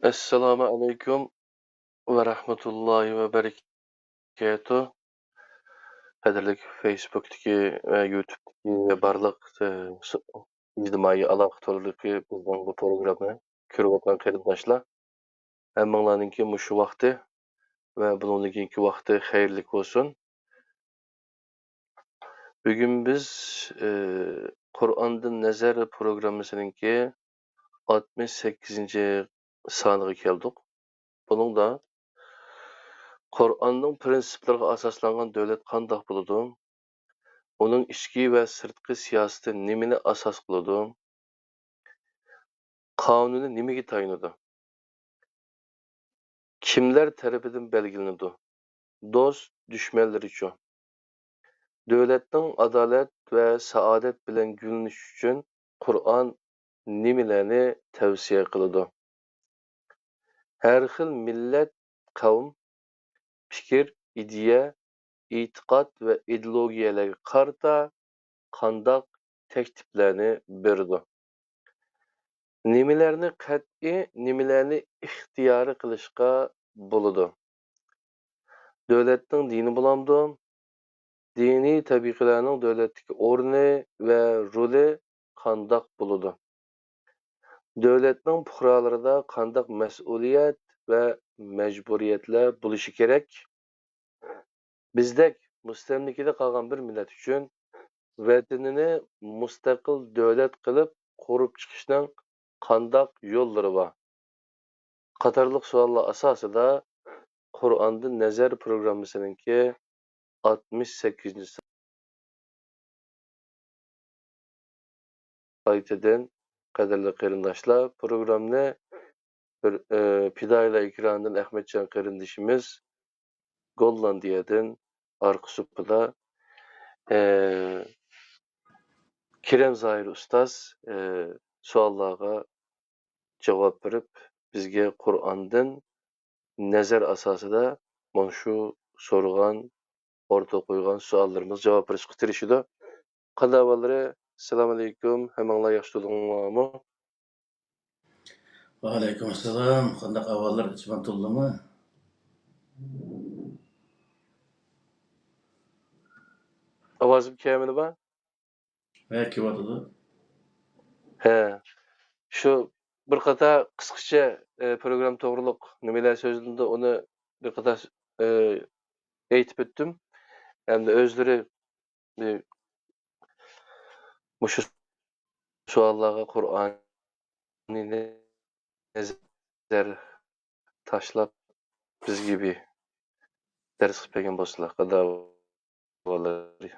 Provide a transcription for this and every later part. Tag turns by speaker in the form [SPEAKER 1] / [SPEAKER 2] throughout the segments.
[SPEAKER 1] Assalomu alaykum va rahmatullohi va barakatuh. Qadrli Facebook'dagi va YouTube'dagi barliq ijtimoiy aloqa to'rdagi bizning bu programmani ko'rib o'tgan qarindoshlar, hammanglarninki mushu vaqti va bundan keyingi vaqti xayrli bo'lsin. Bugun biz Qur'ondan nazar programmasininki 68-soniga keldik. Buningda Qur'onning prinsiplariga asoslangan davlat qanday bo'ladi? Uning ichki va sirtqi siyosati nimani asos qiladi? Qonuni nimaga tayinadi? Kimlar tarafidan belgilanadi? Do'st, dushmanlaricha. Davlatning adolat va saodat bilan gulinish uchun Qur'on nimalarni tavsiya qiladi? Har xil millat, qavm, fikr, ideya, e'tiqod va ideologiyalarga qarata qandoq takliflarni berdi? Nimalarni qat'iy, nimalarni ixtiyoriy qilishga bo'ladi? Davlatning dini bo'lamdi? Diniy tabiqalarning davlatdagi o'rni va roli qandoq bo'ladi? Davlatning fuqarolarida qandoq mas'uliyat va majburiyatlar bo'lishi kerak? Bizdek mustamlikada qolgan bir millat uchun vatanini mustaqil davlat qilib qurib chiqishning qandoq yo'llari bor? Qatorliq savollar asosida Qur'ondan nazar programmasininki 68 saytidan qadrli qarindoshlar, programni bir Fidoylar ekranidan Ahmetcan qarindishimiz Gollandiyadan arqa supida Kerem Zahir ustoz savollarga javob berib, bizga Qur'ondan nazar asosida mana shu so'rag'an, o'rtaga qo'ygan savollarimiz javob berishga tirishadi. Qanday assalomu alaykum, hammanglar yaxshi bo'linglarmi?
[SPEAKER 2] Va alaykum assalom. Qanday ahvollar Ismantullami?
[SPEAKER 1] Ovozim kamili bor?
[SPEAKER 2] Va kelyotdi.
[SPEAKER 1] He. Shu bir qator qisqacha program to'g'riliq nimalar so'zlandi, uni bir qator aytib o'tdim. Hamda o'zlari mushu savollarga Qur'onni nazar tashlab bizga bir dars qilib bergan bo'lsalar, qanday bo'lar?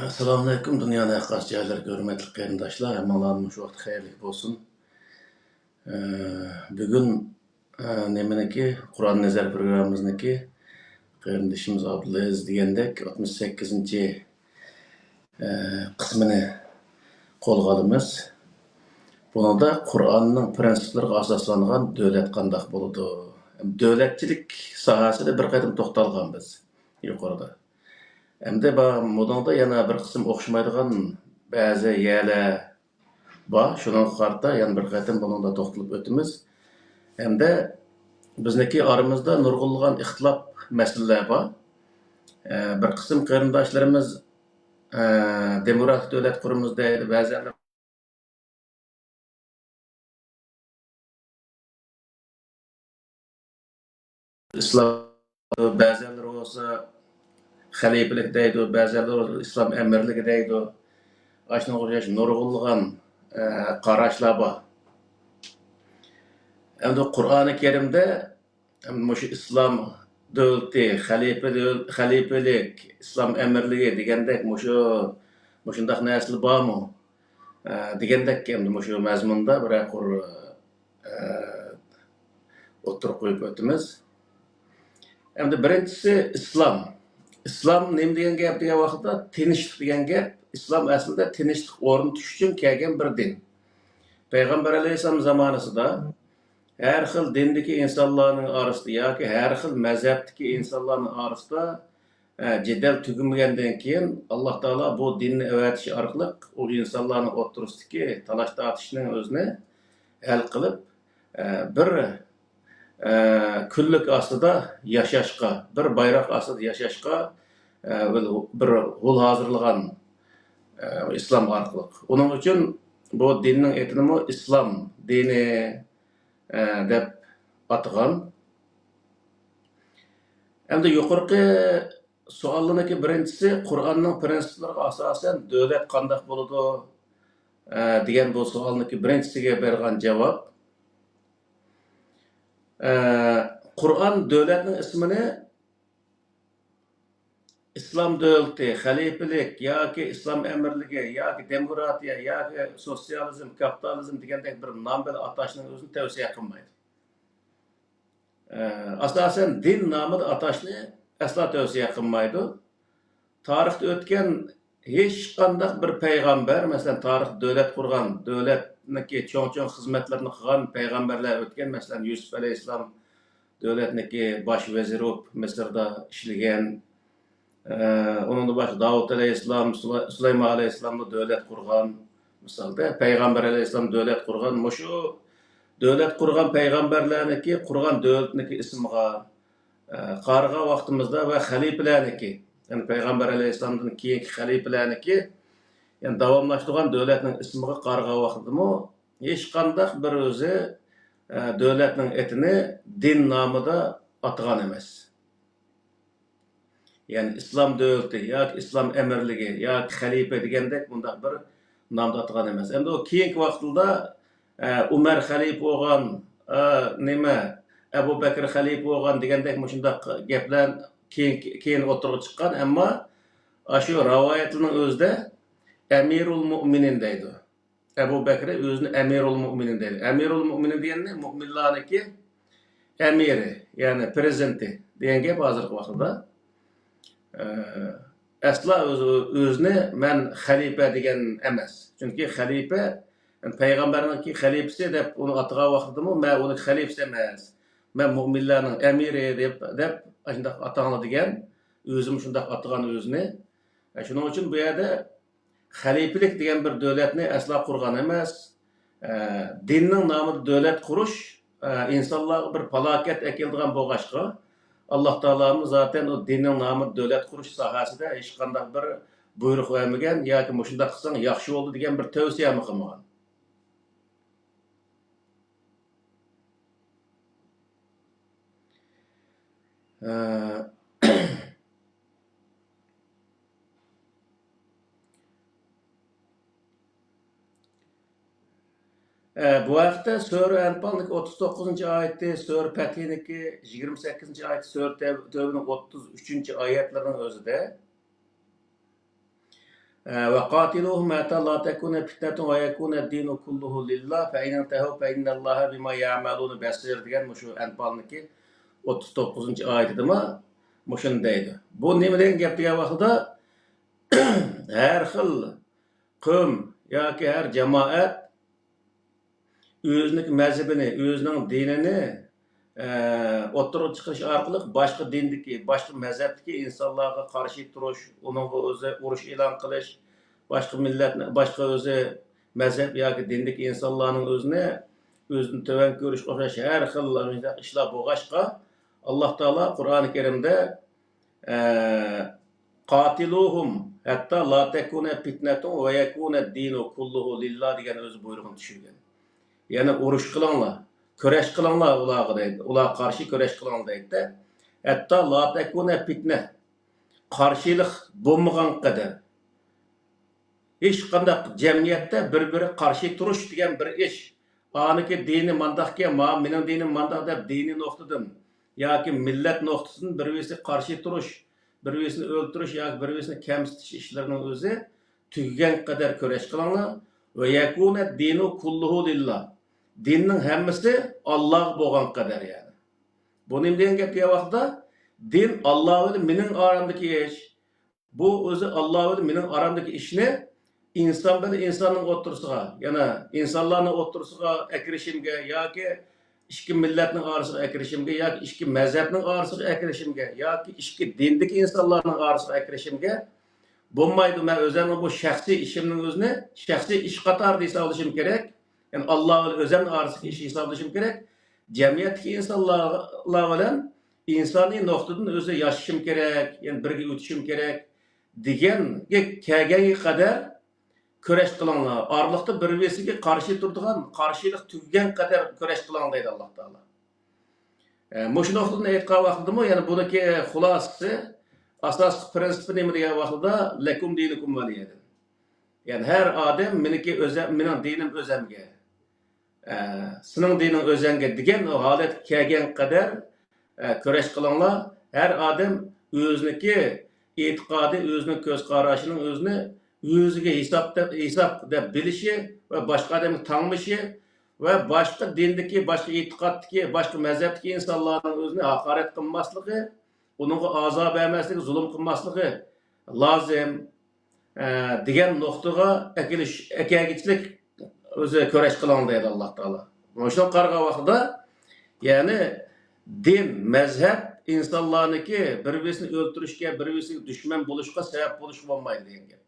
[SPEAKER 2] Assalomu alaykum dunyoda qarshi joylarga hurmatli qarindoshlar, hammalarning shu vaqt xayrli bo'lsin. Bugun nimaniki Qur'on nazar programmamizniki qarindishimiz Abdulaziz degandek 68-chi qismini qo'lga olamiz. Bunda Qur'onning prinsiplariga asoslangan davlat qanday bo'ladi? Davlatchilik sohasida bir qatim to'xtalgan biz yuqorida. Endi buningda yana bir qism o'xshamaydigan ba'zi yerlar bor. Shunga qarata yana bir qatim buningda to'xtalib o'tamiz. Endi bizniki oramizda nurg'unlagan ixtilof masalalar bor. Bir qism qarindoshlarimiz demokratik davlat quramiz deydi, ba'zilar islom, ba'zilar olsa xalifalik deydi, ba'zilar islom amirligi deydi. Aşnağa o'xshash nurg'unlagan qarashlar bor. Endi Qur'oni Karimda mushu islom davlati, xalifalik, islom amirligi degandek mushundaq narsalar bormi? Degandek endi mushu mazmunda bir o'tirib qo'yib o'tamiz. Endi birinchisi islom. İslam nima degan gap degan vaqtda tinchlik degan gap. İslam aslida tinchlik o'rnatish uchun kelgan bir din. Payg'ambar alayhisalom zamonasida har xil dindagi insonlarning orasida yoki har xil mazhabdagi insonlarning orasida jadal tugamagandan keyin Alloh taolo bu dinni avatish orqali u insonlarning o'rtasidagi talash tortishning o'zini hal qilib bir kunlik ostida yashashga, bir bayroq ostida yashashga bir yo'l hozirlagan islom orqali. Uning uchun bu dinning etinimi islom dini deb atagan. Endi yuqorqi savollarniki birinchisi Qur'onning prinsiplariga asosan davlat qanday bo'ladi degan bu savolniki birinchisiga bergan javob. Qur'on davlatning ismini islom davlati, xalifalik yoki islom amirligi yoki demokratiya yoki sotsializm, kapitalizm degandek bir nom bilan atashning o'zini tavsiya qilmaydi. Asosan din nomida atashni asla tavsiya qilmaydi. Tarixda o'tgan hech qanday bir payg'ambar, masalan, tarix davlat qurgan, davlatniki cho'ng-cho'ng xizmatlarni qilgan payg'ambarlar o'tgan, masalan, Yusuf alayhissalom davlatniki bosh vaziri bo'lib Misrda ishlagan. Onun başka Davud aleyhisselam, Süleyman aleyhisselam da devlet kurgan. Misalda Peygamber aleyhisselam devlet kurgan. Şu devlet kurgan peygamberlerniki, kurgan devletniki ismiga qarıga vaktimizde ve haliflerniki, yani Peygamber aleyhisselamdan keyinki haliflerniki, yani davamlaştırgan devletnin ismiga qarıga vaktimi hiç qandaq bir özü devletnin etini din namıda atgan emas. Yani İslam devleti, ya İslam emirligi, ya halife degandek bundaq bir namda atgan emas. Endi o keyinki vaqtda Umar halife bo'lgan, nima Abu Bakr halife bo'lgan degandek mushundaq gaplar keyin o'tirib chiqqan, ammo shu rivoyatning o'zida Amirul Mu'minin deydi. Abu Bakr o'zini Amirul Mu'minin deydi. Amirul Mu'minin degani mu'minlarniki amiri, ya'ni prezidenti degan gap hozirgi vaqtda. Asla o'zini men xalifa degan emas. Chunki xalifa payg'ambarningki xalifasi deb uni atgan vaqtida men uni xalifasi emas. Men mu'minlarning amiri deb shunday atanglar degan, o'zim shunday atgan o'zini. Shuning uchun bu yerda xalifalik degan bir davlatni asla qurgan emas. Dinning nomida davlat qurish insonlarga bir falokat keltirgan bo'lg'achqa Allah Teala'mız zaten o dinin namı devlet kuruş sahasida hech qanday bir buyruq vermegen yoki mushunda qilsang yaxshi bo'ldi degan bir tavsiya qilmagan. Bu haqda Sura Anfal'niki 39-oyatda, Sura Fatih'niki 28-oyat, Sura Tevbe'nin 33-oyatlarının özüde ve qatiluhum hatta la takuna fitnetun ve yakuna ad-dinu kulluhu lillah fe in intahu fe innallaha bima ya'malun basir degan şu Anfal'niki 39-oyatida mushundaydi. Bu nima degan gap degan vaqtda har xil qavm yoki har jamoat özünün mezhebini, özünün dinini o'ttirib chiqish orqali boshqa dindagi, boshqa mazhabdagi insonlarga qarshi turish, uningga o'zi urush e'lon qilish, boshqa millatni, boshqa o'zi mazhab yoki dindagi insonlarning o'zini to'van ko'rish o'xshash har xil ishlar bo'lg'achqa Alloh taolo Qur'oni Karimda qatiluhum hatta la takuna fitnatun ve yakuna ad-dinu kulluhu lillah degan o'zi buyrug'ini tushirgan. Yani uruş kılanlar, köreş kılanlar ulağa deydi. Ulağa karşı köreş kılanlar deydi. Hatta la tekune fitne, karşılık bulmagan kadar. Hiç qandaq cemiyette bir-biri karşı turuş degan bir iş. Aniki dini mandaqki, mening dinim mandaq deb dini noqtadan yoki millat noqtasidan bir-birisi karşı turuş, bir-birisini o'ltirish yoki bir-birisini kamsitish ishlarining o'zi tugagan qadar köreş kılanlar ve yakuna dinu kulluhu lillah. Dinning hammasi Allah bo'lgan qadar yani. Bu nima degan gap vaqtda din Alloh bilan mening oramdagi ish. Bu o'zi Alloh bilan mening oramdagi ishni inson bilan insonning o'rtasiga, yana insonlarning o'rtasiga akirishimga yoki ikki millatning orasiga akirishimga yoki ikki mazhabning orasiga akirishimga yoki ikki dindagi insonlarning orasiga akirishimga bo'lmaydi. Men o'zimning bu shaxsiy ishimning o'zini shaxsiy ish qator desa olishim kerak. Yani Allah ve özel arasındaki işi hesaplaşım gerek. Cemiyetteki insanlarla bilen insani noktadan özü yaşashım gerek, yani birge ötüşüm gerek degan kelgenge kadar köreş kılınlar. Arlıkta bir-birisiga karşı turduğan, karşılık tüggen kadar köreş kılınlar deydi Allah Teala. Muşu noktadan aytgan vaqtida yani buniki xulosi asas prinsipi nima degan vaqtida lakum dinukum valiyadin. Yani her adam meniki özem, mening dinim özemga. Sening dining özenge degan o holat kelgan qadar kurash qilinglar. Her adam o'ziniki e'tiqodi, o'zining ko'z qarashining o'zini o'ziga hisob deb bilishi va boshqa odamni tangmishi va boshqa dindagi, boshqa e'tiqoddagi, boshqa mazhabdagi insonlarning o'zini haqorat qilmasligi, uningga azob bermasligi, zulm qilmasligi lozim degan nuqtaga akagichlik o'zi kurash qiladi deydi Alloh taolo. O'sha qarg'a vaqtida ya'ni din, mazhab insonlarniki bir-birini o'ltirishga, bir-biriga dushman bo'lishga sabab bo'lish bo'lmaydi degan gap.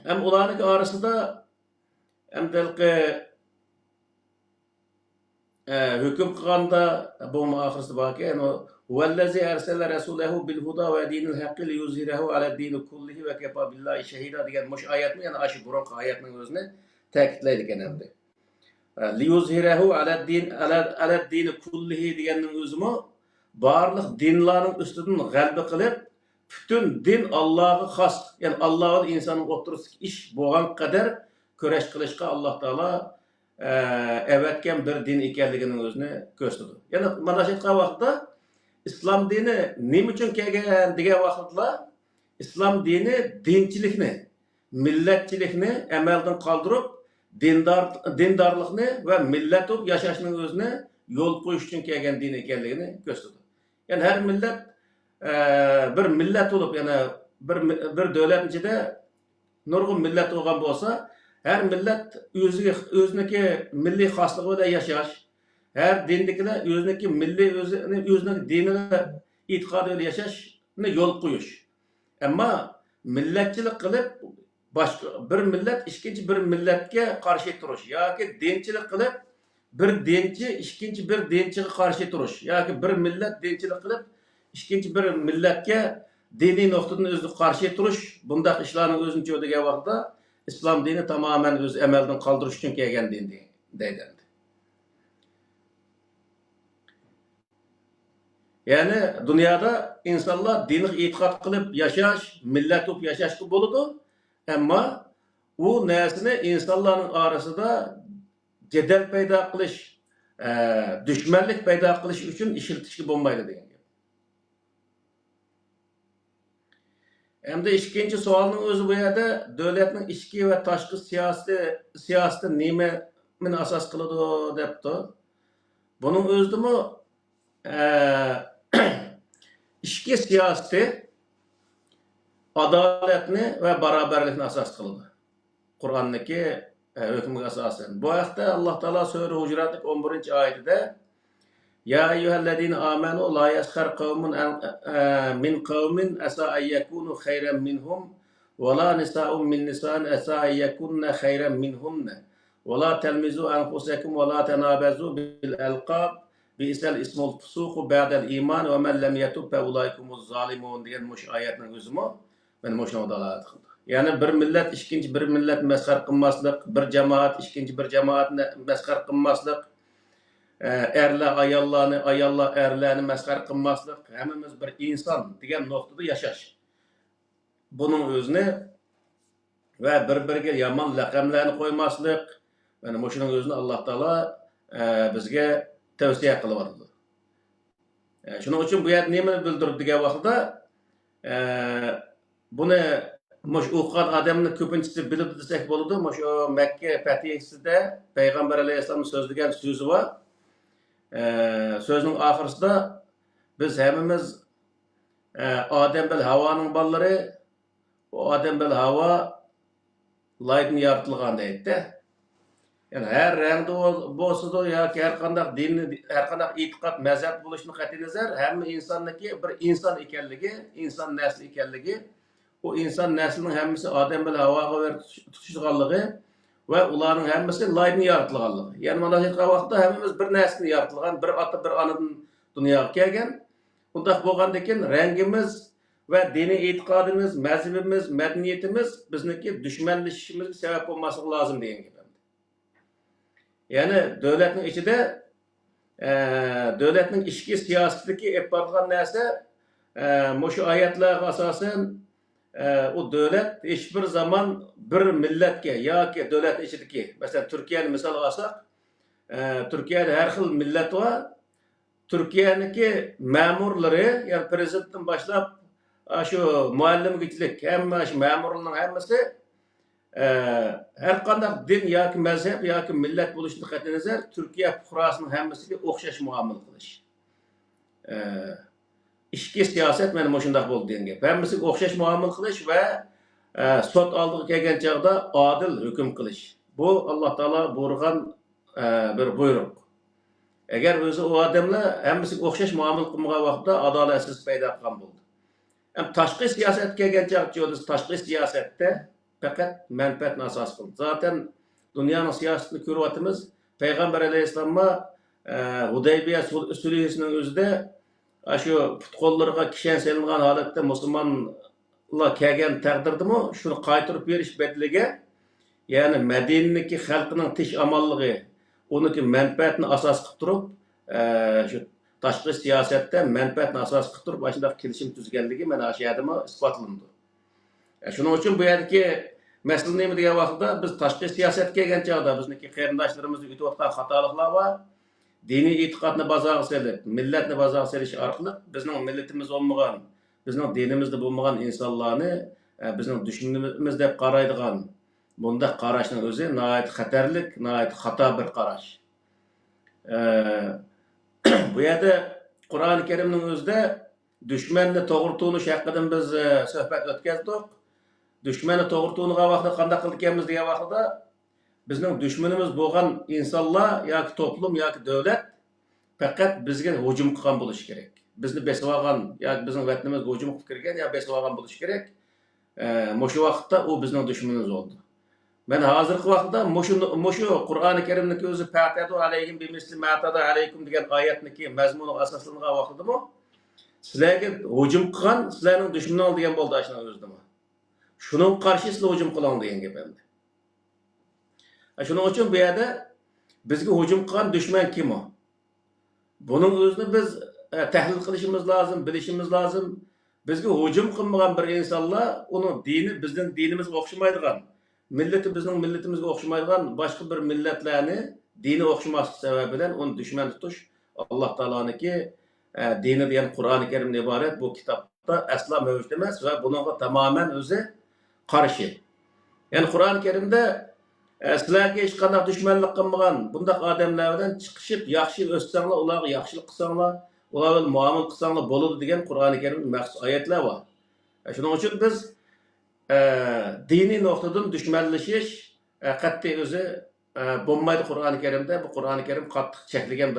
[SPEAKER 2] Hem ularniki orasida hem dalqi hüküm qilganda bu oxirisi borki, "Vallazi arsala rasulahu bil huda va dinil haqqi li yuzhirahu ala dini kullihi va kafa billahi shahida" degan mush oyatni, ya'ni aşı burunqi oyatning o'zini ta'kidlaydi ekan endi. Li yuzhirahu ala dini kullihi deganning o'zimi barliq dinlarning ustidan g'alaba qilib, bütün din Allah'a xos, ya'ni Alloh va insonning o'rtasidagi ish bo'lgan qadar kurash qilishga Alloh taolo evetken bir din ekanligining o'zini ko'rsatdi. Ya'ni mana shu vaqtda islom dini nima uchun kelgan degan vaqtda islom dini dinchilikni, millatchilikni amaldan qoldirib, dindarlikni va millat bo'lib yashashning o'zini yo'l qo'yish uchun kelgan din ekanligini ko'rsatdi. Ya'ni har millat bir millat bo'lib, ya'ni bir davlat ichida nurg'un millat bo'lgan bo'lsa, her millet o'ziniki milliy xosligi bilan yashash, her dindikilar o'ziniki milliy o'zining dinini e'tiqodi bilan yashashni yo'l qo'yish. Ammo millatchilik qilib boshqa bir millat ikkinchi bir millatga qarshi turish yoki dinchilik qilib bir dinchi ikkinchi bir dinchiga qarshi turish yoki bir millat dinchilik qilib ikkinchi bir millatga diniy nuqtadan o'zi qarshi turish, bundaq ishlarning o'zini degan vaqtda İslam dini tamamen öz emelden kaldırış için kelgan din deydi. Yani dünyada insanlar dini itiqat qilib yaşaş, millet olup yaşaş gibi boludu. Ama o nesini insanların arasında cedel payda qilish, düşmanlık payda qilish için işiltish gibi olmaydı degan. Hem de ikkinchi savolning o'zi bu yerda davlatning ichki va tashqi siyosati nimani asos qiladi debdi. Buning o'zidami ichki siyosati adolatni va barobarlikni asos qiladi. Qur'onniki hukmiga asosan. Bu haqda Alloh taolo sura Hujuratning 11-oyatida "Ya eyyuhellezine amenu la yaskhar qavmun min qavmin asa an yakunu khayran minhum ve la nisa'un min nisa'in asa an yakunna khayran minhunna ve la telmizu anfusakum ve la tenabazu bil alqab bi'sal ismul fusuq ba'dal iman ve men lem yetub fe ulaikumuz zalimun" degan mush oyatning o'zimi men mushuni dalolat qildi. Ya'ni bir millat ikkinchi bir millat masxar qilmaslik, bir jamoat ikkinchi bir jamoatni masxar qilmaslik, erler ayollar erlerini meskhar qilmaslik, hammamiz bir inson degan nuqtada yashash. Buning o'zini va bir-biriga yomon laqamlarni qo'ymaslik, mana shuning o'zini Alloh taolo bizga tavsiya qilyapti. Shuning uchun bu yer nimani bildirib degan vaqtda buni mush o'qigan odamni ko'pinchisi bilib desak bo'ladi. Shu Makka fatihasida payg'ambar alayhissalom so'zlagan so'zi bor. Sözün ahırında biz hemimiz Adem bil Hava'nın balları, o Adem bil Hava laydan yaratılgan deydi. Yani her rengde bolsa da ya ki her kandak din, her kandak itikat, mezhep buluşunu qat'i nazar, hem insandaki bir insan ekenligi, insan nesli ekenligi, o insan neslinin hemmisi Adem bilan Havoga ver tutuşganligi ve ularning hemmisi layni yaratılganligi. Yani mana aytgan vaqtda hammamiz bir neslni yaratilgan, bir ota bir onadan dunyoga kelgan. Undaq bo'lgandan keyin rangimiz ve dini etikadımız, mezhebimiz, medeniyetimiz bizniki düşmanlaşışımızga sebep olması lazım degan gap. Yani devletin içinde devletin içki siyasetindeki hep bargan narsa şu ayetlerge asasen o devlet hiçbir zaman bir milletke ya ki devlet içindeki mesela Türkiye'nin misal alsak Türkiye'de her xil millet var. Türkiye'deki memurları yani prezidentten başlap şu muallimlikçilik hem şu memurların hemmesi her qandaq din yoki mazhab yoki millat bo'lishini qat'i nazar Turkiya fuqarosining hammasiga o'xshash muomala qilish. Ichki siyosat mana shundoq bo'ldi degan gap. Hammasiga o'xshash muomala qilish va sud oldiga kelgan chog'da adil hukm qilish. Bu Alloh taolo buyurgan bir buyruq. Agar o'zi u odamlar hammasiga o'xshash muomala qilmagan vaqtda adolatsiz paydo qilgan bo'ldi. Ham tashqi siyosatga kelgan chog'da tashqi siyosatda fakat menfaatni asos qildi. Zaten dünyanın siyasetini ko'ryapmiz. Payg'ambar alayhissalomga Hudaybiya sulhisining o'zida shu putqo'llarga kishan selingan holatda musulmonlar kelgan taqdirdami shuni qaytarib berish bedliga ya'ni Madinadagi xalqining tinch omonligi, uniki menfaatni asos qilib turib shu tashqi siyosatda menfaatni asos qilib turib shunday kelishim tuzganligi mana shu yerda isbotlandi. Shuning uchun bu yerdagi mesele nima degan vaqtda biz tashqi siyosatga kelgan chog'da bizniki qarindoshlarimiz o'tayotgan xatoliklar bor. Diniy e'tiqodni bozorga solib, millatni bozorga solish orqali bizning millatimiz bo'lmagan, bizning dinimizda bo'lmagan insonlarni bizning dushmanimiz deb qaraydigan bunda qarashning o'zi nihoyat xatarlik, nihoyat xato bir qarash. Bu yerda Qur'oni Karimning o'zida dushmanni to'g'ri tunish haqidan biz suhbat o'tkazdik. Düşmanı to'g'ri tunigan vaqtda qanday qilganmiz degan vaqtda bizning dushmanimiz bo'lgan insonlar yoki to'plum yoki davlat faqat bizga hujum qilgan bo'lishi kerak. Bizni besib olgan yoki bizning vatanimizga hujum qilib kirgan yoki besib olgan bo'lishi kerak. Shu vaqtda u bizning dushmanimiz bo'ldi. Men hozirgi vaqtda shu Qur'oni Karimning o'zi "Fa'tadu alayhim bimisli ma atada alaykum" degan oyatniki mazmuniga asoslangan vaqtda sizlarga hujum qilgan sizlarning dushmaningiz degan bo'ldi ashuna o'zida. Şunun karşısında hücum kılan degan gap endi. Shuning uchun bu yerda bizga hücum qilgan dushman kim o? Buning o'zini biz tahlil qilishimiz lozim, bilishimiz lozim. Bizga hücum qilmagan bir insonlar, uning dini bizning dinimizga o'xshamaydigan, millati bizning millatimizga o'xshamaydigan boshqa bir millatlarni dini o'xshamasligi sababidan uni dushman tutish Alloh taoloniki dini degan Qur'oni Karimdan iborat bu kitobda aslo mavjud emas va buningga tamoman o'zi qarshi. Yani Qur'oni Karimda sizlarga hech qanday dushmanlik qilmagan bundaq odamlar bilan chiqishib yaxshi o'ssanglar, ularga yaxshilik qilsanglar, ular bilan muomala qilsanglar bo'ladi degan Qur'oni Karimda maxsus oyatlar bor. Shuning uchun biz diniy nuqtadan dushmanlashish qat'iy o'zi bo'lmaydi Qur'oni Karimda. Bu Qur'oni Karim qattiq cheklagan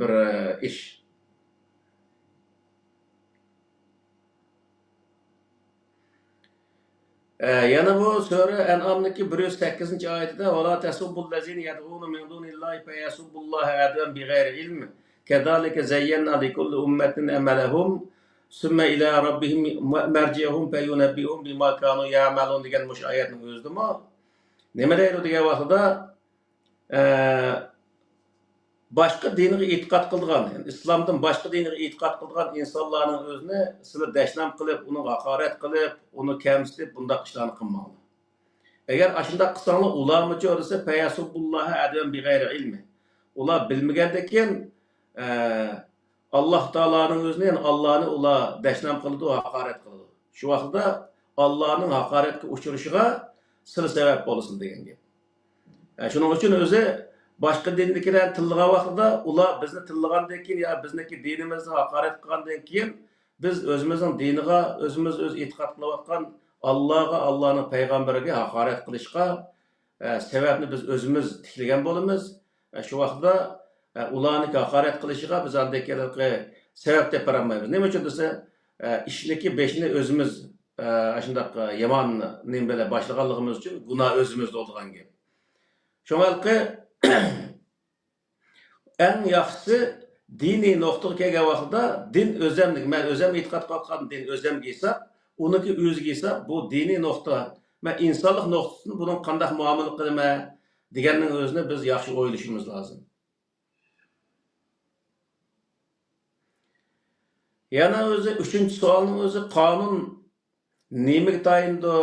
[SPEAKER 2] bir ish. Yana bu sura En'am'daki 108. ayetinde وَلَا تَسُبُّوا الَّذِينَ يَدْعُونَ مِنْ دُونِ اللّٰهِ فَيَسُبُّوا اللّٰهَ عَدْوًا بِغَيْرِ عِلْمٍ كَذَلِكَ زَيَّنَّا لِكُلِّ أُمَّةٍ عَمَلَهُمْ ثُمَّ إِلَى رَبِّهِمْ مَرْجِعُهُمْ فَيُنَبِّئُهُم بِمَا كَانُوا يَعْمَلُونَ degan bu oyatning o'zida nima deydi degan vaqtida başqa diniga e'tiqod qilgan, yani islomdan boshqa diniga e'tiqod qilgan insonlarning o'zini sizlar dashnam qilib, uni haqorat qilib, uni kamsitib bundoq ishlarni qilmanglar. Agar ashundoq qilsanglar, ularmicha o'risa fayasubbulloha advan big'ayri ilmi. Ular bilmagandan keyin Alloh taoloning o'zini, yani Allohni ular dashnam qiladi, haqorat qiladi. Shu vaqtda Allohning haqoratga uchrashiga sizlar sabab bo'lsin degan gap. Shuning uchun o'zi başqa dindagilar tillagan vaqtida ular bizni tillagandan keyin ya bizniki dinimizni haqorat qilgandan keyin biz o'zimizning diniga, o'zimiz o'z e'tiqod qilayotgan Allohga, Allohning payg'ambariga haqorat qilishga sebebni biz özümüz tiklagan bo'lamiz. Shu vaqtda ularni haqorat qilishiga biz andayki sebep deb beramaymiz. Nima uchun desa, ishniki beshini özümüz shundaq yomon nim bilan boshlaganligimiz uchun gunoh o'zimizda bo'lgan gap. Shunga eng yaxshisi diniy nuqtaga kelgan vaqtda din o'zimlik, men o'zim e'tiqod qilgan din o'zimga esa, uniki o'ziga esa bu diniy nuqta, men insonlik nuqtasini buni qanday muomala qilaman deganning o'zini biz yaxshi o'ylashimiz lozim. Yana o'zi 3-savolning o'zi qonun nimaga tayinli?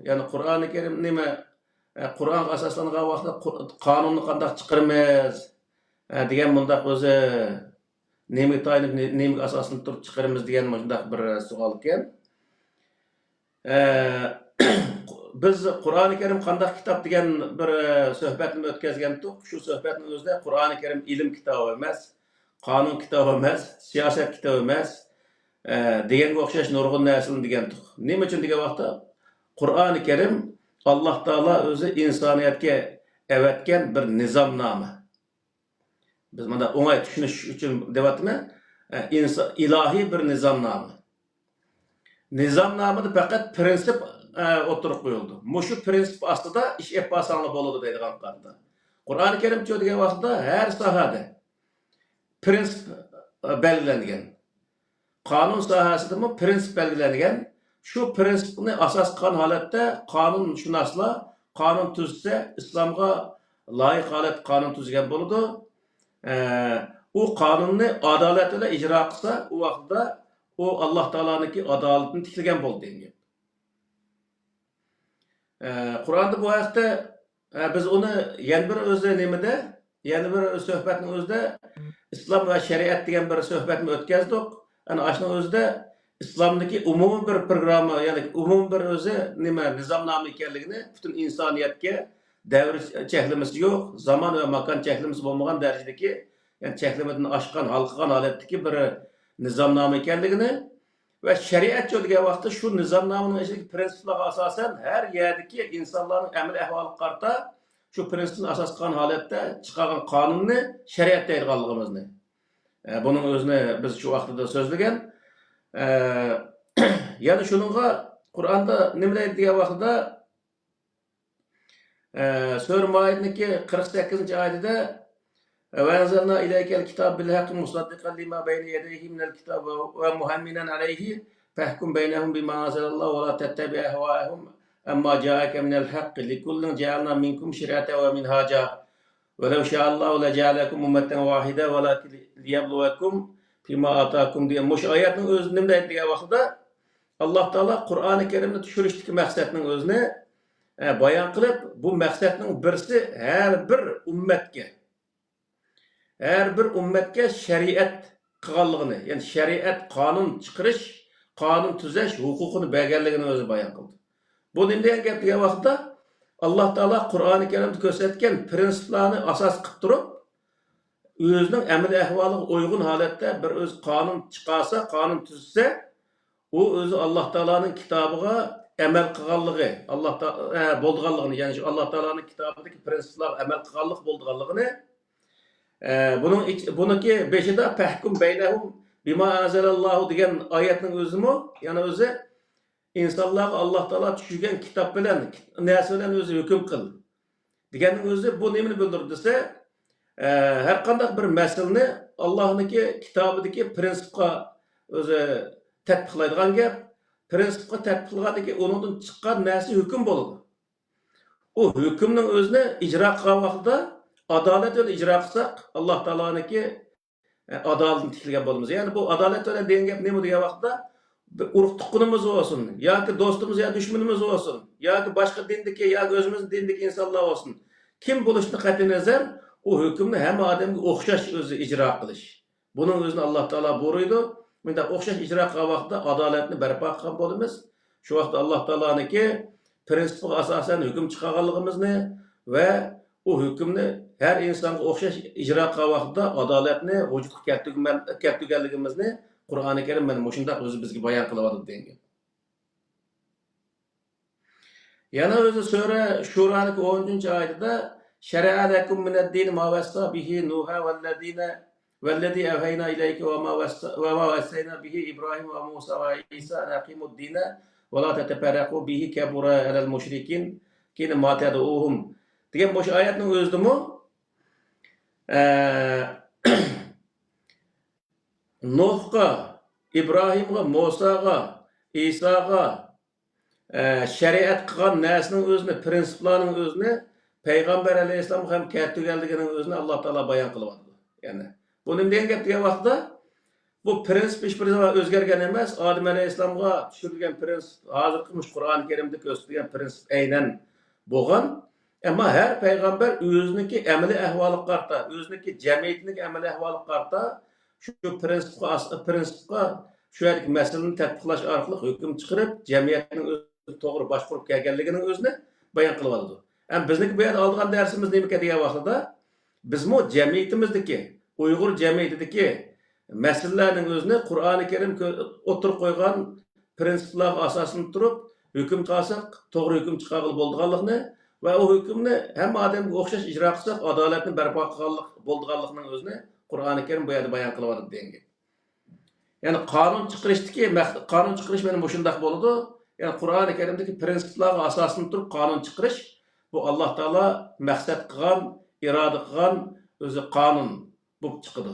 [SPEAKER 2] Ya'ni Qur'oni Karim nima? Qur'onga asoslangan vaqtda qonunni qanday chiqaramiz degan bundaq o'zi nimaga tayinib, nimaga asoslanib turib chiqaramiz degan bundaq bir savol ekan. Biz Qur'oni Karim qanday kitob degan bir suhbatni o'tkazgandik. Shu suhbatning o'zida Qur'oni Karim ilm kitobi emas, qonun kitobi emas, siyosat kitobi emas deganga o'xshash nurg'un narsalarni degandik. Nima uchun degan vaqtda Qur'oni Karim Alloh taolo o'zi insoniyatga avatgan bir nizomnoma. Biz mana o'ng'ay tushunish uchun deyapman, ilohiy bir nizomnoma. Nizomnomada faqat prinsip o'tirib qo'yildi. Mushu prinsip ostida ish epasonli bo'ladi deydigan qarda. Qur'oni Karim degan vaqtda har sohada prinsip belgilangan. Qonun sohasidami prinsip belgilangan. Shu prinsipni asos qilgan holatda qonunshunoslar qonun tuzsa, islomga loyiq holat qonun tuzgan bo'ladi. U qonunni adolat bilan ijro qilsa, u vaqtda u Alloh taoloning adolatini tiklagan bo'ldi degan. Qur'onda bu vaqtda biz uni yana bir o'zi nimada, yana bir suhbatning o'zida islom va shariat degan bir suhbatni o'tkazdik. Ana ashning o'zida islomdagi umumiy bir programma, ya'ni umumiy bir o'zi nima nizomnoma ekanligini butun insoniyatga davr cheklimasi yo'q, zamon va makon cheklimasi bo'lmagan darajadagi, ya'ni cheklimidan oshgan, halqagan holatdagi bir nizomnoma ekanligini va shariat degan vaqtda shu nizomnomaning ichidagi prinsiplarga asosan har yerdagi insonlarning amal ahvoliga qarata shu prinsipni asos qilgan holatda chiqargan qonunni shariat deydiganligimizni. Buning o'zini biz shu vaqtida so'zlagan. Yana shuningga Qur'onda nima deydi degan vaqtda Sura Moidaning 48-oyatida va anzalna ilaykal kitaba bil haqqi musaddiqan lima bayna yadayhi minal kitabi va muhaiminan alayhi fahkum baynahum bima anzalallahu va la tattabi' ahwa'ahum amma ja'aka minal haqqi likullin ja'alna minkum shir'atan wa minhaja wa law sha'a Allahu la ja'alakum ummatan wahida wa la liyabluwakum fima ataakum degan mush oyatning o'zi nima deydi degan vaqtda Alloh taolo Qur'oni Karimni tushirishdagi maqsadning o'zini bayon qilib, bu maqsadning birisi har bir ummatga shariat qilganligini, ya'ni shariat qonun chiqarish, qonun tuzash huquqini berganligini o'zi bayon qildi. Bu nima degan gap degan vaqtda Alloh taolo Qur'oni Karimda ko'rsatgan prinsiplarni asos qilib turib, o'zining amal ahvoliga uyg'un holatda bir o'z qonun chiqarsa, qonun tuzsa, u o'zi Alloh taoloning kitobiga amal qilganligi, Alloh bo'lganligini, ya'ni shu Alloh taoloning kitobidagi prinsiplar amal qilganlik bo'lganligini buniki beshida fahkum baynahum bima anzalallahu degan oyatning o'zimi, ya'ni o'zi insonlarga Alloh taolo tushirgan kitob bilan narsa bilan o'zi hukm qil deganning o'zi bu nimani bildirdi desa, har qanday bir masalani Allohniki kitobidagi prinsipga o'zi tatbiqlaydigan gap, prinsipga tatbiqlaganiki undan chiqqan narsa hukm bo'ladi. U hukmning o'zini ijro qilgan vaqtda adolat bilan ijro qilsak, Alloh taoloning adolatini tiklagan bo'lamiz. Ya'ni bu adolat bilan degan gap nima degan vaqtda urug' tuqqunimiz bo'lsin, yoki do'stimiz yoki dushmanimiz bo'lsin, yoki boshqa dindagi yoki o'zimizning dindagi insonlar bo'lsin, kim bo'lishini qat'iy nazar u hukmni hamma odamga o'xshash o'zi ijro qilish. Buning o'zini Alloh taolo buyurdi. Bunda o'xshash ijro qilgan vaqtda adolatni barpo qilgan bo'lamiz. Shu vaqtda Alloh taoloning prinsipiga asosan hukm chiqarganligimizni va u hukmni har insonga o'xshash ijro qilgan vaqtda adolatni vujudga keltirganligimizni Qur'oni Karim mana shunday o'zi bizga bayon qilyapti degan. Yana o'zi sura Shura'ning 10-oyatida Şer'a lekum mined-din ma vassa bihi Nuha vellezî evhayna ileyke ve ma vassayna bihi İbrahim ve Musa ve İsa en akimud-dîne ve la teteferraqu bihi kebura alel müşrikin kin ma ted'uhum degan boş oyatning o'zidimi Nuhga, İbrahimga, Musaga, İsaga şeriat qilgan narsaning o'zini, prinsiplarning o'zini payg'ambar alayhissalom ham keltirganligining o'zini Alloh taolo bayon qilyapti. Ya'ni bu nima degan gap degan vaqtda bu prinsip hech bir zaman o'zgargan emas. Odam alayhissalomga tushirilgan prinsip, hozirgi Qur'oni Karimda ko'rsatilgan prinsip aynan bo'lgan. Ammo har payg'ambar o'ziniki amaliy ahvoliga qarata, o'ziniki jamiyatining amaliy ahvoliga qarata shu prinsipga shu yerlik masalani tatbiqlash orqali hukm chiqarib, jamiyatning to'g'ri boshqarib kelganligining o'zini bayon qilib oladi. Ham bizniki bu yerda olgan darsimiz nima degan vaqtida bizmi jamiyatimizdagi, Uyg'ur jamiyatidagi masalalarning o'zini Qur'oni Karim o'tirib qo'ygan prinsiplarga asoslanib turib, hukm qilsak, to'g'ri hukm chiqarib bo'lganligini va u hukmni hamma odamga o'xshash ijro qilsak, adolatni barpo qilganlik bo'lganligining o'zini Qur'oni Karim bu yerda bayon qilib oladi degan. Yani qonun chiqarish mana shunday bo'ladi. Yani Qur'oni Karimdagi prinsiplarga asoslanib turib qonun chiqarish bu Alloh taolo maqsad qilgan, iroda qilgan o'zi qonun bo'lib chiqadi.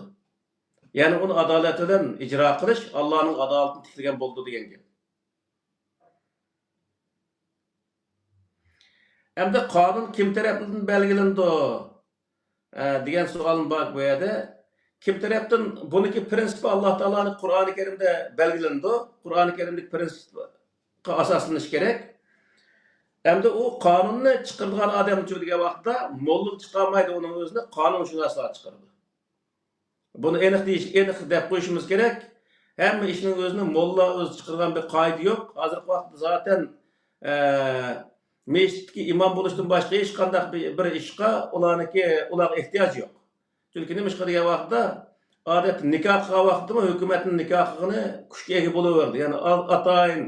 [SPEAKER 2] Yani uni adolat bilan ijro qilish Allohning adolatini tiklagan bo'ldi degan gap. Endi qonun kim tarafidan belgilandi degan savol bor bu yerda. Kim tarafdan buniki prinsipi Alloh taoloning Qur'oni Karimda belgilandi. Qur'oni Karimdagi prinsipga asoslanish kerak. Endi u qonunni chiqargan odam degan vaqtda mo'lluk chiqarmaydi uning o'zini, qonunshunoslar chiqaradi. Buni aniq deb qo'yishimiz kerak. Hamma ishning o'zini mo'lla o'zi chiqargan bir qoida yo'q. Hozirgi vaqtda zaten mesjidga imom bo'lishdan boshqa hech qanday bir ishga ularga ehtiyoj yo'q. Çünkü nima ish qilgan vaqtda odat nikoh qilgan vaqtda hukumatning nikohini kuchga ega bo'laverdi. Ya'ni atayin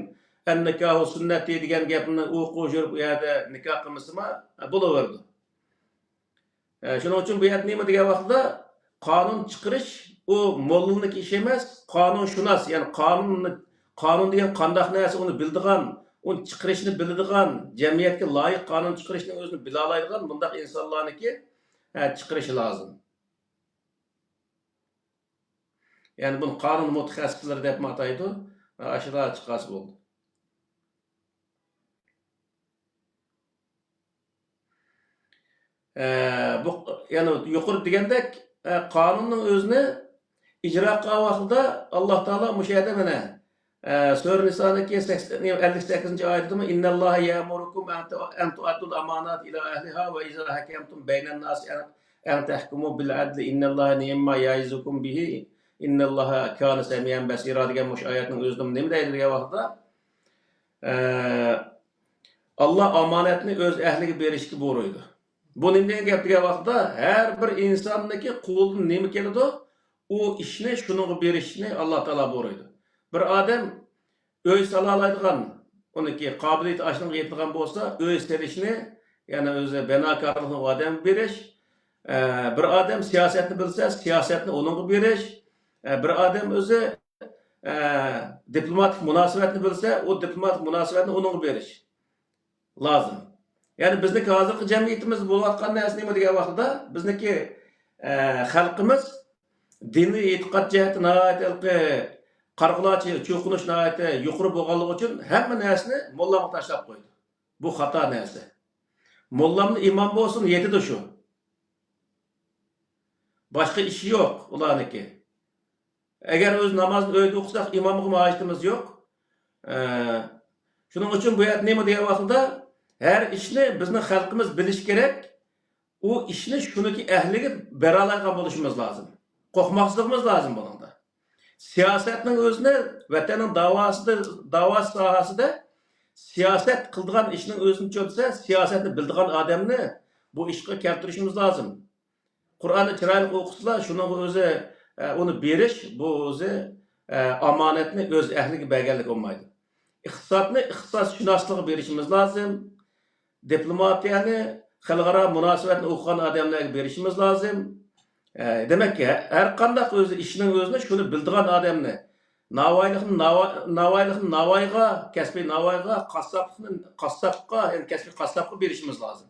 [SPEAKER 2] an-nikohu sunnati degan gapni o'qib yurib u yerda nikoh qilmasmi bo'laverdi. Shuning uchun bu yerda nima degan vaqtda qonun chiqarish u mo'llinlik ish emas, qonunshunos, ya'ni qonun degan qanday narsa uni bildigan, uni chiqarishni biladigan, jamiyatga loyiq qonun chiqarishni o'zini bila oladigan bunday insonlarniki chiqarishi lozim. Yani bunu kanun mutaxassisleri deb ataydı. Aşılar çıkası oldu. Bu yani yukarı degandek kanunun özünü icra qilgan vaqtida Alloh taolo mushayda mana Sura Niso'dagi 58-oyatida innalloha ya'murukum an tu'addul amanat ila ahliha va iza hakamtum baynan nas an tahkumu bil adli innalloha ni'ma ya'izukum bihi İnnallaha kana semiyan basira degan mush oyatning o'zida nima deydi degan vaqtda Allah omonatni o'z ahliga berishga buyurdi. Bu nima degan gap degan vaqtda har bir insonniki qo'lidan nima keladi, u ishni shunga berishni Alloh taolo buyurdi. Bir odam uy sola oladigan, uniki qobiliyati ashunga yetgan bo'lsa, uy serishni, ya'ni o'zi binokorlikni odam berish, bir odam siyosatni bilsa, siyosatni unga berish, bir adam o'zi diplomatik munosabatni bilsa, o diplomatik munosabatni uning berish lozim. Ya'ni bizniki hozirgi jamiyatimiz bo'layotgan narsa nima degan vaqtda bizniki xalqimiz diniy e'tiqod jihatidan qarg'ulachi, cho'qinish nihoyatda yuqori bo'lganligi uchun hamma narsani mollaga tashlab qo'ydi. Bu xato narsa. Mollamni imom bo'lsin, yetidi shu. Boshqa ishi yo'q ularniki. Eğer öz namazını öyle okusak imamlık maaşımız yok. Şunun için bu yer neymi diye vakıda her işini bizim halkımız biliş gerek. O işini şununki ehliga beralarga buluşumuz lazım. Korkmaksızlığımız lazım bunun da. Siyasetin özüne vatanın davası sahasında siyaset kıldığan işinin özünü çözse siyasetini bildiğin adamını bu işe keltirişimiz lazım. Kur'an'ı çıraylık okusla şunun özü onu beriş bu o'zi amonatni o'z ahliga berganlik olmaydi. İxtisosni ixtisosshunoslikka berishimiz lozim. diplomatiyani, xalqaro munosabatni o'qigan odamlarga berishimiz lozim. Demek ki her qandaq o'zi ishning o'zini shuni bildigan odamni navoiylikni navoiyga, kasbiy navoiyga, qassobga, yani kasbiy qassobga berishimiz lozim.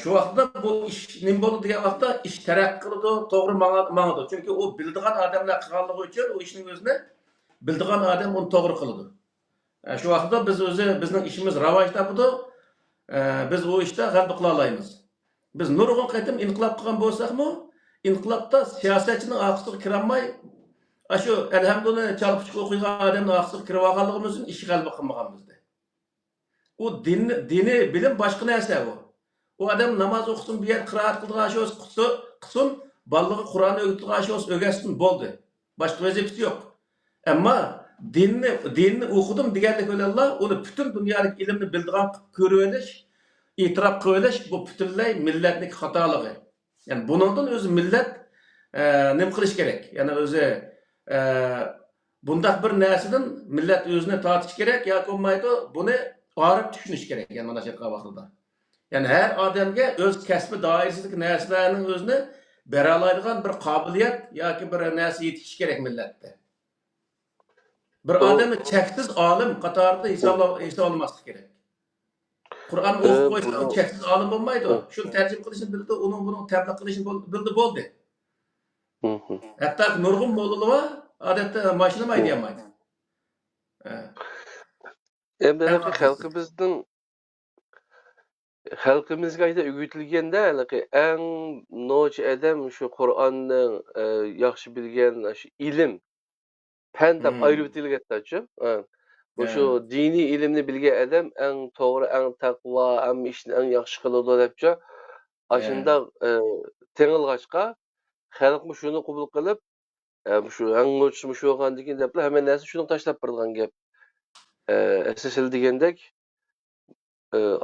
[SPEAKER 2] Şu vaqtda bu ish nima bo'ldi degan vaqtda ish taraqqiy qiladi, to'g'ri mangadi. Chunki u bildigan odamlar qilganligi uchun u ishning o'zini bildigan odam uni to'g'ri qiladi. Şu vaqtda biz o'zi bizning ishimiz rivoj topadi, biz o ishda g'alaba qila olamiz. Biz nurg'un qaytim inqilob qilgan bo'lsakmi, inqilobda siyosatchining orqasiga kirolmay, shu alhamdulillah chalqichiq o'qigan odamning orqasiga kirib olganligimiz uchun ish g'alaba qilmagan bizda. U dini bilim boshqa narsa u. O adam namoz o'qisin, bir yer qiroat qilgan shu qilsin, bolalarga Qur'onni o'qitilgan shu o'rgatsin bo'ldi. Boshqa vazifasi yo'q. Ammo dinni o'qidim deganlik bilan uni butun dunyolik ilmni bildigan ko'rib olish, e'tirof qilib olish bu butunlay millatning xatoligi. Yani bundan o'zi millat nima qilish kerak? Yani o'zi bundaq bir narsadan millat o'zini tortish kerak yoki bo'lmaydi, buni orib tushunish kerak. Yani mana shu vaqtda. Yani her adamga o'z kasbi doirasidagi narsalarning o'zini bera oladigan bir qobiliyat yoki bir narsa yetish kerak millatda. Bir odamni cheksiz olim qatorida hisoblamaslik kerak. Qur'on o'qib qo'ysa u cheksiz olim bo'lmaydi. Shuni tarjima qilishni bildi, buni tabliq qilishni bildi bo'ldi. Hatto nurg'un mo'lllar odatda mashina mayda olmaydi.
[SPEAKER 1] Endi xalqimizga ayta o'rgatilganda eng nochi adam shu Qur'onning yaxshi bilgan shu ilm fan deb ayirib etilgandachi. Bu shu diniy ilmni bilgan adam eng to'g'ri, eng taqvo, eng ishni eng yaxshi qiladi debcha. Ashunda tengilg'achqa xalq shuni qabul qilib, shu eng nochi shu bo'lgandan deb hamma narsa shuni tashlab bergan gap. Asasil degandek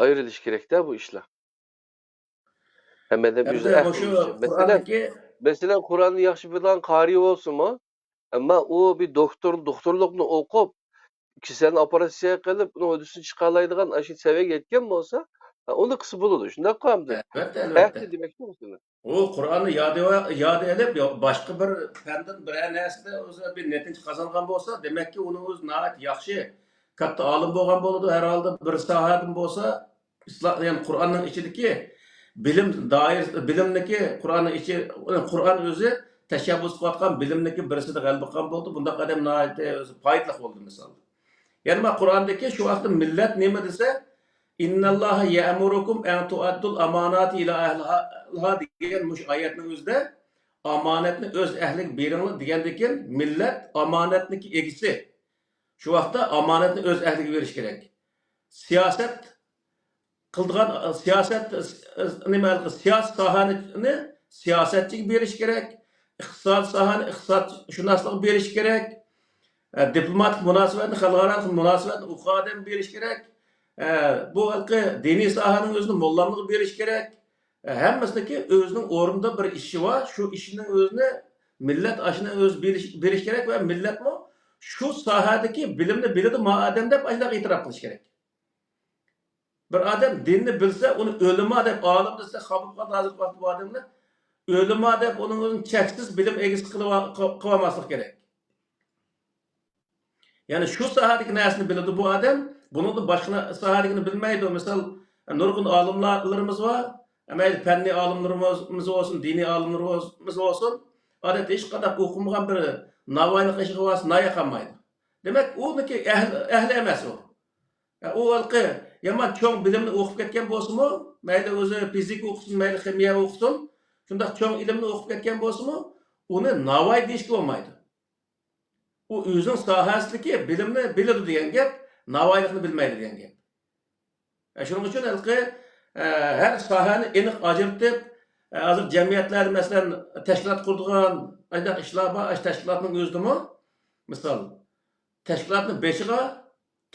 [SPEAKER 1] ayrilish kerak-da bu ishlar. Hammada bir mesela Qur'onni yaxshi bilan qari bo'lsa-mu, ammo u bir doktorlikni o'qib, kisani operatsiya qilib, uni o'disini chiqarlaydigan shu saviyaga yetgan bo'lsa, uni qilsa bo'ladi. Shunday qilamiz.
[SPEAKER 2] Albatta. Demakki o'zini. U Qur'onni yod elib, boshqa bir fandan bir narsada o'zi bir natija qozongan bo'lsa, demakki uni o'zi nəhayət yaxshi katta olim bo'lgan bo'ladi. Har holda bir sohadan bo'lsa, yani Qur'onning ichidagi bilimniki Qur'on o'zi tashabbus qilayotgan bilimniki birisida g'alaba qilgan bo'ldi. Bundaq odam nəhayət o'zi foydali bo'ldi misol. Yani Qur'ondagi shu vaqtda millat nima desa, İnnalloha ya'murukum an tu'addul amanati ila ahliha degan mush oyatning o'zida omonatni o'z ahliga beringlar degandan millat omonatniki egisi. Shu vaqtda omonatni o'z ahliga berish kerak. Siyosat qildigan siyosat sohani siyosatchiga berish kerak. Iqtisod sohani iqtisodshunoslikka berish kerak. Diplomatik munosabatni, xalqaro munosabatni o'qodan berish kerak. Bu diniy sohaning o'zini mollamliq berish kerak. Hammasiniki o'zining o'rnida bir ishi bor. Shu ishning o'zini millat ashini o'z berish kerak va millatmi shu sohadagi bilimni biladi odam deb ashunday e'tirof qilish kerak. Bir odam dinni bilsa, uni o'lima deb olim desa, xabibga hozir vaqt bu odamlar o'lima deb uning o'zini cheksiz bilim egasi qilmaslik kerak. Yani şu sahadaki narsani biladi bu odam, bunun boshqa sahadagini bilmaydi. Misol, nurg'un olimlarimiz bor. Mayli fanniy olimlarimiz olsun, diniy olimlarimiz olsun. Odatda hech qanday o'qimagan bir navoiylik ishiga bo'lsa, naya qolmaydi. Demak, uniki ahli emas u. U yomon cho'ng bilimni o'qib ketgan bo'lsa-mu, mayli o'zi fizik o'qisin, mayli ximiya o'qisin, shunday cho'ng ilmni o'qib ketgan bo'lsa-mu, uni navoiy deyishga bo'lmaydi. U o'zining sohasidagi bilimni biladi degan gap, navoiylikni bilmaydi degan gap. Shuning uchun har sohani aniq ajratib, hozir jamiyatlar masalan tashkilot qurdigan ayda ishlar bor, tashkilotning o'zidami misol tashkilotning beshiga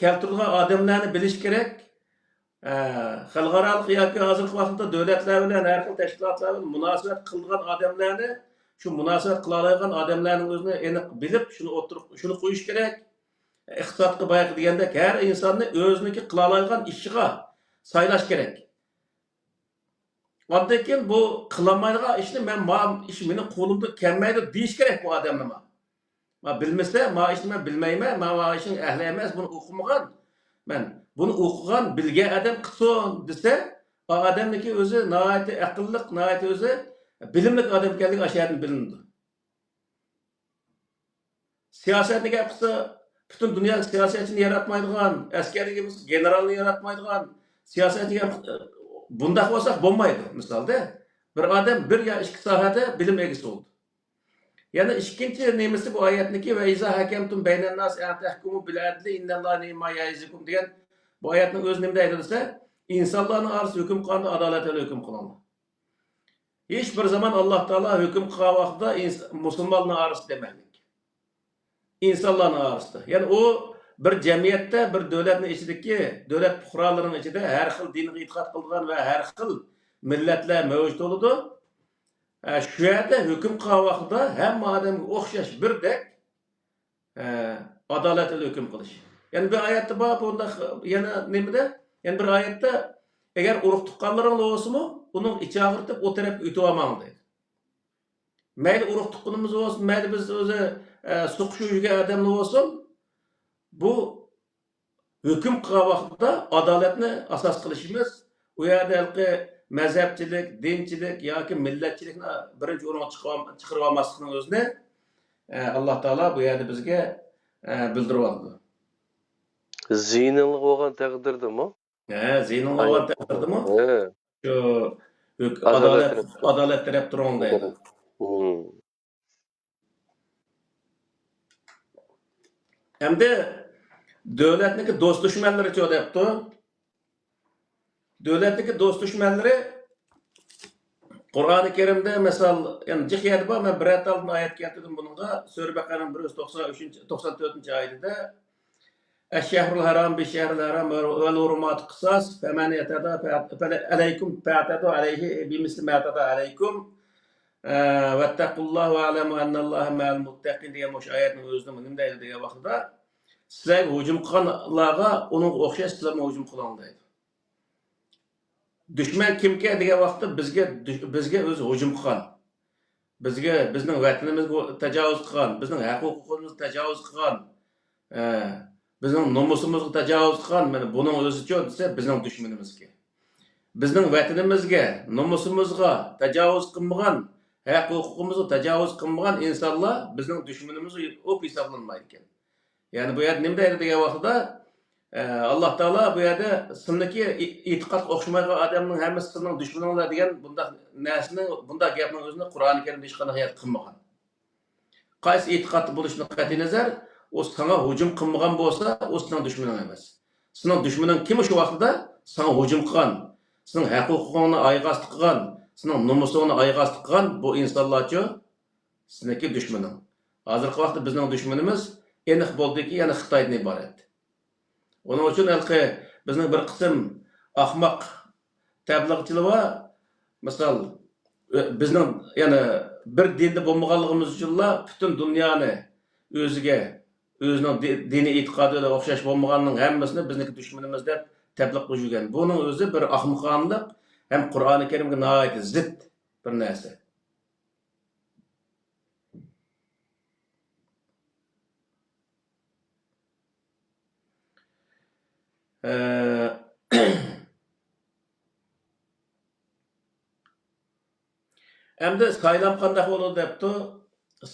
[SPEAKER 2] keltirilgan odamlarni bilish kerak. Xalqaro yoki hozirgi vaqtda davlatlar bilan har xil tashkilotlar bilan munosabat qilgan odamlarni şu munosabat qila oladigan odamlarning o'zini aniq bilib, shuni qo'yish kerak. iqtisodga boyaq degandek har insonni o'ziniki qila oladigan ishiga saylash kerak. Ondan keyin bu qilolmaydigan ishni men ish meni qo'limda kelmaydi deyish kerak bu odamga. Ma bilmasa, ma ishni men bilmayman, ma ishning ahli emas, buni o'qimagan. Men buni o'qigan, bilgan odam qilsin desa, o odamniki o'zi nihoyat aqlli, nihoyat o'zi bilimli odam ekanligi ashyadan bilindi. Siyasetni gap qilsa, butun dunyo siyosatchini yaratmaydigan, askarligimiz generalni yaratmaydigan siyosatchi gap bundaq bo'lsa bo'lmaydi. Misolda bir odam bir yo ikki sohada bilim egasi bo'ldi. Yana ikkinchi nemasi bu oyatniki va iza hakamtum baynan nas tahkumu bil adli innalloha ni'ma ya'izukum degan bu oyatning o'zi nima deydi desa, insonlarning orasida hukm qilganda adolat bilan hukm qiladi. Hech bir zaman Alloh taolo hukm qilgan vaqtda musulmonlar orasida demaydi. İnsanların arasında. Yani o bir cemiyette, bir devletin içindeki, devlet fuqaralarining ichida har xil dinga e'tiqod qilgan va har xil millatlar mavjud bo'ladi. Shu yerda hukm qilgan vaqtda hamma odamga o'xshash birdek adolatli hukm qilish. Yani bir oyatda bor bunda yana nimada? Yani bir oyatda agar urug' tuqqanlaring bo'lsa-mu, uning ichi og'ritib o tarafga o'tib olmang deydi. Mayli urug' tuqqanimiz bo'lsin, mayli biz o'zi suqishuvga odamlar bo'lsin, bu hukm qilgan vaqtda adolatni asos qilishimiz, u yerda mazhabchilik, dinchilik yoki millatchilikni birinchi o'ringa chiqarib olmaslikning o'zini Alloh taolo bu yerda bizga bildirib oldi.
[SPEAKER 1] Ziynli bo'lgan taqdirdami?
[SPEAKER 2] Ziynli bo'lgan taqdirdami? Shu adolat taraf turing deydi. Hamda devletniki do'st dushmanlari cho deyapti. Devletniki do'st dushmanlari Qur'oni Karimda misol, yani jihiyat bor, men bir oyat keltirdim buningga. Sura Baqaraning 193-94-oyatida Eş-şehrul haram bi-şehril haram vel hurumat qisas femen yatada alaykum fa'tadu alayhi bimisli ma yatada alaykum vettaqullahu ve alemu ennallaha ma'al muttaqin degan o'sha oyatning o'zida nima deydi degan vaqtda sizlar hujum qilganlarga uning o'xshash sizlarga hujum qiling deydi. Dushman kimga degan vaqtda bizga o'zi hujum qilgan. Bizning vatanimizga tajovuz qilgan, bizning huquqimizga tajovuz qilgan, bizning nomusimizga tajovuz qilgan, mana buning o'zicha desa bizning dushmanimizga. Bizning vatanimizga, nomusimizga tajovuz qilmagan, huquqimizga tajovuz qilmagan insonlar bizning dushmanimiz o'p hisoblanmaydi ekan. Yani bu yerda nima deydi degan vaqtda Alloh taolo bu yerda sizniki e'tiqod o'xshamaydigan odamning hammasi sizning dushmaninglar degan bundaq narsani, bundaq gapning o'zini Qur'oni Karimda hech qanday hayot qilmagan. Qaysi e'tiqodda bo'lishidan qat'iy nazar, o sana hujum qilmagan bo'lsa, o sening dushmaning emas. Sening dushmaning kim shu vaqtda sana hujum qilgan, sening huquqingni oyqaslik qilgan, sening nomusingni oyqaslik qilgan bu insonlarcha sizniki dushmaning. Hozirgi vaqtda bizning dushmanimiz aniq bo'ldiki, yana Xitoydan iborat. Onun uchun bizning bir qism ahmoq tabliğchilar va misol bizning yana bir dinda bo'lmaganligimiz uchunlar butun dunyoni o'zining diniy e'tiqodiga o'xshash bo'lmaganning hammasini bizniki dushmanimiz deb tabliq qilib yurgan. Buning o'zi bir ahmoqonlik ham Qur'oni Karimga nihoyat zid bir narsa. Endi saylam qanday bo'ladi debdi.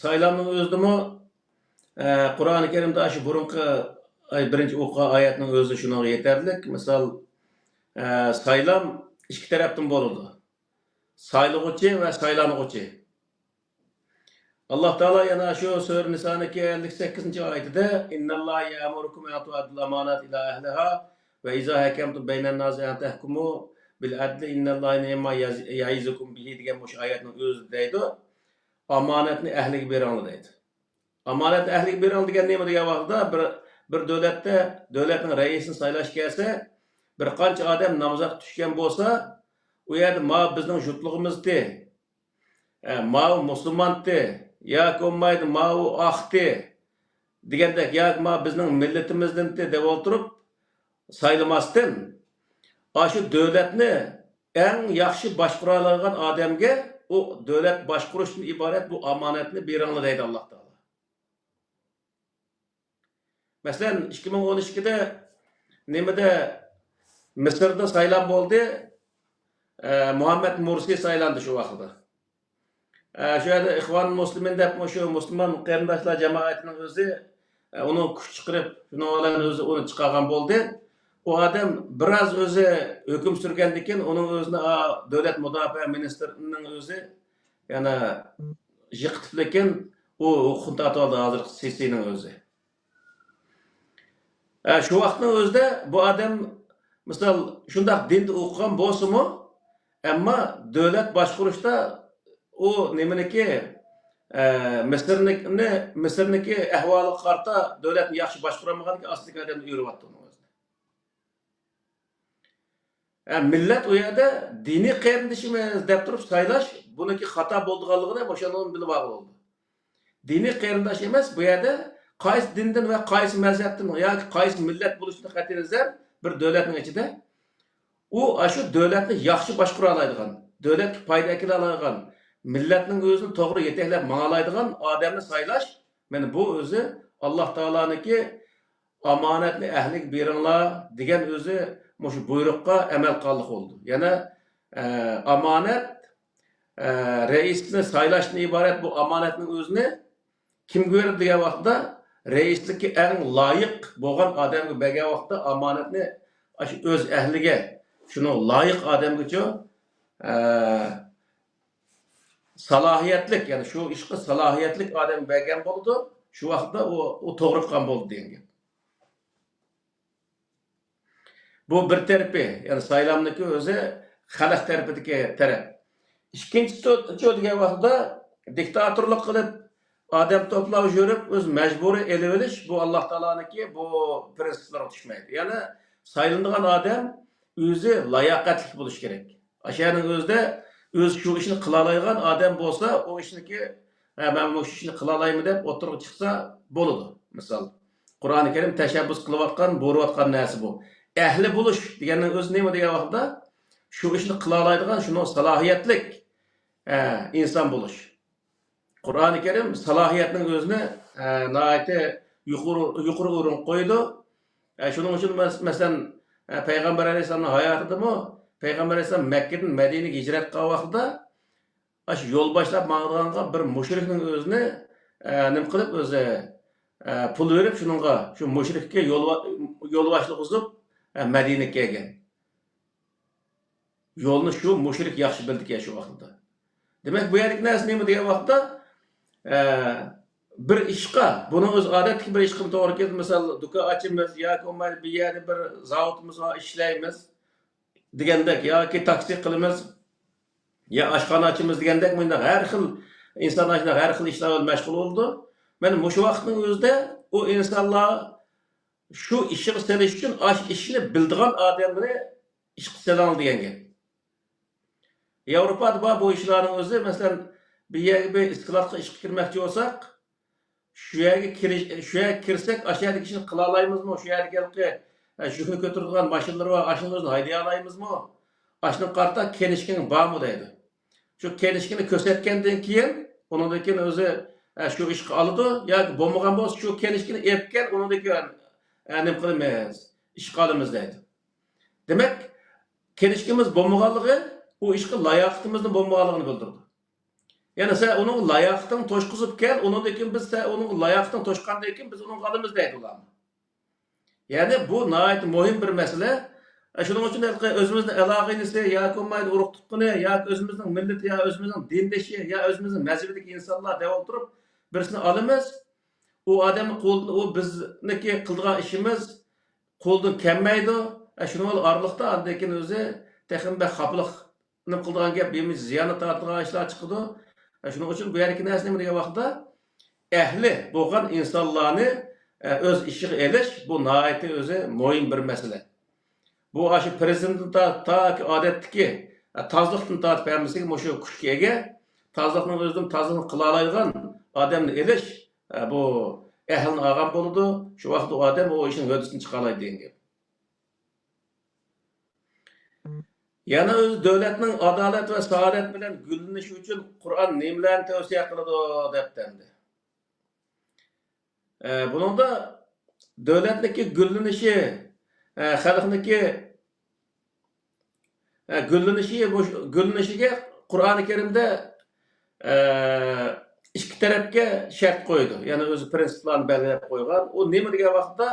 [SPEAKER 2] Saylamning o'zidimi Qur'oni Karimda shu burunqi birinchi o'qigan oyatning o'zi shunga yetarlik. Misol saylam ikki tarafdan bo'ladi. Saylag'uchi va saylanuvchi. Alloh taolo yana shu sura Niso'ning 58-oyatida innalloha ya'murukum an tu'addul amanat ila ahliha va iza hakamtum baynan nas an tahkumu bil adli innalloha ni'ma ya'izukum bihi degan bu oyatning o'zi deydi. Amanatni ahliga beringlar deydi. Amanat ahliga beringlar degan nima degan vaqtda bir davlatda davlatning raisini saylash kelsa, bir qancha odam nomzod tushgan bo'lsa, u yerda ma bizning jutlig'imizdi, ma musulmondi, yoki bo'lmaydi ma u oqdi, degandek yoki bizning millatimizdan deb o'tirib saylamasdan shu davlatni eng yaxshi boshqara oladigan odamga u davlat boshqarishdan iborat bu omonatni beringlar deydi Alloh taolo. Masalan 2012'da nimada Misrda saylan bo'ldi. Muhammed Mursi saylandi shu vaqtda. Şu yerda İhvan Muslimin deb şu musulmon qarindoshlar jamoatining o'zi uni kuch chiqarib, shuni bilan o'zi uni chiqargan bo'ldi. O adam biraz o'zi hukm surgandan keyin uning o'zini davlat mudofaa ministrining o'zi yana yiqitib lekin u huquqni tatoldi hozir Sisining o'zi. Şu vaqtning o'zida bu adam misol shundoq dinni o'qigan bo'lsa-mu, ammo davlat boshqarishda o nimaniki Misrniki ahvoliga qarta davlatni yaxshi boshqarmaganki asliga odamni o'rayapti uni o'zi. Millat u yerda diniy qarindishimiz deb turib saylash buniki xato bo'lganligini o'shandan bilib oldi. Diniy qarindosh emas, bu yerda qaysi dindan va qaysi mazhabdan yoki qaysi millat bo'lishini qat'iy nazar bir davlatning ichida u shu davlatni yaxshi boshqara oladigan, davlatga foyda keltira oladigan, millatning o'zini to'g'ri yetaklab ma'nolaydigan odamni saylash, mana bu o'zi Alloh taolaniki omonatni ahliga beringlar degan o'zi shu buyruqqa amal qilib oldi. Yana omonat raisni saylashdan iborat bu omonatning o'zini kimga berdi degan vaqtda raislikka eng loyiq bo'lgan odamga bergan vaqtda omonatni shu o'z ahliga, shuni loyiq odamgacha salohiyatlik, ya'ni shu ishga salohiyatlik odam bergan bo'ldi. Shu vaqtda u to'g'ri qilgan bo'ldi degan. Bu bir tarafi, ya'ni saylamniki o'zi xalq tarafidagi taraf. Ikkinchisi degan vaqtda diktatorlik qilib odam to'plab yurib o'z majburiy elib olish bu Alloh taolaniki bu prinsiplarga tushmaydi. Ya'ni saylanadigan odam o'zi layoqatli bo'lishi kerak. O'shaning o'zida o'z shu ishni qila oladigan odam bo'lsa, o ishniki men bu ishni qila olayman deb o'tirib chiqsa bo'ladi. Misol Qur'oni Karim tashabbus qilayotgan, bo'rayotgan narsa bu. Ahli bo'lish deganning o'zi nima degan vaqtda shu ishni qila oladigan, shuni salohiyatlik inson bo'lish. Qur'oni Karim salohiyatning o'zini nihoyatda yuqori o'rin qo'ydi. Shuning uchun masalan Payg'ambar alayhisolamning hayotidami Peygamber Aleyhisselam Mekke'den Medine'ye hicret qilgan vaqtida shu yo'l boshlab mang'anga bir mushrikning o'zini nim qilib o'zi pul berib shuningga shu mushrikka yo'l boshliq uzib Medine'ga kelgan. Yo'lni shu mushrik yaxshi bildi shu vaqtda. Demak bu yerlik narsa nima degan vaqtda bir ishqa, buni o'z odatdagi bir ishqa to'g'ri keldi. Misol do'kon ochamiz yoki bir yerda bir zavodimiz va ishlaymiz degandek yoki taksi qilamiz ya oshxona ochamiz degandek bunda har xil insonlar har xil ishlar bilan mashg'ul bo'ldi. Mana shu vaqtning o'zida u insonlar shu ishga selish uchun ishni bildigan odamni ishga selan degan. Yevropada bu ishlarning o'zi masalan bir yerga bir iskilotga ishga kirmoqchi bo'lsak, shu yerga kirsak, ashadagi ishni qila olaymizmi? Shu yerga shuni ko'taradigan mashinalar va ashuni hayday olamizmi? Ashni qarta kelishkin bormi deydi. Shu kelishkini ko'rsatgandan keyin undan keyin o'zi shu ishga oladi yoki bo'lmagan bo'lsa shu kelishkini epgan undan keyin nima qilamiz? Ishga olamiz deydi. Demak, kelishkimiz bo'lmaganligi u ishga layoqatimizni bo'lmaganligini bildirdi. Ya'ni sen uning layoqatini to'shqizib kel, undan keyin biz uning layoqatini to'shqandan keyin biz uni olamiz deydi ular. Yani bu nihayet mühim bir mesele. Şunun için özümüzün elaqinisi, ya komaydı uruk tutkunu, ya özümüzün milleti, ya özümüzün dindeşi, ya özümüzün mezhebideki insanlar dev oturup birisini alımız. O adamın kolunu, o bizniki kıldığı işimiz kolunu kemmeydi. Şunun aralıkta andakin özü tekin bir kapılık kıldığın gep birimiz ziyanı tartılan işler çıkıdı. Şunun için bu yerki nesine mi diye vakıda ehli boğan insanlarını öz işi eliş bu nihayeti özü mühim bir mesele. Bu aşı prezidentin ta ki adetteki tazlıqtın tartip vermeseki şu kuşki ege tazlıqtın özünün tazlıqını kılalaydıgan adamını eliş bu əhlini alğan boludu. Şu vaxt o adam o işin hödüsünü çıxalaydı degan gap. Yana öz dövlətinin adalet və saadet bilan güllənişi üçün Qur'an nimalarni tavsiya qiladi deb dendi. Bununda dövlətniki güllənişi, xalqniki güllənişiga Qur'oni Karimda ikki tarafga shart qo'ydi. Ya'ni o'zi prinsiplarni belgilab qo'ygan. U nima degan vaqtda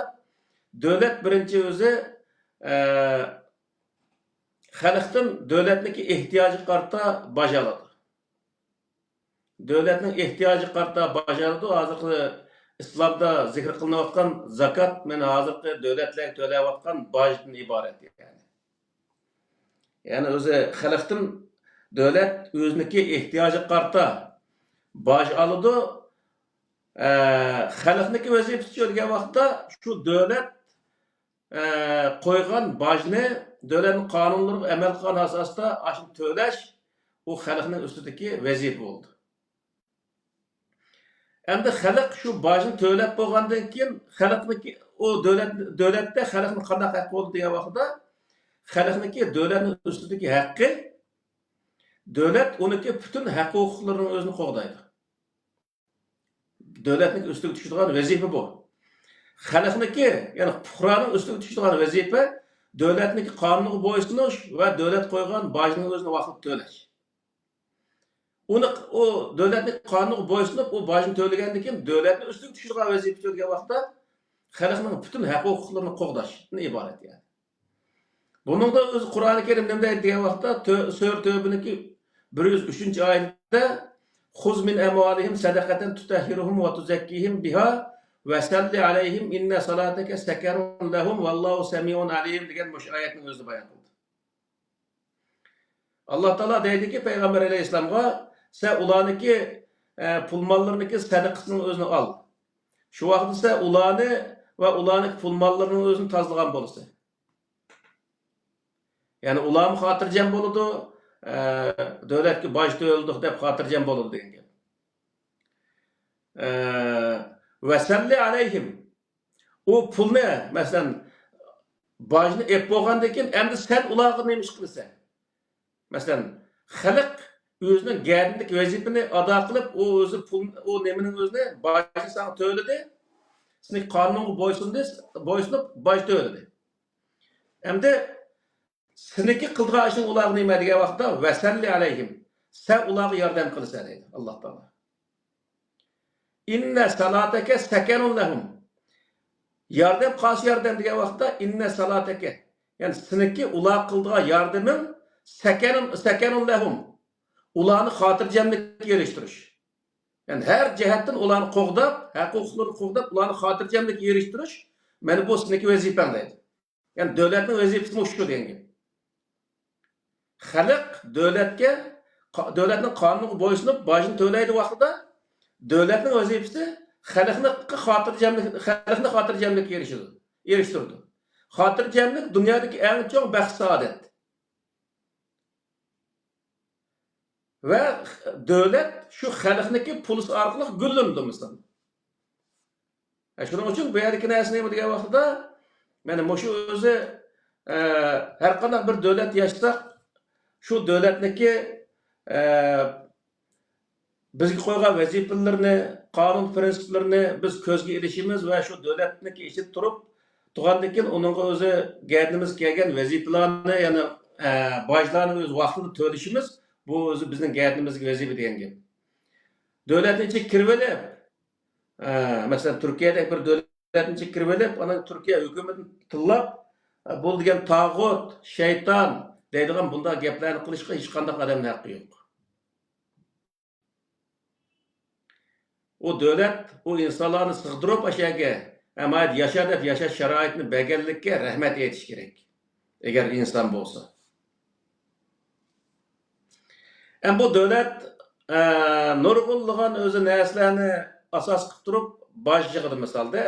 [SPEAKER 2] davlat birinchi o'zi xalqdan davlatniki ehtiyoji qarta bajaradi. Davlatning ehtiyoji qarta bajaradi. Hozirgi islomda zikr qilinayotgan zakat men hozirgi davlatlarga to'layotgan bojdan iborat yani. Yani o'zi xalqdan davlat o'ziniki ehtiyoji qarta boj oladi. Xalqniki vazifasi degan vaqtda shu davlat qo'ygan bojni davlatning qonunlariga amal qilgan asosda ashuni to'lash u xalqning ustidagi vazifa bo'ldi. Endi xalq shu bojni to'lab bo'lgandan keyin xalqniki o davlatda xalqning qanday haqqi bo'ldi degan vaqtda xalqniki davlatning ustidagi haqqi davlat uniki butun haq-huquqlarini o'zini qo'g'daydi. Davlatning ustiga tushadigan vazifa bu. Xalqniki, ya'ni fuqaroning ustiga tushadigan vazifa davlatniki qonuniga bo'ysunish va davlat qo'ygan bojni o'zini vaqtida to'lash. O davlatning qonuniga bo'ysunib, o bojni to'lagandan keyin davlatning ustiga tushadigan vazifa degan vaqtda xalqning butun haq-huquqlarini qo'g'dashdan iborat yani. Buningda o'zi Qur'oni Karim nima deydi degan vaqtda Sura Tavba'niki 103-oyatda "Xuz min amwalihim sadaqatan tutahhiruhum va tuzakkihim biha ve salli alayhim inna salataka sakanun lahum vallahu semiun alim" degan bu oyatning o'zida bayon qildi. Alloh taolo deydiki Payg'ambar alayhisolamga sen ularniki pul mollariniki sadaqasini o'zini ol. Shu vaqtda sen ularni va ularniki pul mollarini o'zini tozalagan bo'lsa. Yani ularni xotirjam bo'ladi, davlatga boj to'ldik deb xotirjam bo'ladi degan gap. Va salli alayhim. O pulni, masalan, bojni ep bo'lgandan keyin endi sen ularga nima ish qilsan? Masalan, xalq o'zining gardindagi vazifani ado qilib, o o'zi pul o nemaning o'zini bojni sana to'ladi. Sizning qonunga bo'ysunib boj to'ladi. Endi sizniki qildigan ishing ularga nima degan vaqtda vasalli alayhim. Sen ularga yordam qilsan deydi Alloh taolo. Inna salataka sakanun lahum. Yordam qarshi yordam degan vaqtda inna salataka. Yani sizniki ular qildigan yordaming sakanun lahum. Ularni xotirjamlikka erishtirish. Yani her jihatdan ularni qo'g'dab, haq-huquqlarini qo'g'dab, ularni xotirjamlikka erishtirish mana bu sizniki vazifang deydi. Yani davlatning vazifasi shu degan. Xalq davlatning qonuniga bo'ysunib bojni to'laydi vaqtida davlatning vazifasi xalqni xotirjamlikka erishtirdi. Xotirjamlik dunyodagi eng chong baxt saodat. Va davlat shu xalqniki pul orqali gullandi misol. Shuning uchun bu yerdagi narsa nima degan vaqtida mana shu o'zi har qanday bir davlat yashasa şu davlatniki bizga qo'ygan vazifalarni, qonun prinsiplarini biz ko'zga ilishimiz va shu davlatniki ichida turib turgandan keyin uningga o'zi gardimiz kelgan vazifalarni, ya'ni bojlarni o'z vaqtida to'lashimiz bu o'zi bizning gardimizga vazifa degan gap. Davlatning ichiga kirib olib, masalan Turkiyada bir davlatning ichiga kirib olib, ana Turkiya hukumatini tillab bu degan tog'ut, shayton deydigan bunda gaplarni qilishga hech qanday odamning haqqi yo'q. O davlat o insonlarni sig'dirib ashaga amayat yashash sharoitini berganlikka rahmat aytish kerak. Agar inson bo'lsa. Bu davlat nurg'unlagan o'zi narsalarni asos qilib turib boj yig'adi misolda.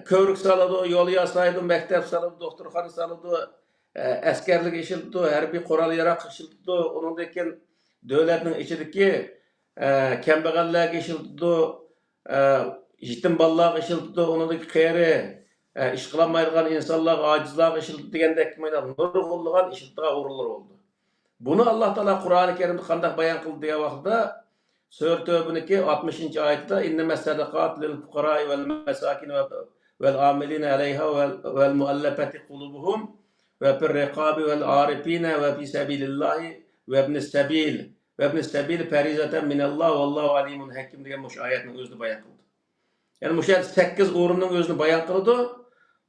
[SPEAKER 2] Ko'rik soladi, yo'l yasaydi, maktab soladi, doktorxona soladi, askarlik ishildi, harbiy qurol yaroq ishildi, undan keyin davlatning ichidagi kambag'allarga ishildi, yetim balalarga işiltdi, onundaki qeyri, iş qılamaydigan insanlarga, acizlarga işiltdi degandek nurg'unlagan işiltdigan o'rinlar oldu. Bunu Allah Teala Kur'an-ı Kerim'de qanday bayan qildi degan vaqtda Sura Tövb'niki 60. ayetida innamas sadaqat lil fuqara vel masakin vel amilina aleyha vel muallafati qulubuhum ve fir riqabi vel arifina ve fi sabilillahi ve ibnis sabil ferizatan minallah vallahu alimun hakim degan mush oyatning o'zini bayon qildi. Ya'ni mush 8 o'rinning o'zini bayon qildi.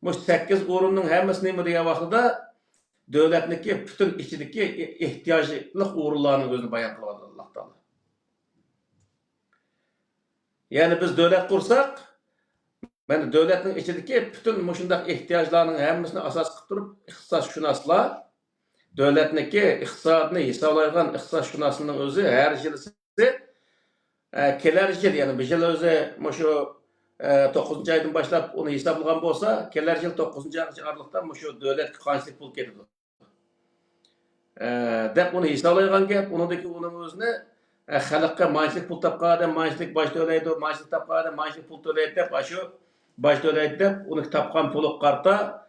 [SPEAKER 2] Mush 8 o'rinning hammasi nima degan vaqtda devletniki bütün içindeki ihtiyaclık uğurlarının özünü bayan kılıyor Allah Teala. Yani biz devlet kursak, ben devletin içindeki bütün muşundak ihtiyaçlarının hemmisini asas kıtırıp ihtisasşünaslar, devletniki iktisadını hesaplaygan ihtisasşünasının özü her yılisi keler yıl yani bir yıl özü muşu 9. aydan başlap onu hesaplagan bolsa, keler yıl 9. aralıktan muşu devlet kançılık pul ketidi. Dep onu hesaplaygan gap, onundaki onun özüne xalqqa maişlik pul tapqa adam maişlik baş tölaydi, maişlik tapqa adam maişlik pul tölaydi dep, aşı baş tölaydi dep, onu tapqan pulu qarta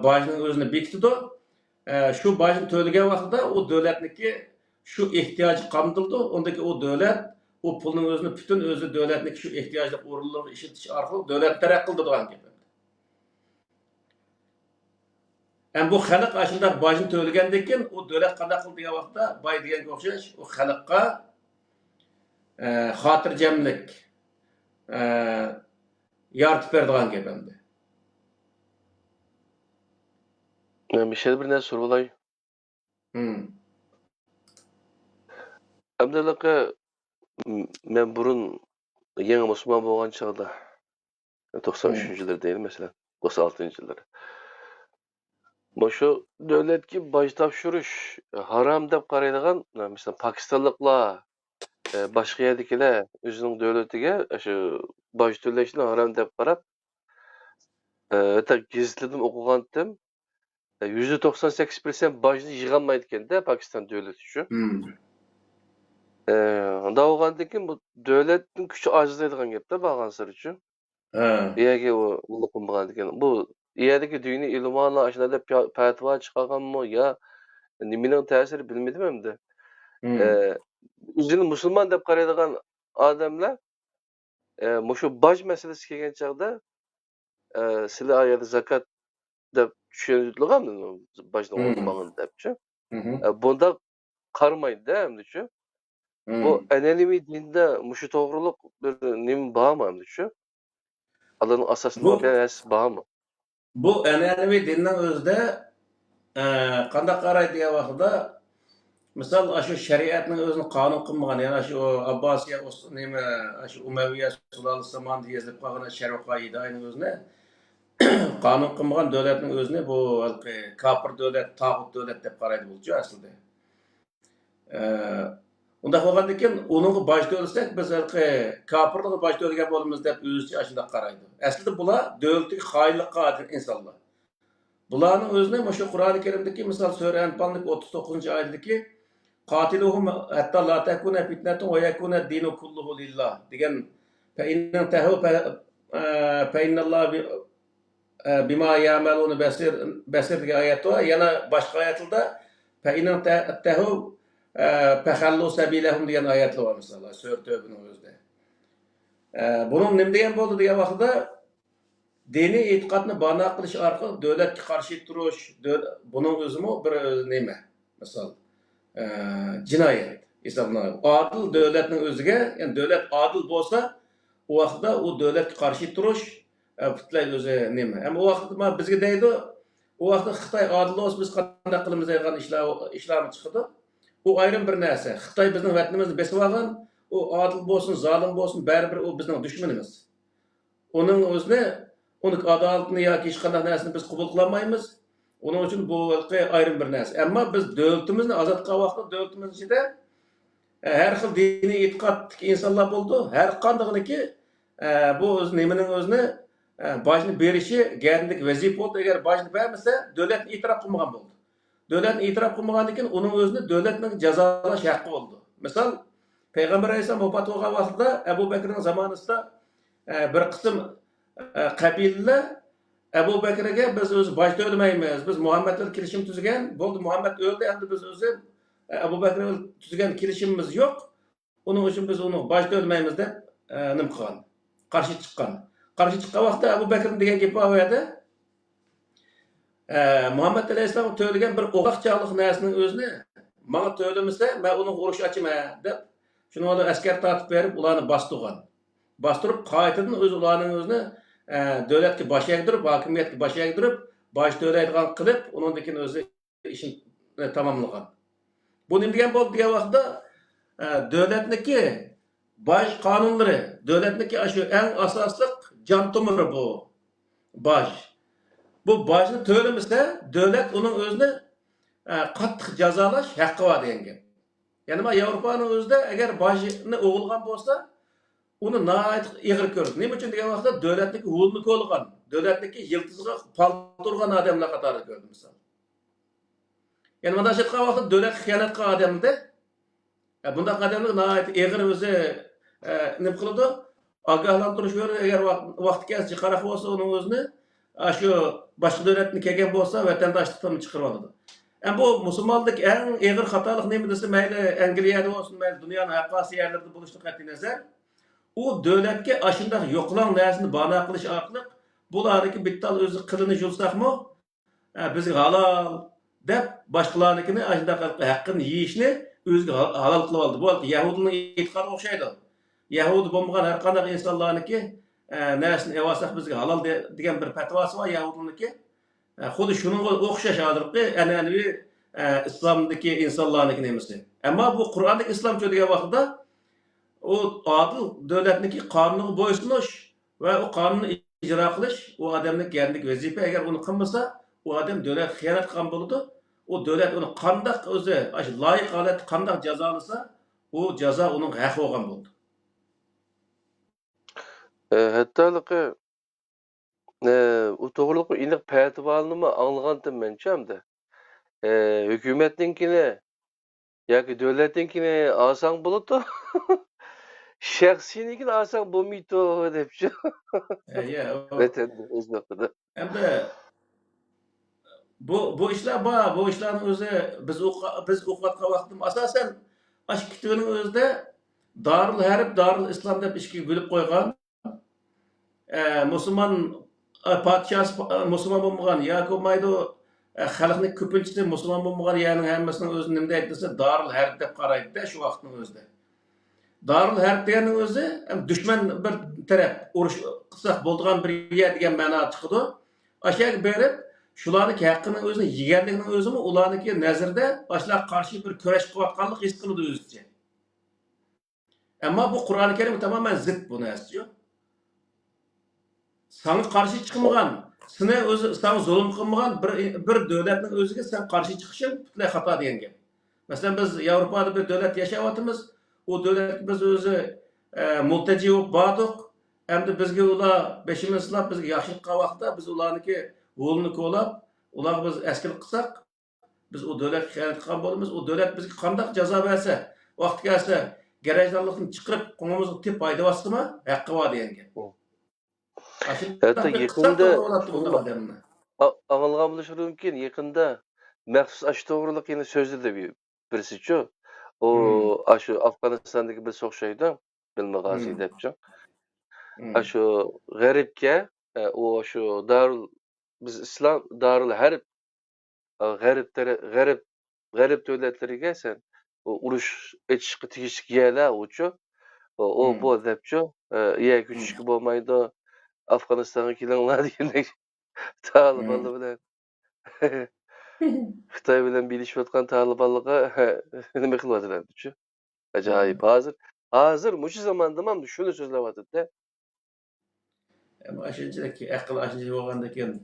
[SPEAKER 2] başının özünü bekitidi. Şu başını töləgən vaxtda o dövlətniki şu ihtiyacı qamdıldı. Ondaki o dövlət o pulun özünü bütün özü dövlətniki şu ihtiyaclı orunları işletiş arqılı dövlət tərəq qıldı degan gap. Bu xalq aşında başını töləgəndən keyin o dövlət qanday qıldı degan vaxtda bay deganga o'xshash o xalqqa xotirjamlik yaratib berdigan gap endi.
[SPEAKER 1] Bir şey bir narsa sorulay. Abdulaka men burun yangi musulmon bo'lgan chog'da 93-yillar deydi mesela 96-yillar. Şu devletki baş topshirish haram deb qaraydigan mesela Pokistonliklar boshqa yerdagilar o'zining davlatiga shu baş to'lashni haram deb qarab gazetlardan o'qigandim. %98% başını yığılmaydı ekan-da Pokiston davlati uchun. Unda bo'lgandan keyin bu davlatning kuchi ojizlaydigan gapda bo'lgan sir uchun. Yerga u muqim bo'lgandan keyin bu yerdagi diniy ilmonlar shularda fatvo chiqarganmi yo nimaning ta'siri bilmadim endi. O'zini musulmon deb qaraydigan odamlar shu boj masalasi kelgan chog'da sizlar oyatda zakot deb tushunilgan bojni olmagan debchi. Bunda qaramaydi endi-chi. Bu an'anaviy dinda mushu to'g'riliq bir nima bormi endi-chi? Allohning asoslangan bormi?
[SPEAKER 2] Bu an'anaviy dinning o'zida qanday qaraydi degan vaqtda misol shu shariatning o'zini qonun qilmagan, ya'ni shu Abbosiya nima shu Umayya sulolasi zamonida yozilib qolgan sharh qoidaning o'zini qonun qilmagan davlatning o'zini bu kofir davlat, tog'ut davlat deb qaraydi bo'lchi aslida. Unda bo'lgandan keyin uning bosh to'lasak biz kofirlikni bosh to'lagan bo'lamiz deb o'zicha shunday qaraydi. Aslida bular davlatga xoinlik qilgan insonlar. Bularning o'zini shu Qur'oni Karimdagi misol Sura Anfalning 39-oyatidagi qatiluhum hatta la takuna fitnatun wa yakuna ad-dinu kulluhu lillah degan fa inna tahu fa innalloha bima ya'maluna basir degan oyat var. Yana boshqa oyatlarda fa inna tahu fahallu sabilahum degan oyatlar var mesela Sura Tövbe'nin o'zida. Bunun nima degan bo'ldi degan vaqtda diniy e'tiqodni bano qilish orqali davlatga qarshi turish, buning o'zimi bir nima? Misol jinoyat hisoblanadi. Adil davlatning o'ziga, ya'ni davlat adil bo'lsa, u vaqtda u davlatga qarshi turish butlay o'zi nima? Ammo u vaqtda bizga deydi, u vaqtda Xitoy adil bo'lsa biz qanday qilamiz degan ishlarni chiqdi. U ayrim bir narsa. Xitoy bizning vatanimizni besib olgan, u adil bo'lsin, zolim bo'lsin, baribir u bizning dushmanimiz. Uning o'zini uni adolatni yoki hech qanday narsani biz qabul qilmaymiz. Onun uchun bu ayrım bir narsa. Ammo biz davlatimizni ozod qilgan vaqtda davlatimiz ichida har xil diniy e'tiqodli insonlar bo'ldi. Har qandayniki bu o'z nimaning o'zini boshni berishi gardlik vazifa bo'ldi. Agar boshni bermasa, davlat e'tirof qilmagan bo'ldi. Davlat e'tirof qilmagandan keyin uning o'zini davlatning jazolash haqqi bo'ldi. Misol Payg'ambar alayhisalom vafot bo'lgan vaqtda Abu Bakrning zamonasida bir qism qabilalar Ebu Bekir'e biz o'zi bosh to'lamaymiz. Biz Muhammed bilan kelishim tuzgan. Bo'ldi, Muhammed o'ldi, endi biz o'zi Ebu Bekir bilan tuzgan kelishimimiz yo'q. Uning uchun biz uni bosh to'lamaymiz deb nim qilgan. Qarshi chiqqan. Qarshi chiqqan vaqtda Ebu Bekir degan gap bor edi. Muhammed alayhissalom to'lagan bir o'qaqchalik narsaning o'zini menga to'lamasa, men uni urush ochaman deb shuni olib askar tortib berib, ularni bostirgan. Bostirib qaytadan o'z ularning o'zini davlatga bosh egdirib, hokimiyatga bosh egdirib, bosh to'laydigan qilib, undan o'zi ishini tamomlagan. Bu nima degan bo'ldi degan vaqtda davlatniki bosh qonunlari, davlatniki shu eng asosli jon tomiri bu bosh. Bu boshni to'lamasa, davlat uning o'zini qattiq jazolash haqqi bor degan gap. Ya'ni Yevropaning o'zida agar boshni o'g'ilgan bo'lsa, uni nəhayət ağır gördük. Nima uchun degan vaqtda davlatniki o'lni ko'lgan, davlatniki yiltizga palturgan odamlar qatorida ko'rdim misol. Ya'ni mana shu vaqtda davlat xiyonat qilgan odamda, bunday odamlar nəhayət ağır o'zi nima qiladi? Ogohlantirish beradi, agar vaqt kelsa qaraq bo'lsa uning o'zini shu boshqa davlatni kelgan bo'lsa vatandoshlikdan chiqarib oladi. Bu musulmonlik eng ağır xatolik nima desa, mayli Angliyada bo'lsin, mayli dunyoning haqqasi yerlarida bo'lishni qat'iy nazar u davlatga ashunday yo'qlan narsani bano qilish orqali bularniki bittal o'zi qilini julsaqmi bizga halol deb boshqalarnikini ashunday haqqini yeyishni o'ziga halol qilib oldi. Bu Yahudining e'tiqodiga o'xshaydi. Yahudi bo'lmagan har qanday insonlarniki narsani evasak bizga halol degan bir fatvosi bor Yahudiniki. Xuddi shunga o'xshash hozirgi an'anaviy islomdagi insonlarniki nemasi. Ammo bu Qur'ondagi islomcha degan vaqtda o adil davlatniki qonunuga bo'ysunish va o qonunni ijro qilish o odamning yandik vazifa. Agar uni qilmasa, o odam davlat xiyonat qilgan bo'ladi. O davlat uni qanday o'zi loyiq holatda qanday jazolasa, o jazo uning haqi bo'lgan bo'ldi.
[SPEAKER 1] Hattoliki u to'g'riliq aniq fatvolini anglagandim mencha hukumatninkini yoki davlatninkini olsang bo'ladi. Shaxsiynikini olsang bo'lmaydi debchi.
[SPEAKER 2] Endi bu ishlar bor, bu ishlarning o'zi biz o'qiyotgan vaqtim asosan ash kitobning o'zida Darul Harb, Darul Islom deb ishga bo'lib qo'ygan. Musulmon podshosi musulmon bo'lmagan yoki bo'lmaydi, xalqning ko'pinchisi musulmon bo'lmagan, ya'ni hammasining o'zi nima deydi desa Darul Harb deb qaraydi shu vaqtning o'zida. Darul Harb deganning o'zi dushman bir taraf urush qilsak bo'ladigan bir yer degan ma'no chiqadi. Ashyaga berib shularning haqqini o'zini yeganlikning o'zimi ularniki nazarda ashlar qarshi bir kurash qilayotganlik his qiladi o'zicha. Ammo bu Qur'oni Karim tamoman zid bu narsa. Sana qarshi chiqmagan, seni o'zi sana zulm qilmagan bir davlatning o'ziga sen qarshi chiqishing butunlay xato degan gap. Masalan biz Yevropada bir davlat yashayapmiz. O davlat biz o'zi multaji bo'lib bordik. Endi bizga ular beshimiz silab bizga yaxshilik qilgan vaqtda biz ularniki yo'lni ko'lab, ular biz askar qilsak, biz o davlatga xiyonat qilgan bo'lamiz. O davlat bizga qanday jazo bersa, vaqt kelsa garajdanlikni chiqarib qo'ngimizga tep foyda vositimi? Haqqi bor degan gap.
[SPEAKER 1] Hatta yakında anılgan buluşur mümkün. Yakında məxsus aşı doğruluk yine sözlü de birisi. O aşı Afganistan'daki bir soğuşaydı. Bilme gazi depçim. Aşı garipke o aşı darul biz İslam darul harp garip devletleri gelsen o uruş etişki tikişik yerler uçu. O bu depçim. Ya küçük olmaydı. Afganistan'a kilanlar diyerek Talibanlı bilen Xitay bilen bilişiyotgan Talibanlığa nima qilyaptilar-chi? Ajoyib. Hozir mush zamonda ham shuni so'zlayapti-da.
[SPEAKER 2] Ama shunchaki aql ashuncha bo'lganda ekan.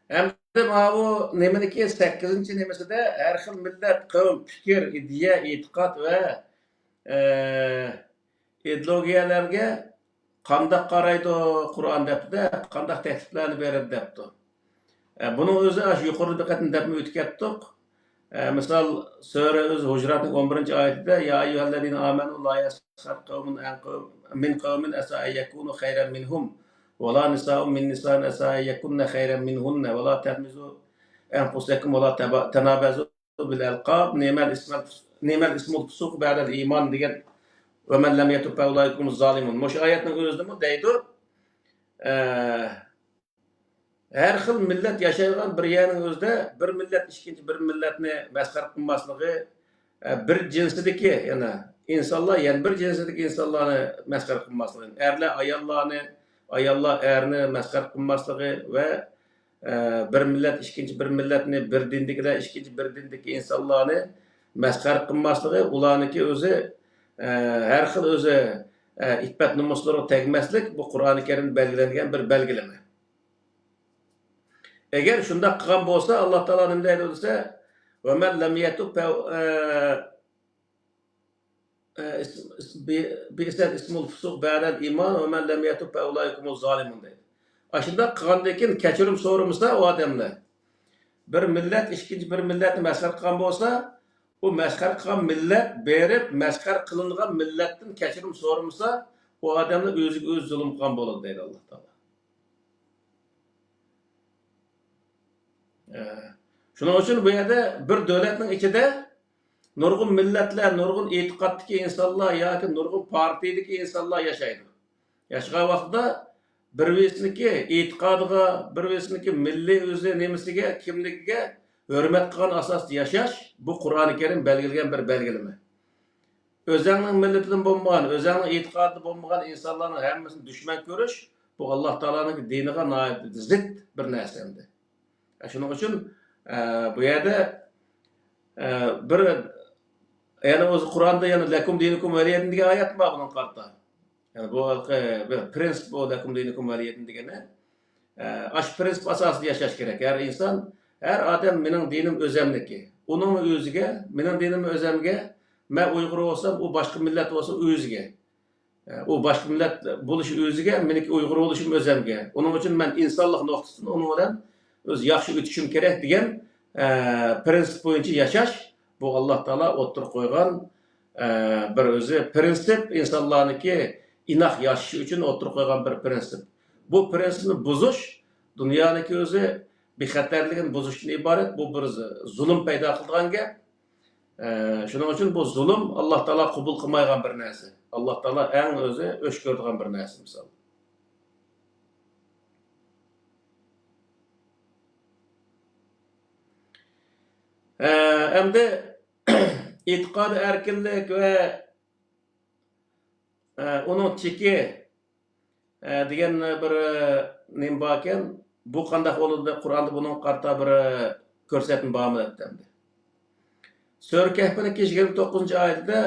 [SPEAKER 2] Endi bu nimaniki 8-nimasida har xil millat, qavm, fikr, ideya, e'tiqod va ideologiyalarga qanday qaraydi Qur'on debdi, qanday takliflarni beradi debdi. Buning o'zi yuqorida qatn deb o'tib ketdik. Misal Sure öz Hujurat'ın 11. ayetinde ya eyyühellezine amenu la yaskhar kavmun min kavmin asa en yekunu hayran minhum ve la nisa'un min nisa'in asa en yekunne hayran minhunne ve la tehmizu enfusekum ve la tenabezu bil elqab nimel ismul fusuq ba'del iman degan ve men lem yetub fe ulaikumuz zalimun. Muş ayetinin özünde mi deydi? Her xil millet yaşaygan bir yerning o'zida bir millet ikkinchi bir milletni masxara qilmasligi, bir jinsidagi yana insonlar yana bir jinsidagi insonlarni masxara qilmasligi, erlar ayollarni, ayollar erni masxara qilmasligi va bir millet ikkinchi bir milletni bir dindagilar ikkinchi bir dindagi insonlarni masxara qilmasligi, ularniki o'zi har xil o'zi iffat nomuslariga tegmaslik bu Qur'oni Karimda belgilangan bir belgilama. Eğer şunda qilgan bo'lsa, Alloh taolo nima deydi desa, "Va man lam yatub bi'sat ismul fusuq ba'dal iman va man lam yatub fa ulaikumuz zalimun" deydi. Aşında qilgandan keyin kechirim so'ramasa o odamlar bir millet ikkinchi bir milletni masxara qilgan bo'lsa, u masxara qilgan millet berib masxara qilingan milletdan kechirim so'ramasa, o odamlar o'ziga o'zi zulm qilgan bo'ladi deydi Alloh taolo. Şunun için bu yerde bir devletin içinde nurgun milletler, nurgun itikattaki insanlar ya ki nurgun partideki insanlar yaşaydı. Yaşayan vaxtda birbiriniki itikadıga, birbiriniki milli özü nemisiga, kimligiga hürmet kılan asas yaşaş bu Kur'an-ı Kerim belgilegen bir belgileme. Özlerinin milletinden bulmayan, özlerinin itikadı bulmayan insanların hemmisini düşman görüş bu Allah Teala'nın dinine naib zıt bir neslemdi. Şunun için bu yerde bir yani o Kur'an'da yani lekum dinukum veliyedin diye ayet var bunun kartta. Yani bu bir prensip o lekum dinukum veliyedin diye aş prensip asasında yaşaş gerek. Her insan, her adam benim dinim özemliki. Onun özüge, benim dinim özemge, ben Uygur olsam, o başka millet olsa özüge. O başka millet buluşu özüge, benimki Uygur oluşum özemge. Onun için ben insanlık noktasında onun olan öz yaxşı ötüşüm gerek degan prinsip boyunca yaşaş bu Allah Taala o'ttirib qo'ygan bir o'zi prinsip insonlarniki inoq yashashi uchun o'ttirib qo'ygan bir prinsip. Bu prinsipni buzish dunyoniki o'zi bexatarligini buzishdan iborat. Bu bir zulm paydo qilgan gap. Shuning uchun bu zulm Alloh Taolo qabul qilmaydigan bir narsa. Alloh Taolo eng o'zi o'ch ko'radigan bir narsa misol. Hem de itikad erkinlik ve onun çeki degan bir nim barken bu qanday bo'ladi Qur'onda bunun qarta bir ko'rsatma bormi dedi. Sura Kahf'ning 29-oyatida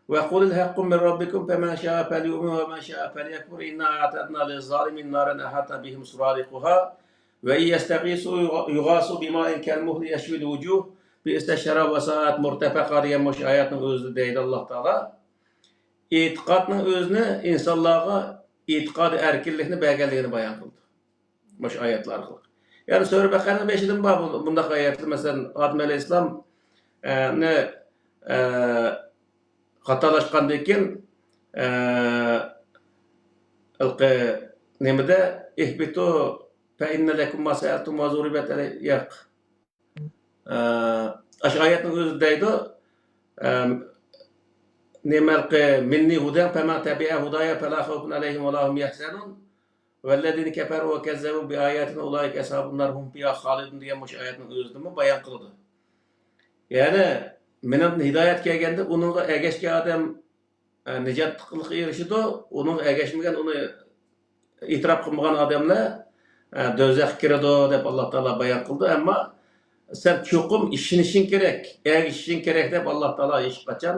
[SPEAKER 2] va qulil haqqu min robbikum faman sha'a falyu'min va man sha'a falyakfur inna a'tadna liz-zalimin naran ahata bihim suradiquha ve yastaqisu yughasu bima'in kalmuhli yashwil wujuh bi'sa şarab ve saat murtefaqa degan mush oyatning o'zida deydi Alloh taolo. Etiqadning o'zini insonlarga etiqadi erkinlikni berganligini bayon qildi. Mush oyatlar orqali. Yani Sura Baqaraning 5-dan bor bundaq oyatlar, masalan, Adem alayhissalom ne xatolashgandan keyin ilqi nimada ihbitu fa inna lakum ma sa'altum wa zuribat alaykum. Aş ayetning o'zi deydi nimalqi minni hudan fama tabi'a hudaya fala khawfun alayhim wa lahum yahzanun vellezina kafaru ve kazzabu bi ayatina ulaika ashabun nar hum fiha khalidun degan mush oyatning o'zida bayon qildi. Yani mening hidayet kelganda uningga ergashgan odam nijotlikqa erishidi, uning ergashmagan uni e'tirof qilmagan odamlar do'zaxga kiradi deb Alloh taolo bayon qildi. Ammo sen çokum işinişin gerek, işin gerek deb Allah Taala hech qachon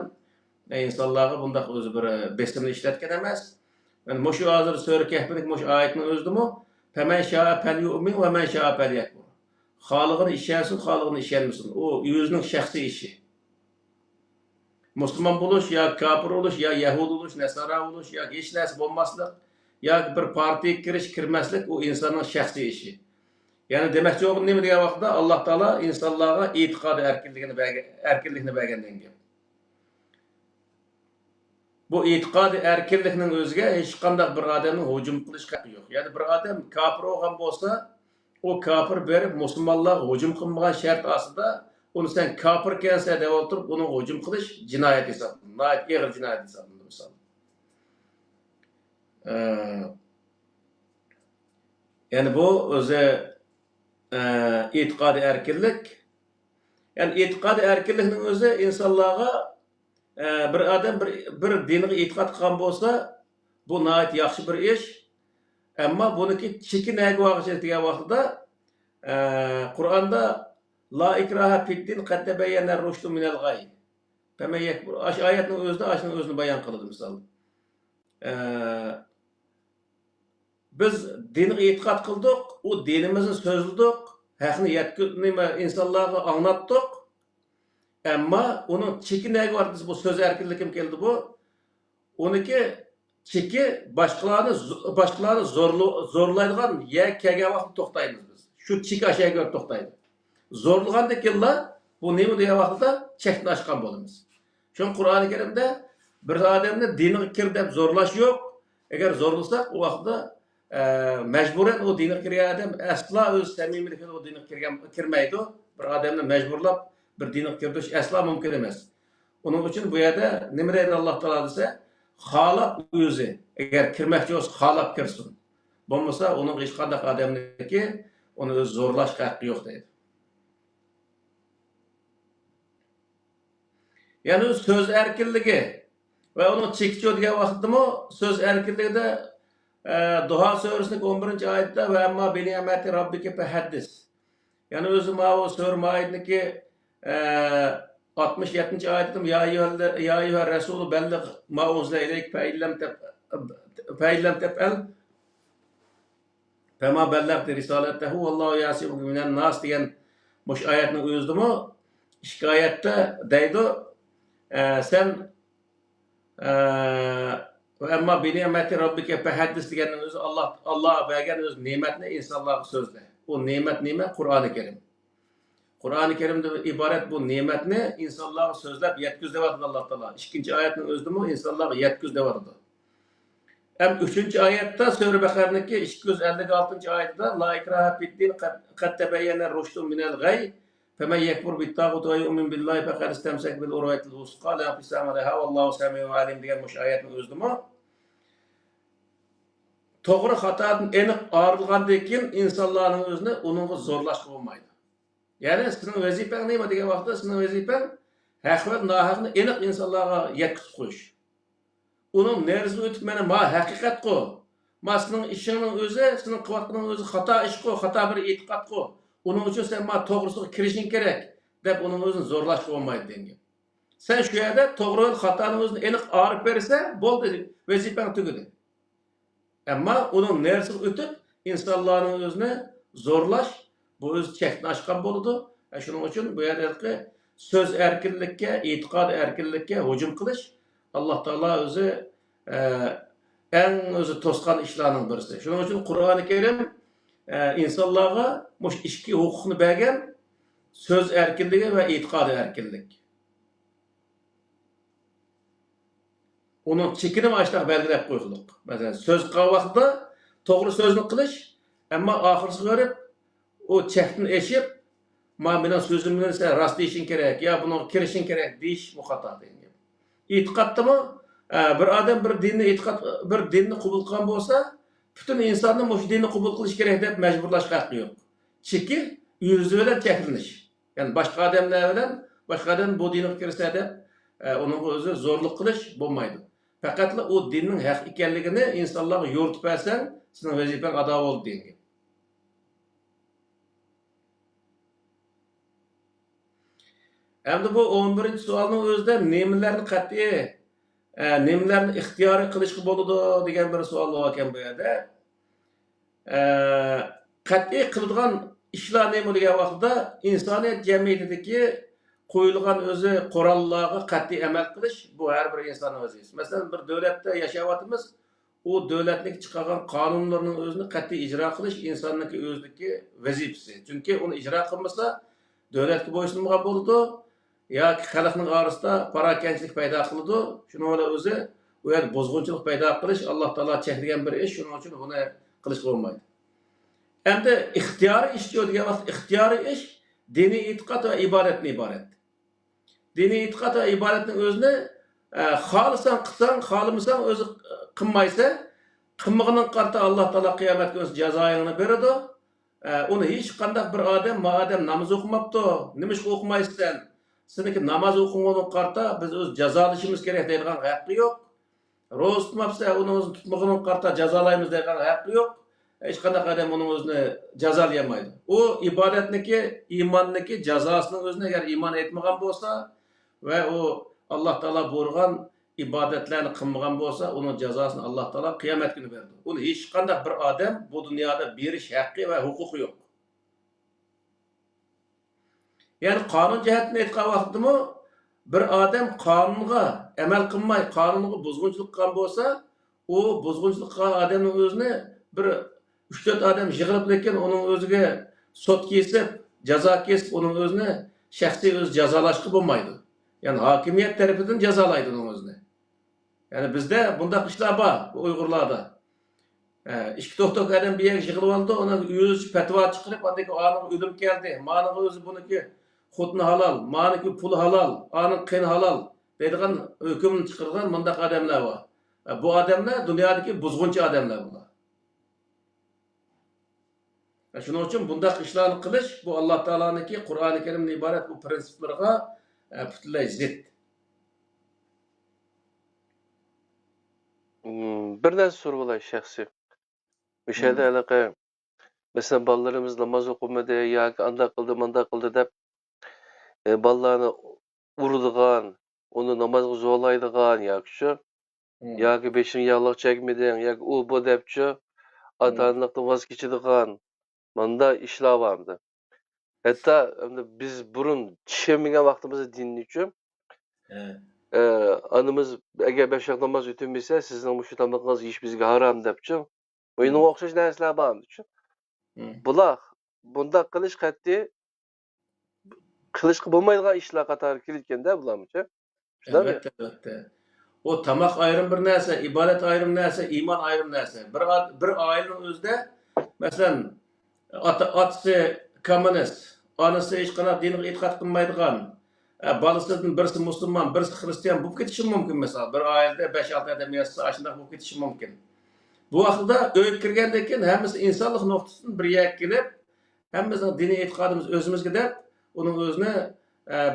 [SPEAKER 2] insonlarga bundaq o'zi bir besimni ishlatgan emas. Yani mushu hozir Sura Kahfning mush oyatning o'zidimi? Faman sha'a falyu'min va man sha'a falyakfur. Xoliqini ishonsin, xoliqini ishonmasin. O o'zining shaxsiy ishi. Müslüman bo'lish yo kafir bo'lish yo yahud bo'lish, nasara bo'lish yo hech narsa bo'lmaslik, yo bir partiyaga kirish, kirmaslik o insonning shaxsiy ishi. Yani demakchi bo'lgan nima degan vaqtda Alloh taolo insonlarga e'tiqod erkinlikni bergandan keyin. Bu e'tiqod erkinlikning o'ziga hech qanday bir odamni hujum qilish haqqi yo'q. Ya'ni bir odam kofir bo'lgan bo'lsa, o kofir berib musulmonlarga hujum qilmagan shart ostida uni sen kofir ekansan deb o'tirib uni hujum qilish jinoyat hisoblanadi. Og'ir jinoyat hisoblanadi misol. Yani bu o'zi e'tiqodi erkinlik. Yani e'tiqodi erkinlikning o'zi insonlarga bir odam bir dinga e'tiqod qilgan bo'lsa, bu nihoyat yaxshi bir ish. Ammo buniki chekinagi vaqti degan vaqtda Qur'onda la ikraha fid-din qad tabayyana ar-rushdu minal g'ay. Ash oyatning o'zida ashuni o'zini bayon qiladi misol. Biz dinga e'tiqod qildik, u dinimizni so'zladik, haqni insonlarga anlatdik. Ammo uni chekinagi var bu so'z erkinlikim keldi bu. Uniki cheki boshqalarni zo'rlaydigan kelgan vaqtda to'xtaymiz biz. Shu cheki aşağıya ko'rib to'xtaydi. Zo'rlagandan keyin bu nima degan vaqtda chekni oshgan bo'lamiz. Chunki Qur'oni Karimda bir odamni diniga kir deb zo'rlash yo'q. Agar zo'rlasak, u vaqtda mecburen o dine kirgan adam asla öz samimilikle o dine kirmeydi. Bir adamı mecburlap bir dine kirdiş asla mümkün emas. Onun için bu yerde nima deydi Allah Teala dese, halap özü. Eğer kirmekçi olsa halap kirsin. Bo'lmasa onun hech qanday adamniki onu öz zorlash haqqi yo'q deydi. Yani söz erkinligi ve onun çekici degan vaqtda söz erkinligida Duha suresinin 11. ayette ve emma bi ni'meti rabbike fehaddis. Yani özü o sure maidniki 67. ayetim ya eyyuhel resulü belliq ma unzile ileyk fe illem tef'el fema bellagte risalettehu vallahu yasibuke minen nas diyen bu ayetinin özü mü? İşki ayette deydi sen Ama bi ni'meti rabbike fehaddis degenin özü Allah bergen öz nimetini insanlarga sözle. O nimet Kur'an-ı Kerim. Kur'an-ı Kerim'de ibaret bu nimetini insanlarga sözlep yetküz devadı Allah Teala. 2. ayetin özü mü insanlarga yetküz devadı. Hem 3. ayette Sure Bekara'nınki 256. ayette la ikraha fid-din qad tebeyyene rushdu minel gay femen yekfur bit-tağut ve yu'min billahi fekad istemsek bil urvetil vusqa la enfisame leha vallahu semi'un alim degan bu ayetin özü mü Toğru hatadan eniq ayrılgandan keyin insonlarning o'zini uningga zo'rlashga bo'lmaydi. Ya'ni sizning vazifangiz nima degan vaqtda sizning vazifang haq va nohaqni eniq insonlarga yetkazib qo'yish. Uning nerisini o'tib mana ma haqiqat qo. Ma sizning ishingning o'zi, sizning qilayotganing o'zi xato ish qo, xato bir e'tiqod qo. Uning uchun sen ma to'g'risiga kirishing kerak deb uning o'zini zo'rlashga bo'lmaydi degan. Sen shu yerda to'g'ri va xatoning o'zini eniq ayirib bersa, bo'ldi, vazifang tugadi. Ama onun neresi ötüp insanların özüne zorlaş, bu öz çekini aşkan boludu. Şunun için bu yerdeki söz erkinlikке, itikad erkinlikке hücum kılış Allah Teala özü en özü toskan işlerinin birisi. Şunun için Kur'an-ı Kerim insanlara muş işki hukukunu bergen söz erkinliği ve itikad erkinlik. Onun çekini başlaq belgilep qo'yildik. Mesela söz qilgan vaqtda to'g'ri so'zni qilish, ammo oxirisi ko'rib o chekni eshib, "Men so'zim bilan sen rost deyishing kerak, ya buni kirishing kerak" deyish bu xato degan. E'tiqoddami bir odam bir dinni qabul qilgan bo'lsa, butun insonni shu dinni qabul qilish kerak deb majburlash haqqi yo'q. Cheki yuzi bilan cheklanish. Ya'ni boshqa odam bu dinga kirsa deb onun o'zi zo'rlik qilish bo'lmaydi. Faqat o dinning haq ekanligini insonlarga yo'ritib bersan, sizning vazifang ado bo'ldi degan. Endi bu 11-savolning o'zida nimalarni qat'iy, nimalarni ixtiyoriy qilishga bo'ladi degan bir savol bor ekan bu yerda. Qat'iy qiladigan ishlar nima degan vaqtda insoniyat jamiyatidagi qo'yilgan o'zi qurollarga qat'iy amal qilish bu har bir insonning vazifasi. Masalan, bir davlatda yashayapmiz, o devletlik çıkargan kanunlarının özünü qat'iy icra qilish insonniki o'zidagi vazifasi. Chunki uni ijro qilmasa davlatga bo'ysunmagan bo'ladi yoki xalqning orasida parokanchilik paydo qiladi. Shuning bilan o'zi u yer bozg'unchilik paydo qilish Alloh taolo cheklagan bir ish, shuning uchun buni qilish bo'lmaydi. Endi ixtiyoriy ish degan vaqt ixtiyoriy ish diniy e'tiqod va ibodatdan iborat. Diniy e'tiqod va ibodatning o'zini xohlasan qilsang, xohlamasan o'zi qilmaysa, qilmaganiga qarata Alloh taolo qiyomat kuni jazoini beradi. Uni hech qanday bir odam namoz o'qimabdi, nima ish o'qimaysan? Seniki namoz o'qiganiga qarata biz o'z jazolashimiz kerak deydigan haqqi yo'q. Ro'za tutmabsa, uni o'zi tutmaganiga qarata jazolaymiz degan haqqi yo'q. Hech qanday odam uni o'zini jazolayamaydi. U ibodatniki, iymonniki jazosini o'zini agar iymon etmagan bo'lsa va u Alloh taolo buyurgan ibodatlarni qilmagan bo'lsa, uning jazosini Alloh taolo qiyomat kuni beradi. Uni hech qanday bir odam bu dunyoda berish haqqi va huquqi yo'q. Ya'ni qonun jihatdan aytgan vaqtda bir odam qonunga amal qilmay, qonunga buzg'unchilik qilgan bo'lsa, u buzg'unchilik qilgan odamning o'zini bir 3-4 odam yig'ilib lekin uning o'ziga sud kesib, jazo kesib, uning o'zini shaxsiy o'zi jazolashga bo'lmaydi. Yani hakimiyet tarafidan jazolaydi uning o'zini. Yani bizde bundaq ishlar bor, Uyg'urlarda. Ikki to'xtoq odam bir yerga yig'ilib oldi, uni o'zi fatvo chiqarib, andagi oning o'lim keldi. Ma'niga o'zi buniki xudni halol, ma'niki pul halol, oning qin halol deydigan hukmni chiqargan bundaq odamlar bor. Bu odamlar dunyodagi buzg'unchi odamlar bular. Shuning uchun bundaq ishlarni qilish bu Alloh taoloniki Qur'oni Karimdan iborat bu prinsiplarga butunlay zid.
[SPEAKER 1] Bir narsa so'rab olay shaxsiy. O'sha yerda anaqa masalan bolalarimiz namoz o'qimadi yoki anda qildi, manda qildi deb bolalarni uradigan, uni namozga zo'rlaydigan yoki shu yoki beshin yog'liq chekmiding yoki u bu debchi ota-onalikdan voz kechadigan manda ishlar bordi. Hatta biz burun tushunmagan vaqtimizda din uchun anamiz agar besh vaqt namoz o'tmasa sizning shu tamoqingiz yeyish bizga harom debchi. O'yinga o'xshash narsalar bordi. Bular bundaq qilish qat'iy qilishga bo'lmaydigan ishlar qatori kelganda bularmicha.
[SPEAKER 2] Albatta. O tamoq ayrim bir narsa, ibodat ayrim narsa, iymon ayrim narsa. Bir oilaning o'zida masalan otasi kommunist, onasi hech qanday dinga e'tiqod qilmaydigan, balasidan birisi musulmon, birisi xristian bo'lib ketishi mumkin mesela. Bir oilada 5-6 odam yashasa, shunday bo'lib ketishi mumkin. Bu vaqtda o'yib kirgandan keyin hammasi insonlik nuqtasidan bir yerga kelib, hammamizning diniy e'tiqodimiz o'zimizga deb, uning o'zini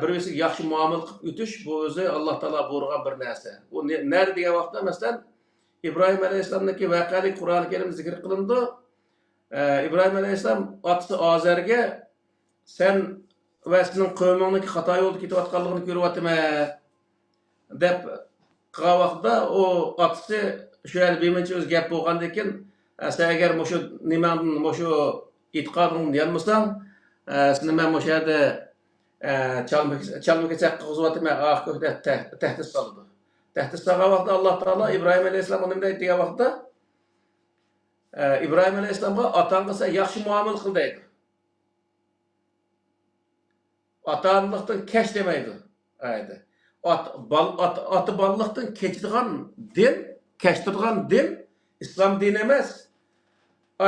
[SPEAKER 2] birisiga yaxshi muomala qilib o'tish bu o'zi Alloh taolo buyurgan bir narsa. U nari degan vaqtda masalan Ibrohim alayhissalomniki voqealik Qur'oni Karimda zikr qilindi. İbrahim alayhissalom otasi Azarga sen va sening qavmingniki xato yo'lda ketayotganligini ko'ryapman deb qilgan vaqtda u otasi shu yerda bemincha o'z gap bo'lgandan keyin sen agar shu nimani shu e'tiqodingni yanmasang seni men shu yerda chalmakacha qilg'izyotiman tahdid soladi. Tahdid solgan vaqtda Alloh taolo Ibrohim alayhissalom nima deydi degan vaqtda İbrahim Aleyhisselam'a atanlıksa yaxşı muamele kıl deydi. Atanlıktan keş demeydi. Atı ballıktan keçirdiğin din, keştirdiğin din İslam dini emas.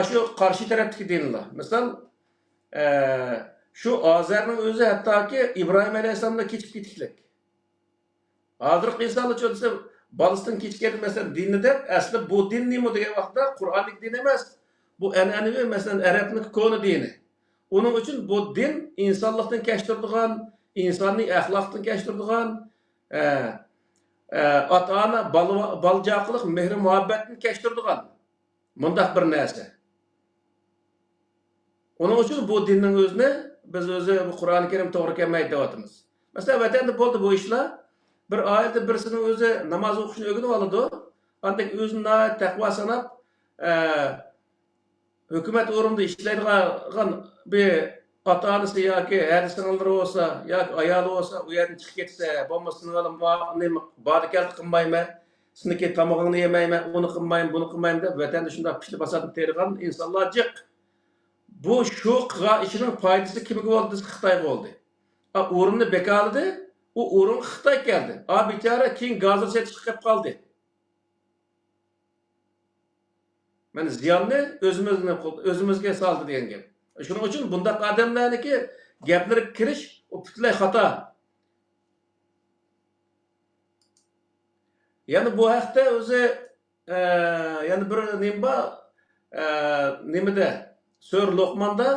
[SPEAKER 2] Şu karşı taraftaki dinler. Mesela şu Azer'in özü hatta ki İbrahim Aleyhisselam'da keçip gitiklik. Hazır insanlar çözse balıstan keçken mesela dinni de aslında bu din neymi degan vaqtda Qur'onlik din emas. Bu an'anaviy mesela Arabning koni dini. Onun için bu din insonlikdan kechtirdigan, insoniy axloqdan kechtirdigan, ota-ona baljoqlik, mehr muhabbatni kechtirdigan mundaq bir narsa. Onun için bu dinning o'zini biz o'zi Qur'oni Karim to'g'ri kelmaydi deyapmiz. Mesela vatanda bo'ldi bu ishlar. Bir ailede birisinin özü namaz okuşunu öğrenip aldı. Ancak özüne takva sanıp hükümet uğrunda işleydiğen bir ata-anası ya ki her sınırları olsa ya ki ayalı olsa o yerden çıkıp getse bombasını alıp bari geldi kılmayma sizniki tamog'ingni yemayman, uni qilmayman, buni qilmayman deb vatanda shundoq pishli basatni tergan insonlar jiq. Bu shu qilgan ishining foydasi kimga bo'ldi? Xitoyga bo'ldi. O'rinni bekaldi, u o'rin Xitoy keldi. Bechora keyin gazir setishga qilib qoldi. Mana ziyonni o'zimizga soldi degan gap. Shuning uchun bundaq odamlarniki gaplariga kirish u butunlay xato. Yani bu haqda o'zi yani bir nima bor, nimada Sura Luqmonda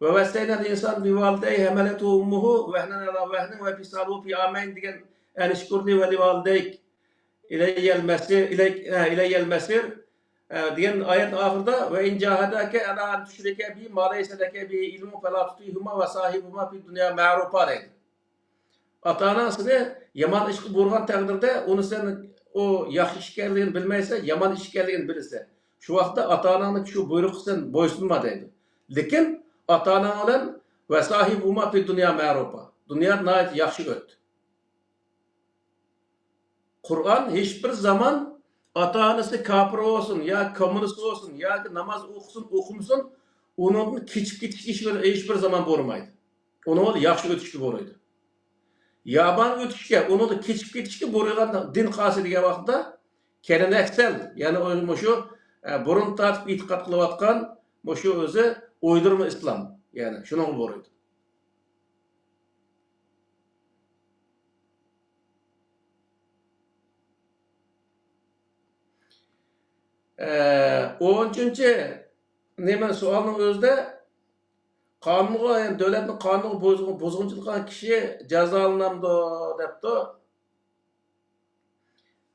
[SPEAKER 2] va vasayna inson bivalday hamalatu ummuhu wahnan ala wahnin wa fisalu fi amayn degan anishkurli va livaldayk ilayyal masir degan oyat oxirida va in jahadaka ala an tushrika bi ma laysa laka bi ilmun fala tutihuma va sahibuma fi dunya ma'rufa deydi. Ata-onasini yomon ishga bo'lgan taqdirda uni sen o yaxshi ish ekanligini bilmaysa, yomon ish ekanligini bilsa, shu vaqtda ata-onangning shu buyruqqa sen bo'ysunma deydi. Lekin ata-onang bilan va sahibuma fi dunya ma'rufa. Dunyoda yaxshi o'tdi. Qur'on hech bir zaman ata-onasi kafir olsun, ya komünist olsun, ya namoz o'qisin, o'qimsin, onun keçip ketish ish hech bir zaman bo'lmaydi. Uni yaxshi o'tishga bo'ladi. Yaban ötüşke, onu da keçip ketişke boruyan din qası degan vaqtda keleneksel, yani şu burun tatip itiqat qılıvatkan şu özü uydurma İslam, yani şunu boruydu. Onuncu neymen sualının özde kanunga, yani devletin kanunu bozgunçılık kişi cezalanamdı depti.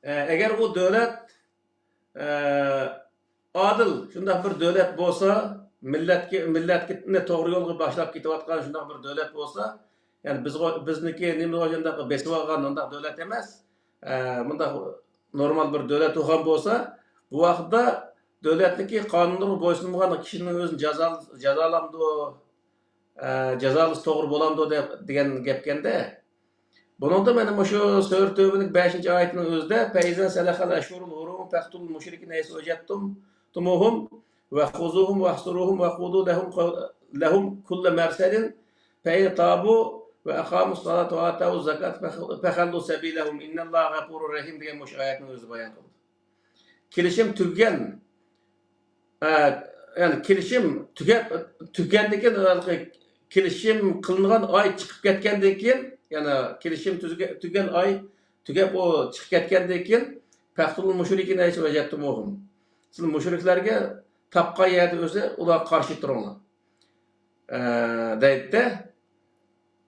[SPEAKER 2] Eğer bu devlet adil, şundan bir devlet bolsa, milletine doğru yolga başlap ketivatkan şundan bir devlet bolsa, yani bizniki nima o'shanda besib olgan undaq devlet emas, bundaq normal bir devlet olgan bolsa, bu vaqtda devletniki kanunlarga bo'ysunmagan kishining o'zini jazolamdi, cezalысы to'g'ri bo'lamdi degan gapganda, buningda mana shu Sura Tövbening 5-oyatining o'zida Fayzan salahal ashurul hurum faqtul mushrikina yasujattum tumuhum va khuzuhum wa hsuruhum wa qudu lahum kull marsadin fa tabu va aqamus salata wa atuz zakat fa khallu sabilahum innalloha g'afurur rahim degan shu oyatning o'zi bayon qildi. Kelishim tugagan, yani kelishim tugagandan keyin kelishim qilingan oy chiqib ketgandan keyin, yani kelishim tugagan oy tugab o chiqib ketgandan keyin faqtul mushrikina yasujattum. Siz mushriklarga tapqa yerda o'zi ular qarshi turinglar. Deydi.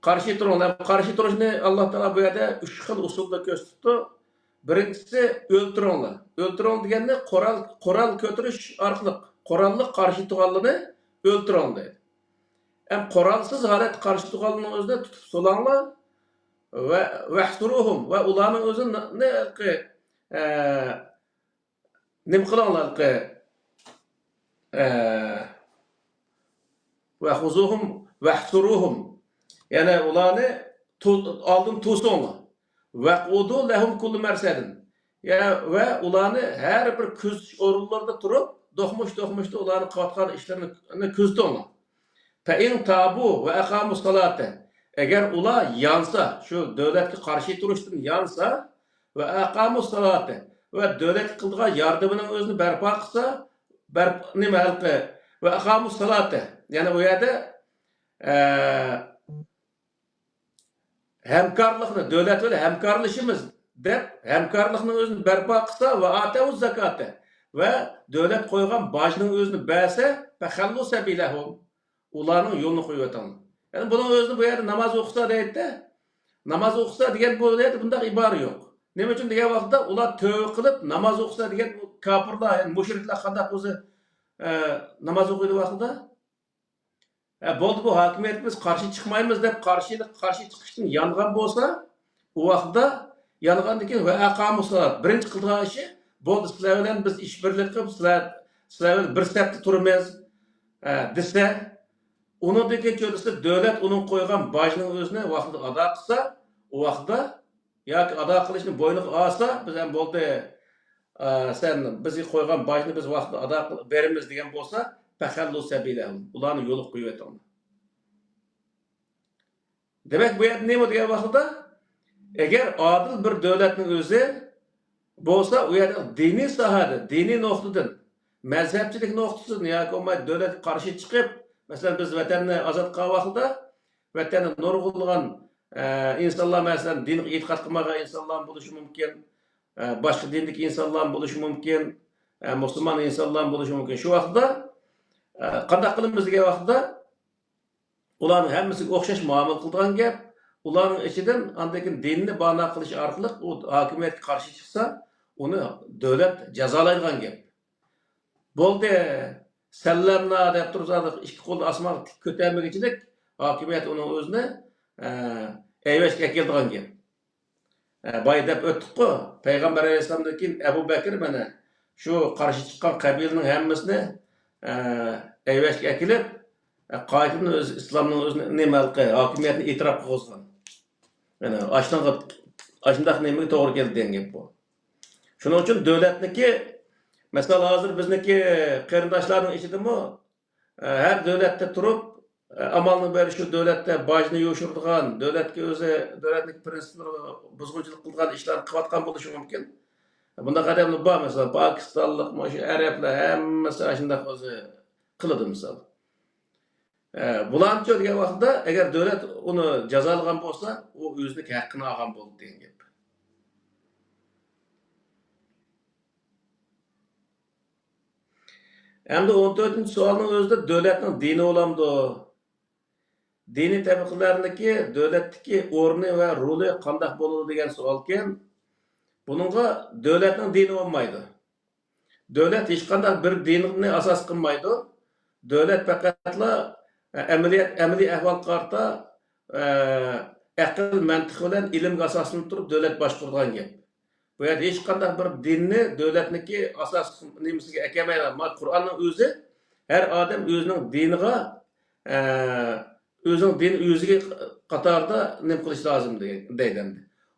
[SPEAKER 2] Qarshi turinglar. Qarshi turishni Alloh taolo bu yerda 3 xil usulda ko'rsatdi. Birinchisi o'ltiringlar. O'ltiring deganda qoral ko'tirish orqali qoralliq qarshi turganlarni o'ltiring deydi. Qoralsiz holat qarshi turganlarni o'zida tutib solanglar va vahsuruhum va ularning o'zini nim qilinglar va xuzuhum vahsuruhum, yani ularni oldin to'singlar. Vaqudu lahum kullu marsadin, ya va ularni har bir ko'z o'rinlarida turib do'xmush ularni qilayotgan ishlarini ko'ztinglar. Fa in tabu va aqamus salata, agar ular yansa, shu davlatga qarshi turishdan yansa va aqamus salata va davlat qilgan yordamining o'zini barpo qilsa, nima halqi va aqamus salata, yani u yerda hamkorlikni, davlat bilan hamkorlashimiz deb hamkorlikning o'zini barpo qilsa va atavuz zakata va davlat qo'ygan bojning o'zini bersa, fa khallu sabilahum, ularning yo'lini qo'yib o'tamiz. Yani bunun o'zini bu yerda namoz o'qisa deydi. Namoz o'qisa degan bu yerda bunday ibora yo'q. Nima uchun degan vaqtda ular tövbe qilib namoz o'qisa degan kofirlar, yani mushriklar qanday o'zi namoz o'qiydi vaqtida? Bo'ldi, bu hokimiyatimiz qarshi chiqmaymiz deb qarshi chiqishdan yongan bo'lsa, u vaqtda yongandan keyin va aqamus salat birinchi qilgan ishi bo'ldi, sizlar bilan biz ish birlik qilib, sizlar bilan bir safda turamiz desa, uningdagi cho'lisi davlat uning qo'ygan bojning o'zini vaqtida ado qilsa, u vaqtda yoki ado qilishni bo'yniga olsa, biz ham bo'ldi, sen bizga qo'ygan bojni biz vaqtida ado qilib beramiz degan bo'lsa, fahallu sabilahum. Ularni yo'liga qo'yib o'ting. Demak, bu yerda nima degan vaqtda, agar odil bir davlatning o'zi bo'lsa, u yerda diniy sohada, diniy nuqtadan, mazhabchilik nuqtasidan yoki bo'lmay davlatga qarshi chiqib, masalan biz vatanni ozod qilgan vaqtda vatanni nurg'ulg'an insonlar, masalan dinga e'tiqod qilmagan insonlar bo'lishi mumkin, boshqa dindagi insonlar bo'lishi mumkin, musulmon insonlar bo'lishi mumkin. Shu vaqtda qanday qilamiz degan vaqtda ularning hammasiga o'xshash muomala qilgan gap, ularning ichidan andakin dinni bano qilish orqali u hokimiyatga qarshi chiqsa, uni davlat jazolaydigan gap. Bo'ldi, sallamna deb tursa, ikki qo'lni osmonga tik ko'tarmagunchalik hokimiyat uning o'zini ayvashga keltirgan gap. Boy deb o'tdik-ku, payg'ambar alayhisolamdan keyin Abu Bakr mana shu qarshi chiqqan qabilaning hammasini ayvashga kelib, qaytadan o'z islomning o'zini nimalqi hokimiyatni e'tirof qilgan. Mana ashundoq nimaga to'g'ri keldi degan gap bu. Shuning uchun davlatniki, masalan hozir bizniki qarindoshlarning ichidami har davlatda turib amalni beri shu davlatda bojni yo'shirdigan, davlatga o'zi davlatning prinsiplarini buzg'unchilik qilgan ishlarni qilayotgan bo'lishi mumkin. Bunday qadamlar bor, masalan Pokistonlik, mana arablar hammasi shunday o'zi qiladi misol. Bularni degan vaqtda agar davlat uni jazolagan bo'lsa, u o'zining haqqini olgan bo'ldi degan gap. Endi 14-savolning o'zida davlatning dini olamdi. Diniy tabaqalarniki davlatdagi o'rni va roli qanday bo'ladi degan savol ekan. Buningga davlatning dini olmaydi. Davlat hech qanday bir dinni asos qilmaydi. Davlat faqatla amaliy ahvol qarta aql mantiq bilan ilmga asoslanib turib davlat boshqargan gap. Bu yerda hech qanday bir dinni davlatniki asos nimasiga akamaydi. Qur'onning o'zi har odam o'zining diniga o'zining dini o'ziga qatorda nim qilish lozim deydi.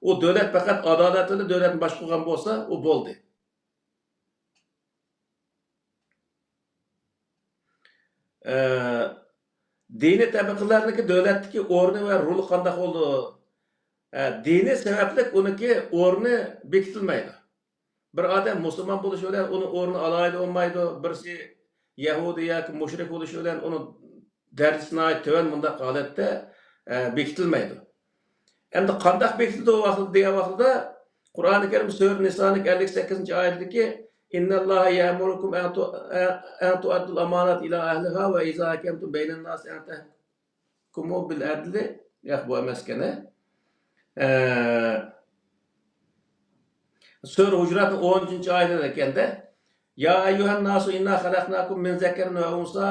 [SPEAKER 2] U davlat faqat adolat bilan davlatni boshqargan bo'lsa, u bo'ldi. Dini tabaqalarniki davlatdagi o'rni va roli qanday bo'ldi? Dini sababli uniki o'rni bekitilmaydi. Bir odam musulmon bo'lishi bilan uni o'rni alohida bo'lmaydi. Birisi yahudi yoki mushrik bo'lishi bilan uni darajasini to'g'ri bunday holatda bekitilmaydi. Endi qanday bekitildi u vaqtda degan vaqtda Qur'oni Karim sura Nisoning 58-oyatidagi innalloha ya'murukum an tu'addul amanat ila ahliha va iza hakamtum baynan nas an tahkumu bil adli bu emaskana. Sura Hujuratning 10-oyatida ekanda ya ayyuhan nasu inna khalaqnakum min zakarin va unsa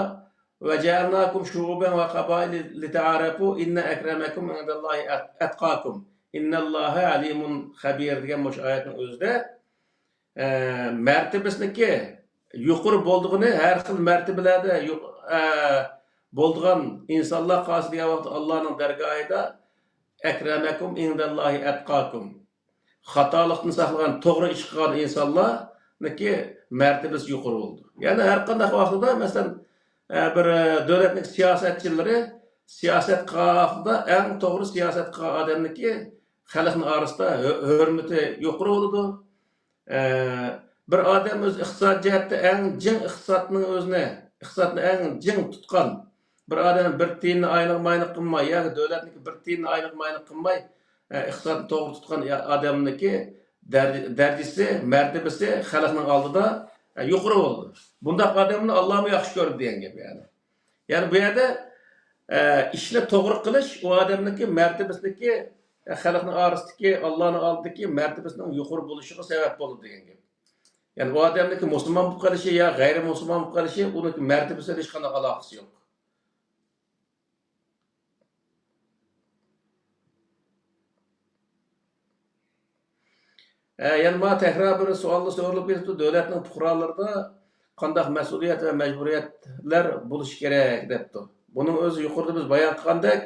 [SPEAKER 2] ve cealnakum şuuben ve kabail lita'arafu inna ekremakum indallahi atqakum innallaha alimun habir degan bu oyatning o'zida martabasniki yuqori bo'ldig'ini har xil martabalarda bo'lgan insonlar qarshi degan vaqt Allohning dargohida ekremakum indallahi atqakum xatolikni saqlagan to'g'ri ish qilgan insonlarniki martabasi yuqori bo'ldi. Ya'ni har qanday vaqtda masalan bir davlatning siyosatchilari siyosat qilganda eng to'g'ri siyosat qilgan odamniki xalqning orasida hurmati yuqori bo'ladi. Bir odam o'z iqtisod jihatda eng jing iqtisodni eng jing tutgan bir odam bir tiyinni oylik mayliq qilmay yoki davlatniki bir tiyinni oylik mayliq qilmay iqtisodni to'g'ri tutgan odamniki darajasi, martabasi xalqning oldida yuqori bo'ldi. Bunday odamni Allohmi yaxshi ko'rdi degan gap yani. Yani bu yerda ishni to'g'ri qilish u odamniki martabasidagi xalqning orasidagi Allohning oldidagi martabasining yuqori bo'lishiga sabab bo'ldi degan gap. Yani u odamniki musulmon bo'lib qolishi yo g'ayri musulmon bo'lib qolishi uniki martabasiga hech qanday aloqasi yo'q. Yani ma tekrar bir suallı sorup bir devletin fuqarolarida qanday mas'uliyat va majburiyatlar bo'lishi kerak debdi. Buning o'zi yuqorida biz bayon qilgandek,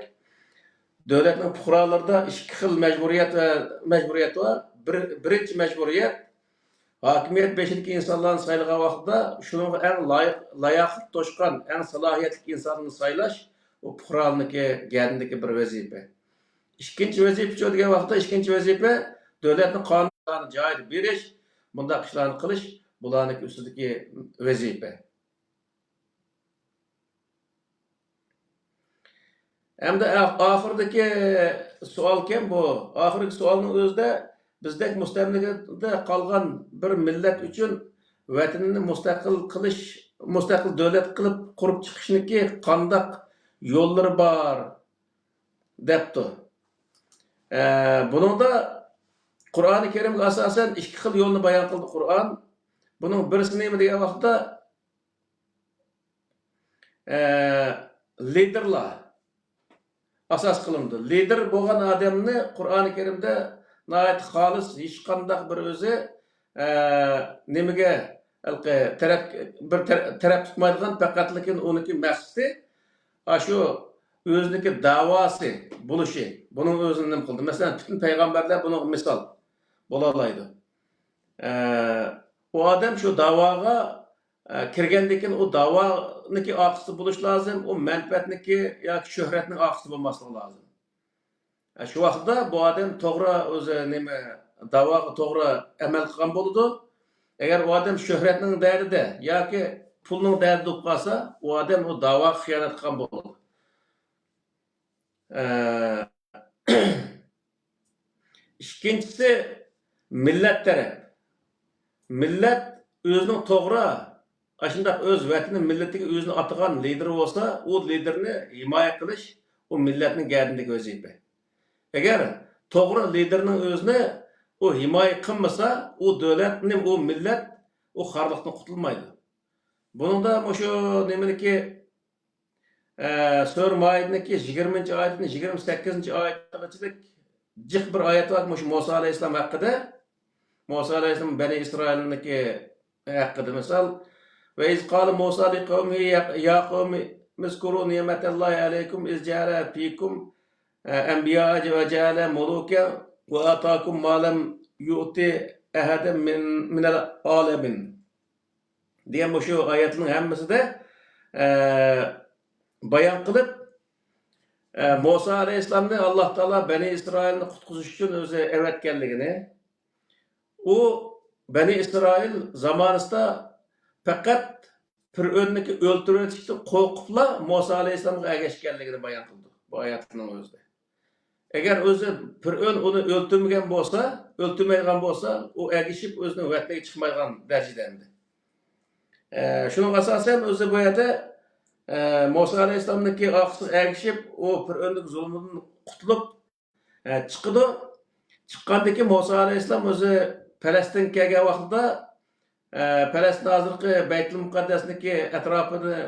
[SPEAKER 2] Devletning fuqarolarida ikki xil majburiyat var. Birinchi majburiyat hokimiyat beshidagi insonlarni saylagan vaqtda shunga eng layoqat to'shqan, eng salohiyatli insonni saylash u fuqaroniki gandiki bir vazifa. İkinci vazifa degan vaqtda ikkinchi vazifa davlatning qonunlarini joyida berish, bundaq ishlarni qilish bularning ustidagi vazifa. Hem de ahırdaki sual kim bu? Ahırki sualın özde bizdek mustamlikada kalgan bir millet üçün vatanini mustaqil devlet kılıp kurup çıkışniki qandaq yolları var depti. Bunun da Kur'an-ı Kerim'e asasen iki xil yolunu bayan kıldı Kur'an. Bunun birisi neymi degan vaqtda liderlar asas kılındı. Lider bo'lgan adamni Qur'oni Karimda nayet xolis hech qandaq bir o'zi nimaga taraf tutmaydigan faqat lekin uniki maqsadi shu o'ziniki da'vosi bo'lishi. Buning o'zini nima qildi? Masalan, bütün payg'ambarlar buni misol bo'la oladi. O adam şu davaga kirgendekin o davaniki akısı buluş lazım, o menfaatniki ya şöhretinin akısı bulması lazım. Şu vaxtda bu adam to'g'ri o'zi nima davaga to'g'ri amal qilgan bo'ladi. Agar o adam şöhretning dardida yoki pulning dardida bo'lib qolsa, o adam o davaga xiyonat qilgan bo'ladi. İkincisi millet taraf. Millet özünün to'g'ri aşındaq öz vətinin milletiga özünü atagan lideri olsa, o liderini himoya qilish o milletning gardindagi vazifa. Agar to'g'ri liderning o'zini o himoya qilmasa, o davlatning o millet o xorliqdan qutulmaydi. Buningda shu nimaniki Sur Maidniki 20-oyatning 28-oyatigacha jiq bir oyat var Musa alayhissalom haqida. Musa alayhissalom Bani İsrail'niki hakkında misal ve iz qala Musa li qavmi ya qavmi mezkuru ni'metallahi aleykum iz ja'ala fikum enbiya ve ja'ala muluka ve ataakum ma lam yu'ti ahadan minel alamin diye şu ayetinin hemmesi de bayan kılıp Musa aleyhisselam'ın Allah Teala Bani İsrail'ni qutquzish uchun o'zi evatganligini o Bani İsrail zamanında fakat Fir'avniki o'ltirishdan qo'rqibla Musa alayhissalomga ergashganligini bayon qildi bu oyatning o'zida. Agar o'zi Fir'avn uni o'ltirmaydigan bo'lsa, u ergashib o'zini vatniga chiqmaydigan darajada endi. Shuning asosan o'zi bu yerda Musa alayhissalomniki oqsi ergashib o Fir'avnning zulmidan qutulib chiqdi. Chiqqandan keyin Musa alayhissalom o'zi Falastin kelgan vaqtida Falastin hozirgi Baytul Muqaddasniki atrofini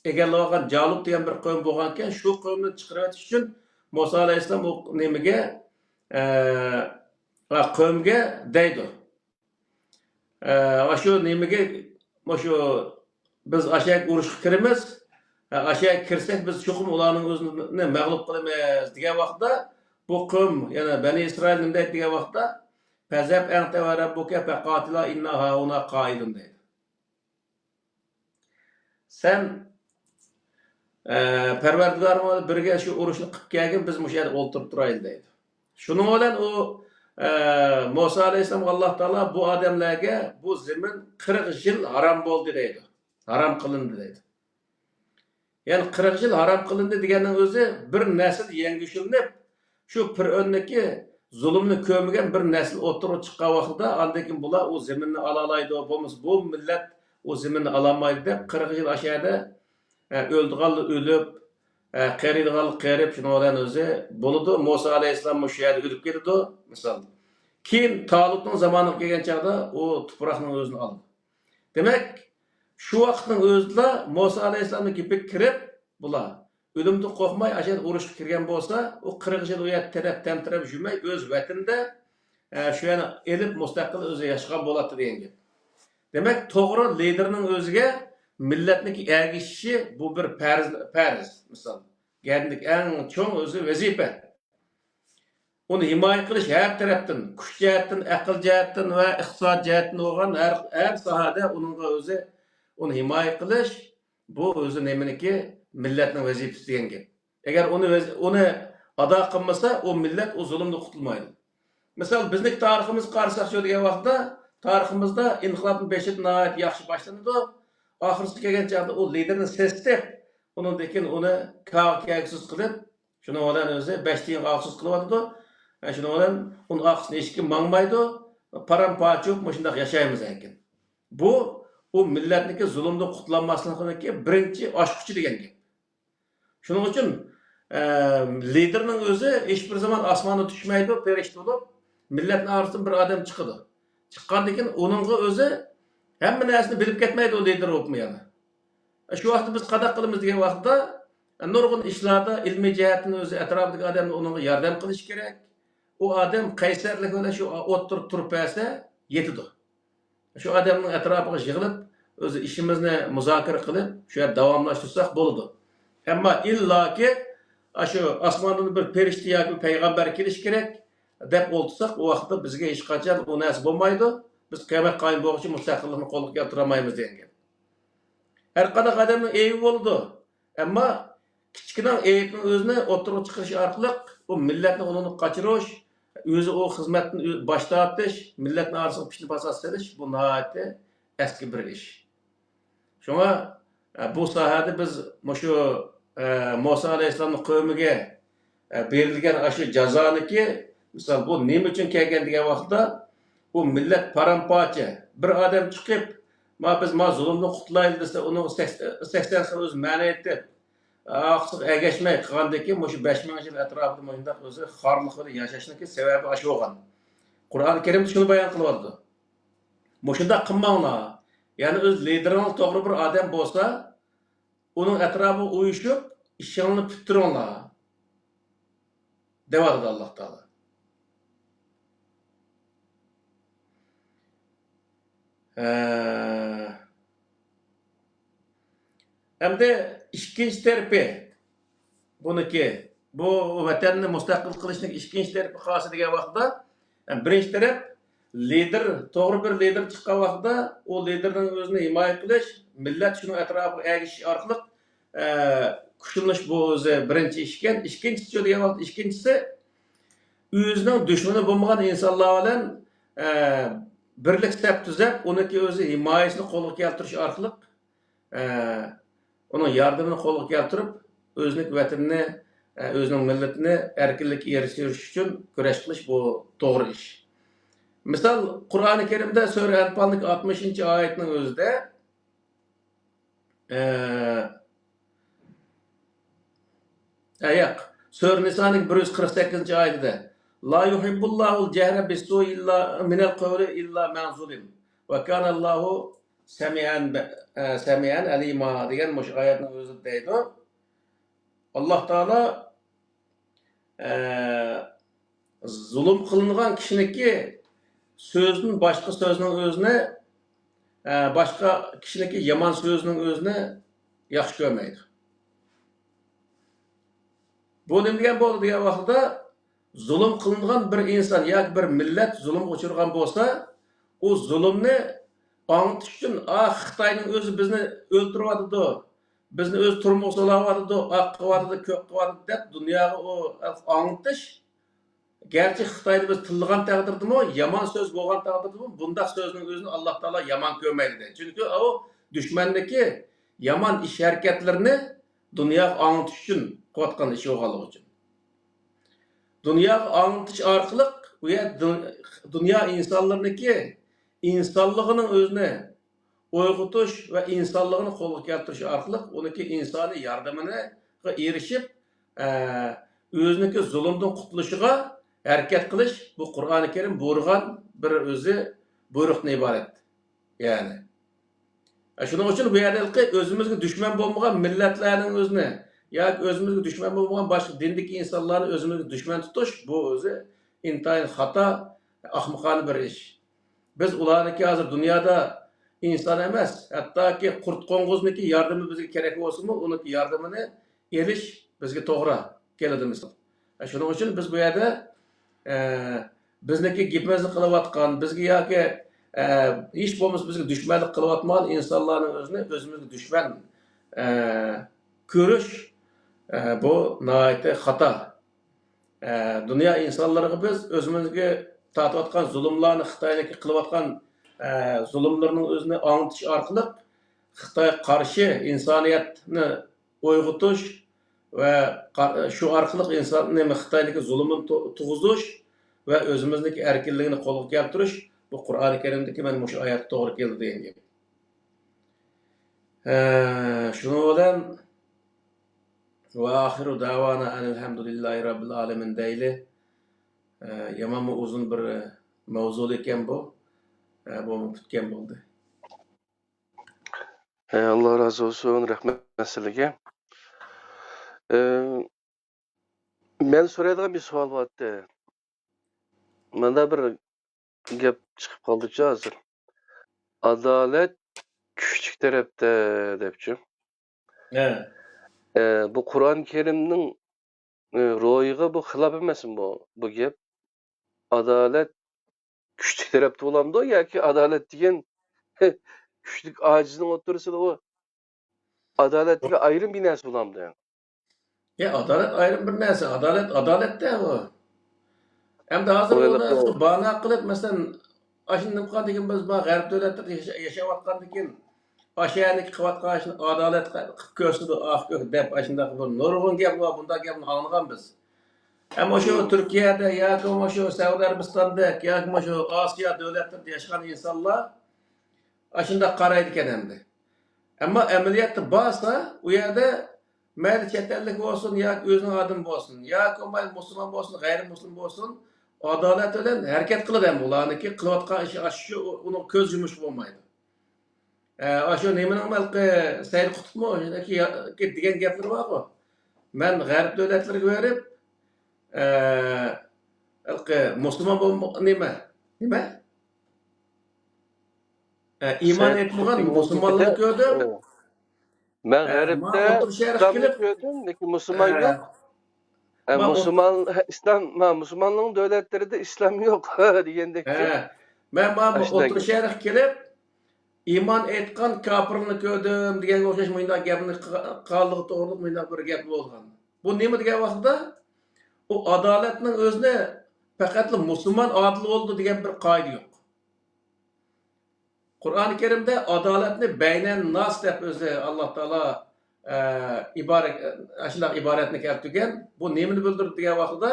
[SPEAKER 2] egallab olgan Jalut degan bir qavm bo'lgan ekan, shu qavmni chiqarib o'tish uchun Musa alayhissalom o nimaga qavmga deydi. Shu nimaga shu biz aşağı urushga kiramiz, aşağı kirsak biz cho'qim ularning o'zini mag'lub qilamiz degan vaqtda bu qavm, yana Bani İsrail nima deydi degan vaqtda Fazab ente ve rabbuke faqatila inna hauna qaidun deydi. Sen Parvardigarimiz birga shu urushni qilib kelgin, biz bu yerda o'ltirib turaylik deydi. Shuning bilan o Musa alayhissalom Alloh taolo bu odamlarga bu zamin 40 yil harom bo'ldi deydi. Harom qilindi deydi. Ya'ni 40 yil harom qilindi deganning o'zi bir nasl yangishilinib shu Fir'avnniki zulmni ko'migan bir nasl o'tirib chiqqan vaqtida andan bular o zaminni alalaydi, bo'lmasa bu millat o zaminni alamaydi deb 40 yil aşağıda o'ldigan o'lib, qaridigan qarib shuni bilan o'zi bo'ladi. Musa alayhissalom shu yerda o'lib ketdi misol. Keyin Talutning zamoniga kelgan chaqda o tuproqning o'zini oldi. Demak, şu vaqtning o'zida Musa alayhissalomning gapga kirib bular ölümde qo'rqmay aşağı urushga kirgan bo'lsa, o 40 yil u yerda taraf tamtirab yurmay o'z vatanida shu yana elib mustaqil o'zi yashagan bo'ladi degan gap. Demak, to'g'ri liderning o'ziga millatniki ergishishi bu bir farz misol. Gardindagi eng cho'ng o'zi vazifa. uni himoya qilish har tarafdan, kuch jihatdan, aql jihatdan va iqtisod jihatdan bo'lgan har sohada uningga o'zi uni himoya qilish bu o'zi nimaniki millatning vazifasi degan gap. Agar uni ado qilmasa, u millat o zulmdan qutulmaydi. Misal bizning tariximiz qarasak shu degan vaqtda tariximizda inqilobning beshida yaxshi boshlanadi. Oxirgi kelgan chog'da u liderni sesib, undan uni kavkagsiz qilib, shuni bilan o'zi 5 tiyin oqsiz qilyapti. Shuni bilan uni oqsini hech kim mangmaydi. Param-pachuq shunday yashaymiz ekan. Bu u millatniki zulmdan qutulmasligining birinchi oshquchi degan gap. Shuning uchun liderning o'zi hech bir zaman osmonga tushmaydi, perishta bo'lib, millatning orasidan bir odam chiqadi. Chiqqandan keyin uningga o'zi hamma narsani bilib ketmaydi, o lider bo'lmaydi. Shu vaqtda biz qadaq qilamiz degan vaqtda nurg'un ishlarda ilmiy jihatdan o'zi atrofidagi odamga uningga yordam qilish kerak. O odam qaysarlik bilan shu o'tirib turib bersa, yetadi. Shu odamning atrofiga yig'ilib, o'zi ishimizni muzokara qilib, shu yerda davomlashtirsak bo'ladi. Ammo illoki shu osmondan bir perishta yoki payg'ambar kelish kerak deb o'ltirsak, u vaqtda bizga hech qachon bu narsa bo'lmaydi. Biz qiyomat qoyim bo'lguncha mustaqillikni qo'lga keltira olmaymiz degan gap. Har qanday odamning aybi bo'ladi. Ammo kichkina aybni o'zini o'tirib chiqarish orqali u millatni unini qochirish, o'zi o xizmatni boshqa tortish, millatning orasiga pishni basas qilish bu nihoyatda eski bir ish. Shunga bu sohada biz shu Musa alayhissalomning qavmiga berilgan shu jazoniki, misol bu nima uchun kelgan degan vaqtda bu millat paramparcha bir odam chiqib, biz zulmdan qutulaylik desa, uni 80 xil o'z ma'ni etib, oqsiq agashmay qilgandan keyin shu 5000 yil atrofida shunday o'zi xorliq bilan yashashniki sababi shu bo'lgan. Qur'oni Karimda shuni bayon qilyapti. Shunday qilmanglar. Ya'ni o'z liderning to'g'ri bir odam bo'lsa, uning atrofiga uyushib, ishingni tuttiringlar. Deyapti Alloh taolo. Hamda ikkinchi tarafi buniki bu vatanni mustaqil qilishning ikkinchi tarafi xosi degan vaqtda birinchi taraf lider, to'g'ri bir lider chiqqan vaqtda u liderning o'zini himoya qilish, millat shuni atrofiga agishish orqali kuchlanish bu o'zi birinchi ish ekan. Ikkinchisi degan vaqt ikkinchisi o'zining dushmani bo'lmagan insonlar bilan birlik saf tuzab, uniki o'zi himoyasini qo'lga keltirish orqali uning yordamini qo'lga keltirib, o'zining vatanini, o'zining millatini erkinlikka erishish uchun kurash qilish bu to'g'ri ish. Misal Qur'oni Karimda sura Anfalning 60-oyatining o'zida sura Nisoning 148-oyatida La yuhibbullahu al-jahra bis-su'i illa minal qawli illa man zulim va kana Allahu samian alima degan mush oyatning o'zida deydi. Alloh taolo zulm qilingan kishiniki so'zning boshqa so'zning o'zini boshqa kishiniki yomon so'zning o'zini yaxshi ko'rmaydi. Bu nima degan bo'ldi degan vaqtda zulm qilingan bir inson yoki bir millat zulm uchirgan bo'lsa, u zulmni anglatish uchun Xitoyning o'zi bizni o'ltiryapti, bizni o'z turmush solayapti, oq qilyapti, ko'p qilyapti deb dunyoga u anglatish. Gerçi Xitoyda biz tilgan taqdirdimi, yomon so'z bo'lgan taqdirdimi, bunday so'zning o'zini Alloh taolo yomon ko'rmaydi. Chunki u dushmanniki yomon ish harakatlarini dunyoga anglatish uchun qilayotgan ish bo'lganligi uchun. Dunyoga anglatish orqali u dunyo insonlarniki insonligining o'zini uyg'otish va insonligini qo'lga keltirish orqali uniki insoniy yordamini erishib, o'ziniki zulmdan qutulishiga harakat qilish bu Qur'oni Karim buyurgan bir o'zi buyruqdan iborat. Ya'ni shuning uchun bu yerda o'zimizga dushman bo'lmagan millatlarning o'zini yoki o'zimizga dushman bo'lmagan boshqa dindagi insonlarni o'zimizga dushman tutish bu o'zi intayin xato, ahmoqona bir ish. Biz ularniki hozir dunyoda inson emas, hattoki qurt qo'ng'izniki yordami bizga kerak bo'lsa-mu, uniki yordamini erish bizga to'g'ri keladi misol. Shuning uchun biz bu yerda bizniki gapimizni qilayotgan, bizga yoki hech bo'lmasa bizga dushmanlik qilayotgan insonlarning o'zini o'zimizga dushman e, ko'rish bu nihoyatda xato. Dünya insonlariga biz o'zimizga tortayotgan zulmlarni, Xitoyniki qilayotgan zulmlarning o'zini anglitish orqali Xitoyga qarshi insoniyatni uyg'otish va shu orqali insonni Xitoyniki zulmni tug'izish va o'zimizniki erkinligini qo'lga keltirish bu Qur'oni Karimdagi mana shu oyat to'g'ri keldi degan gap. Shuning bilan va axiru davana alhamdulillahi robbil alamin deyli. Yomon uzun bir mavzu ekan bu. Bu tutgan bo'ldi.
[SPEAKER 1] Allah razı olsun, rahmet sizlarga. Men so'raydigan bir savol bor edi. Menda bir gap chiqib qoldi-chi hozir. Adalet kuchlik tarafda debchi. Bu Qur'oni Karimning ro'yiga bu xilof emasmi bu gap? Adalet kuchlik tarafda bo'lamdi yoki adalet degan kuchlik ojizning o'rtasida o adaletga ayrim bir narsa bo'lamdi.
[SPEAKER 2] Ya adalet ayrı bir narsa. Adalet de bu. Hem de hazır onu bana kılıp mesela aşındım kadar biz bana garip devletler yaşavatkandıkken aşağıdaki kıvatkan adalet köşkü ah köşkü dep aşındaki bu nurgun gap var bunda gapni anlagan biz. Ama şu Türkiye'de ya ki şu Suudi Arabistan'da ya ki şu Asya devletlerde yaşayan insanlar aşında karaydıken hem de. Ama emeliyatta bazı o yerde mayli chet ellik bo'lsin yoki o'zining odami bo'lsin yoki mayli musulmon bo'lsin g'ayrimusulmon bo'lsin adolat bilan harakat qiladi ham ularniki qilayotgan ishi shu uni ko'z yumish bo'lmaydi. Shu nimaning balki Said Qutbmi degan gaplar borku. Men g'arb davlatlariga berib musulmon nima? Iymon etmagan musulmonlarni ko'rdim.
[SPEAKER 1] Ben Garip'te İslam'ı gördüm, lekin Müslüman yok. Müslümanlığın devletleri de İslam yok diyendekçe.
[SPEAKER 2] Ben otur şerh kelip iman etkan kafirni gördüm degan o'xshash menda gapni qoldiq to'g'riliq menda bir gap bo'lgan. Bu nima degan vaqtda u adolatning o'zini faqat musulmon odil bo'ldi degan bir qoida yo'q. Qur'oni Karimda adolatni baynan nas deb o'zi Alloh taolo iboratni keltirgan. Bu nimani bildirdi degan vaqtda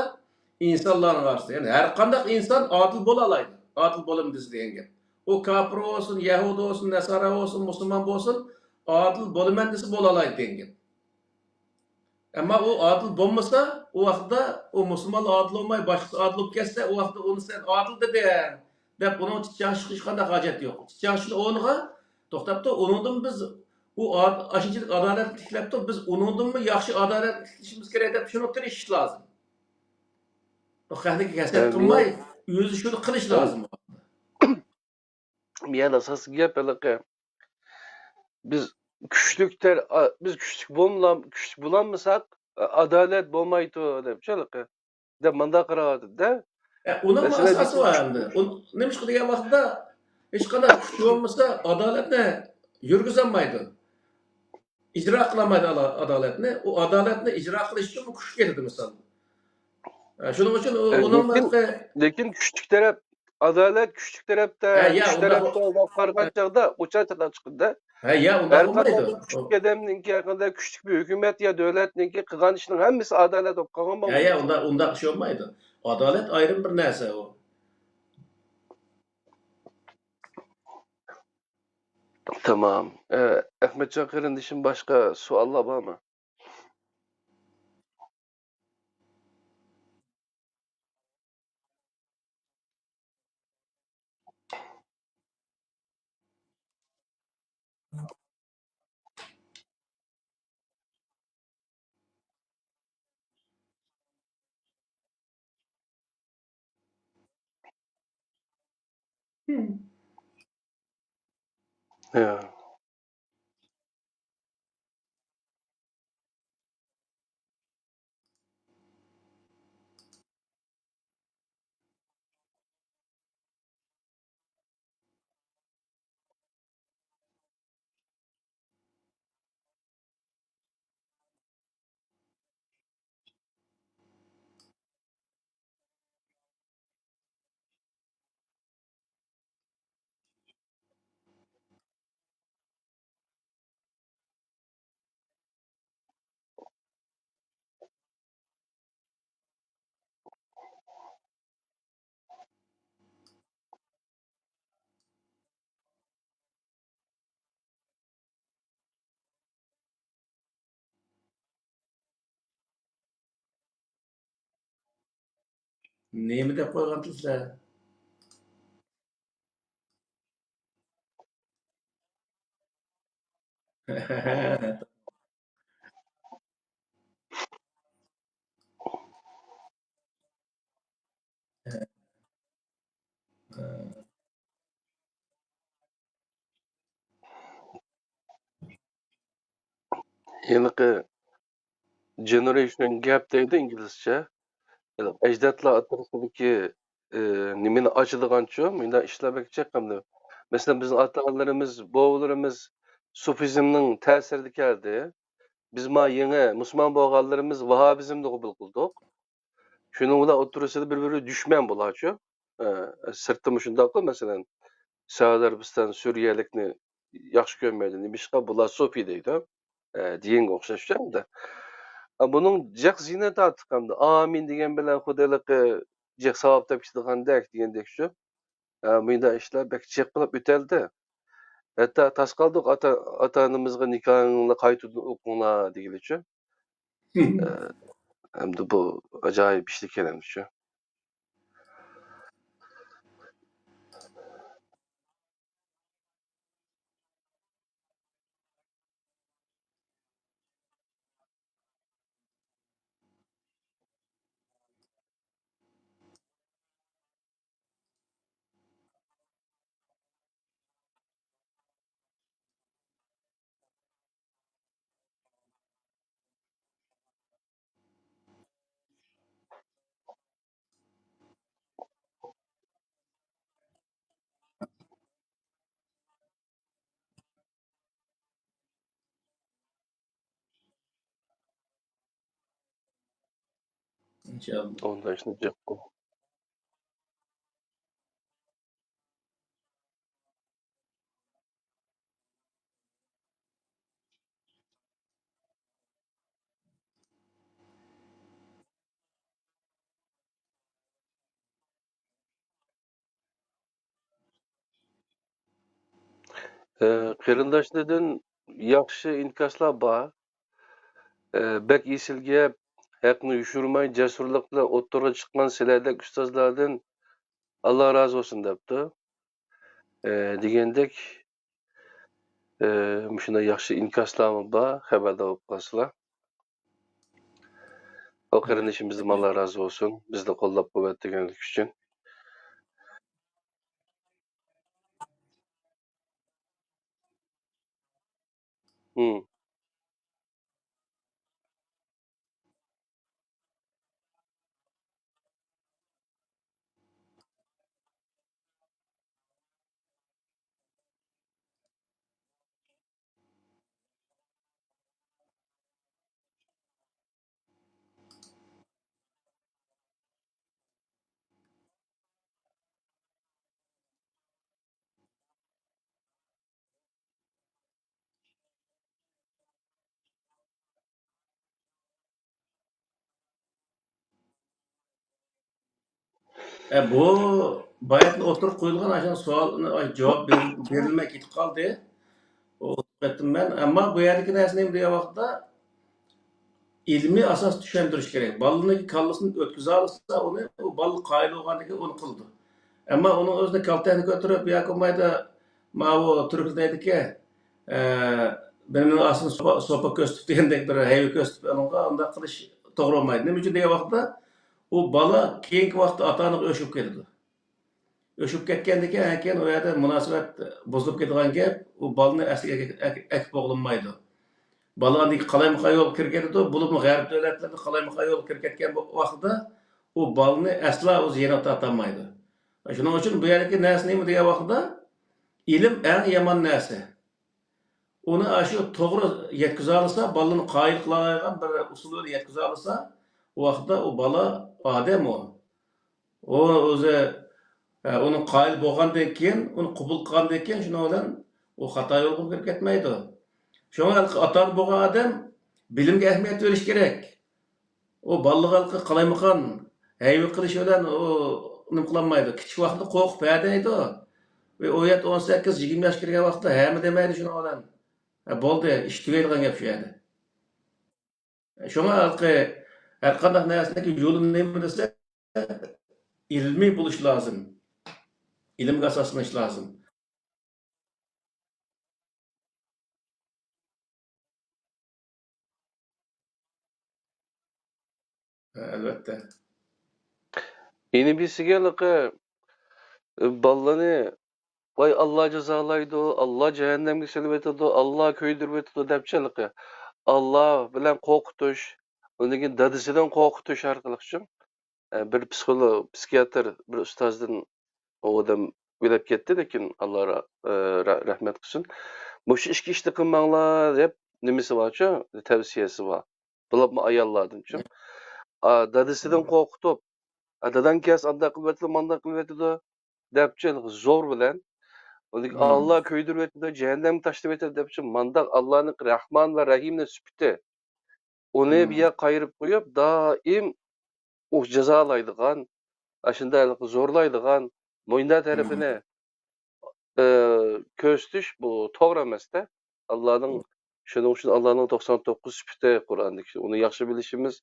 [SPEAKER 2] insonlarning orasida, ya'ni har qanday inson odil bo'la oladi. Odil bo'limdiz degan gap. O kafir olsun, Yahudi olsun, Nasara olsun, Müslüman olsun, adil bo'laman desa bo'la oladi degan gap. Ama o adil bo'lmasa, o vaqtda o Müslüman adil olmay, boshqasi adil bo'lib ketsa, o vaqtda uni sen adil dedi deb uni chiqarish hech qanday hojat yo'q. Chiqarishni o'rniga to'xtabdi, uningdan biz u ashunchalik adolat tiklabdi, biz uningdanmi yaxshi adolat tiklashimiz kerak deb shuni tirishish lozim. Bu xalqga kasat qilmay, o'zi shuni qilish lozim.
[SPEAKER 1] Yani asas gap biz güçlük bulanmasak adalet bo'lmaydi deb chalaqa. Deb manda qaradi da.
[SPEAKER 2] Onun asası var endi. Nima ish degan vaqtda hech qanday kuch bo'lmasa adolatni yurgizolmaydi. Ijro qilolmaydi adolatni. U adolatni ijro qilish uchun kuch kerak misol. Shuning uchun
[SPEAKER 1] lekin kuchlik taraf adalet güçlük tarafda, kuch tarafda qargan chaqda o'chachdan chiqdi.
[SPEAKER 2] Ya unday bo'lmaydi.
[SPEAKER 1] Kuchlik odamninki qanday kuchlik bir hukumat ya davlatninki qilgan ishning hammasi adolat bo'lib qolgan bo'ladi.
[SPEAKER 2] Ya unda ish bo'lmaydi. Adolat ayrim bir narsa u.
[SPEAKER 1] Tamam. Ahmet Çakır'ın dışın başka suallar var mı? Ya.
[SPEAKER 2] Nemi dep qo'ygandilar?
[SPEAKER 1] Yeniqi generation gap deydi İngilizce. Yani ecdatlar atrofundaki nimeni açılganço, menda işlemek çekimdi. Mesela bizim atalarımız, boğularımız sufizmning ta'sirida keldi. Biz ma yeni Müslüman boğallarımız Vahabizmni qabul qildik. Şunun bilan o'rtasida bir-biri düşman bo'larchu. Sirtda shundoq masalan Saudiya Arabiston Suriyalikni yaxshi ko'rmaydi. Nimishqa bular sofi deydi. Deganga o'xshashda. Buning jiq zina tortqanda amin degan bilan xudolik jiq savob topishdigandek degandek shu. Bunda ishlar bak jiq qilib o'taldi. Hatto tas qoldik ota-onamizga nikohingni qayta o'qinglar degancha. Hamda bu ajoyib ish ekan shu.
[SPEAKER 2] İnşallah.
[SPEAKER 1] Ondan ishni jiq qil. Qarindoshlardan yaxshi inkoslar bor. Bek esilga haqni yushurmay jasurlik bilan o'ttirga chiqqan sizlardek ustozlardan Alloh rozi bo'lsin debdi. Degandek shunday yaxshi inkoslarimiz bor, xabardor bo'lib qolsizlar. O qarindishimizdan Alloh rozi bo'lsin, bizni qo'llab-quvvatlaganlik uchun. Hmm.
[SPEAKER 2] Bu bayatlı oturup koyulgan ajan sualına cevap verilmek it kaldı. O ettim ben. Ama bu yerdeki nesneyim diye vakti ilmi asas düşündürüş gerek. Balını kallısını ötküze alırsa onu o balı kayılı olgandaki onu kıldı. Ama onun özünde kaltayını götürüp yakumayda o Türk'deydi ki benim aslında sopa köstüp diyendek bir heyvi köstüp onda kılış doğru olmaydı. Ne için diye vakti o bala keyinki vakti atanık öşüp geldi. Öşüp ketgendeki erken o yerde münasebet bozulup ketgan gap o balını asli ekip boğulunmaydı. Balani qalaymaqa yol kirgedi, bulup g'arb davlatlarida qalaymaqa yol kirgetgan vaqtida o balını asla o'zi yana tatamaydı. Shuning uchun bu yerdagi narsa nima degan vaqtda ilm eng yomon narsa. Uni shu to'g'ri yetkiza olsa, balani qoyil qila olgan bir usulni yetkiza olsa, u vaqtda u bola odam u. O o'zi uni qoyil bo'lgandan keyin, uni qabul qilgandan keyin shuning bilan u xato yo'lga kirib ketmaydi. Shunga ota bo'lgan odam bilimga ahamiyat berish kerak. O bolalarga qalaymaqan hayvi qilish bilan u nima qilolmaydi. Kichik vaqtda qo'rqib hadaydi. Ve o yet 18-20 yaş kirgen vaqtda hem demeydi şunu olan. Boldu, iş tügeydiğen gap şu yani. Şuna halkı her qandaq närseki yolun neymi dese ilmi buluş lazım. İlimge asaslanış lazım. Elbette.
[SPEAKER 1] Yeni birisi ballani vay Allah cezalaydı, Allah cehennemge silibetidi, Allah köydürübetidi depçeliki. Allah bilen korkutuş, ondan dadısından korkutuş arkalıkçım. Bir psikiyatr, bir ustazdın o adam bilip ketdi, lekin Allah rahmet kılsın. Muş işki işti kılmanglar dep nimesi barçı, tavsiyesi var. Bulapma ayallardançım. Dadısından korkutup, dadan kes anda kılbetli, manda kılbetidi depçelik zor bilen. Ondan
[SPEAKER 2] Hmm.
[SPEAKER 1] Allah köydürübetidi, cehennem taştıbetidi depçi mandak Allah'ın Rahman ve Rahim'le süpütü. Onu bir yer kayırıp koyup daim o cezalaydıgan, aşındaylık zorlaydıgan moyunda tarafine köstüş bu toğra emas-da. Allah'ın şunun için Allah'ın 99 süpütü Kur'an'daki. Onu yaxşı bilişimiz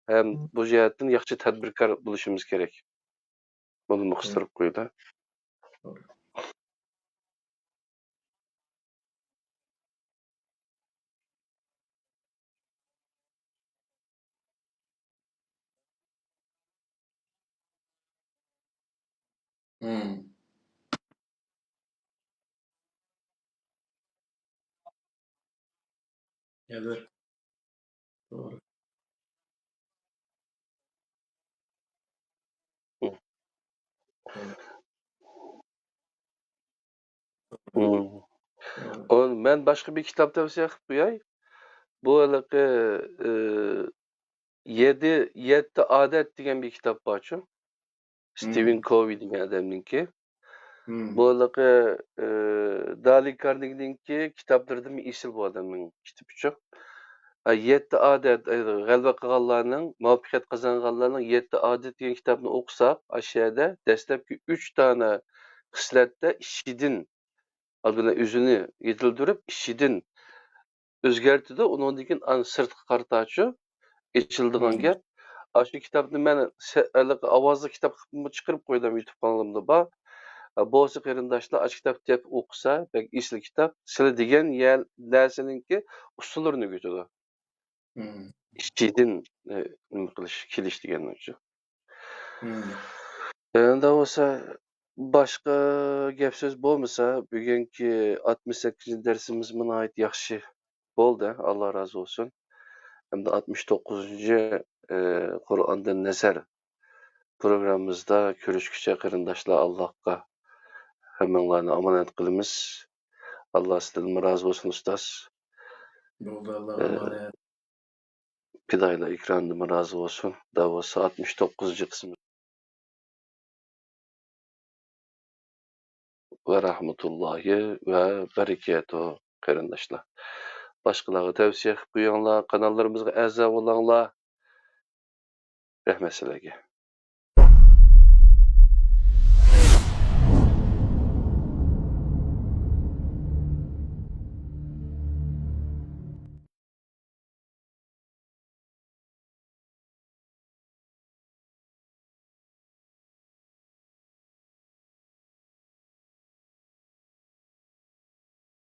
[SPEAKER 1] hem bu cihetden yaxşı tedbirkar buluşumuz gerek. Bunu muhstırıp koydu.
[SPEAKER 2] Evet. Doğru.
[SPEAKER 1] Hı.
[SPEAKER 2] Doğru.
[SPEAKER 1] Hı.
[SPEAKER 2] Doğru.
[SPEAKER 1] Ben başka bir kitap tavsiye qilib qo'yay. Bu halaqi 7 adet degan bir kitap barçı. Stephen Covey degan adamninki. Bu halaqi Dale Carnegie'ninki kitaplardan esil bu adamning kitabicha. 7 adet g'alaba qilganlarning, muvaffaqiyat qozonganlarning 7 adet degan kitobni o'qisak, aşağıda dastlabki 3 tane xislatda ishidin adına o'zini yetildirib, ishidin o'zgartidi, undan keyin sirtqi qartachi echildigan gap. Şu kitapni men ovozli kitap qilib chiqarib qo'ydim YouTube kanalimda bor. Bo'lsa qarindoshlar aç kitap deb o'qisa, bak esli kitap, sizlar degan narsaninki usullarini o'rgatadi. İşçidin nima qilish, kelish deganlar uchun. Endi bo'lsa boshqa gap so'z bo'lmasa, bugungi 68 darsimiz nihoyat yaxshi bo'ldi. Alloh rozi bo'lsin. Hamda 69-cu Qur'ondan nazar programımızda görüşkiçe qarindoshlar Allohga hammanglarni omonat qilamiz. Allah sizdan razı olsun ustaz.
[SPEAKER 2] Bo'ldi, Allohga emanet.
[SPEAKER 1] Pidayla ikramdan razı olsun. Davası 69-cu qismi. Ve rahmetullahi ve berekatuhu qarindoshlar. Başqalarga tavsiye qilib qo'yinglar, kanallarımızga a'zo bo'linglar. Rahmat sizlarga.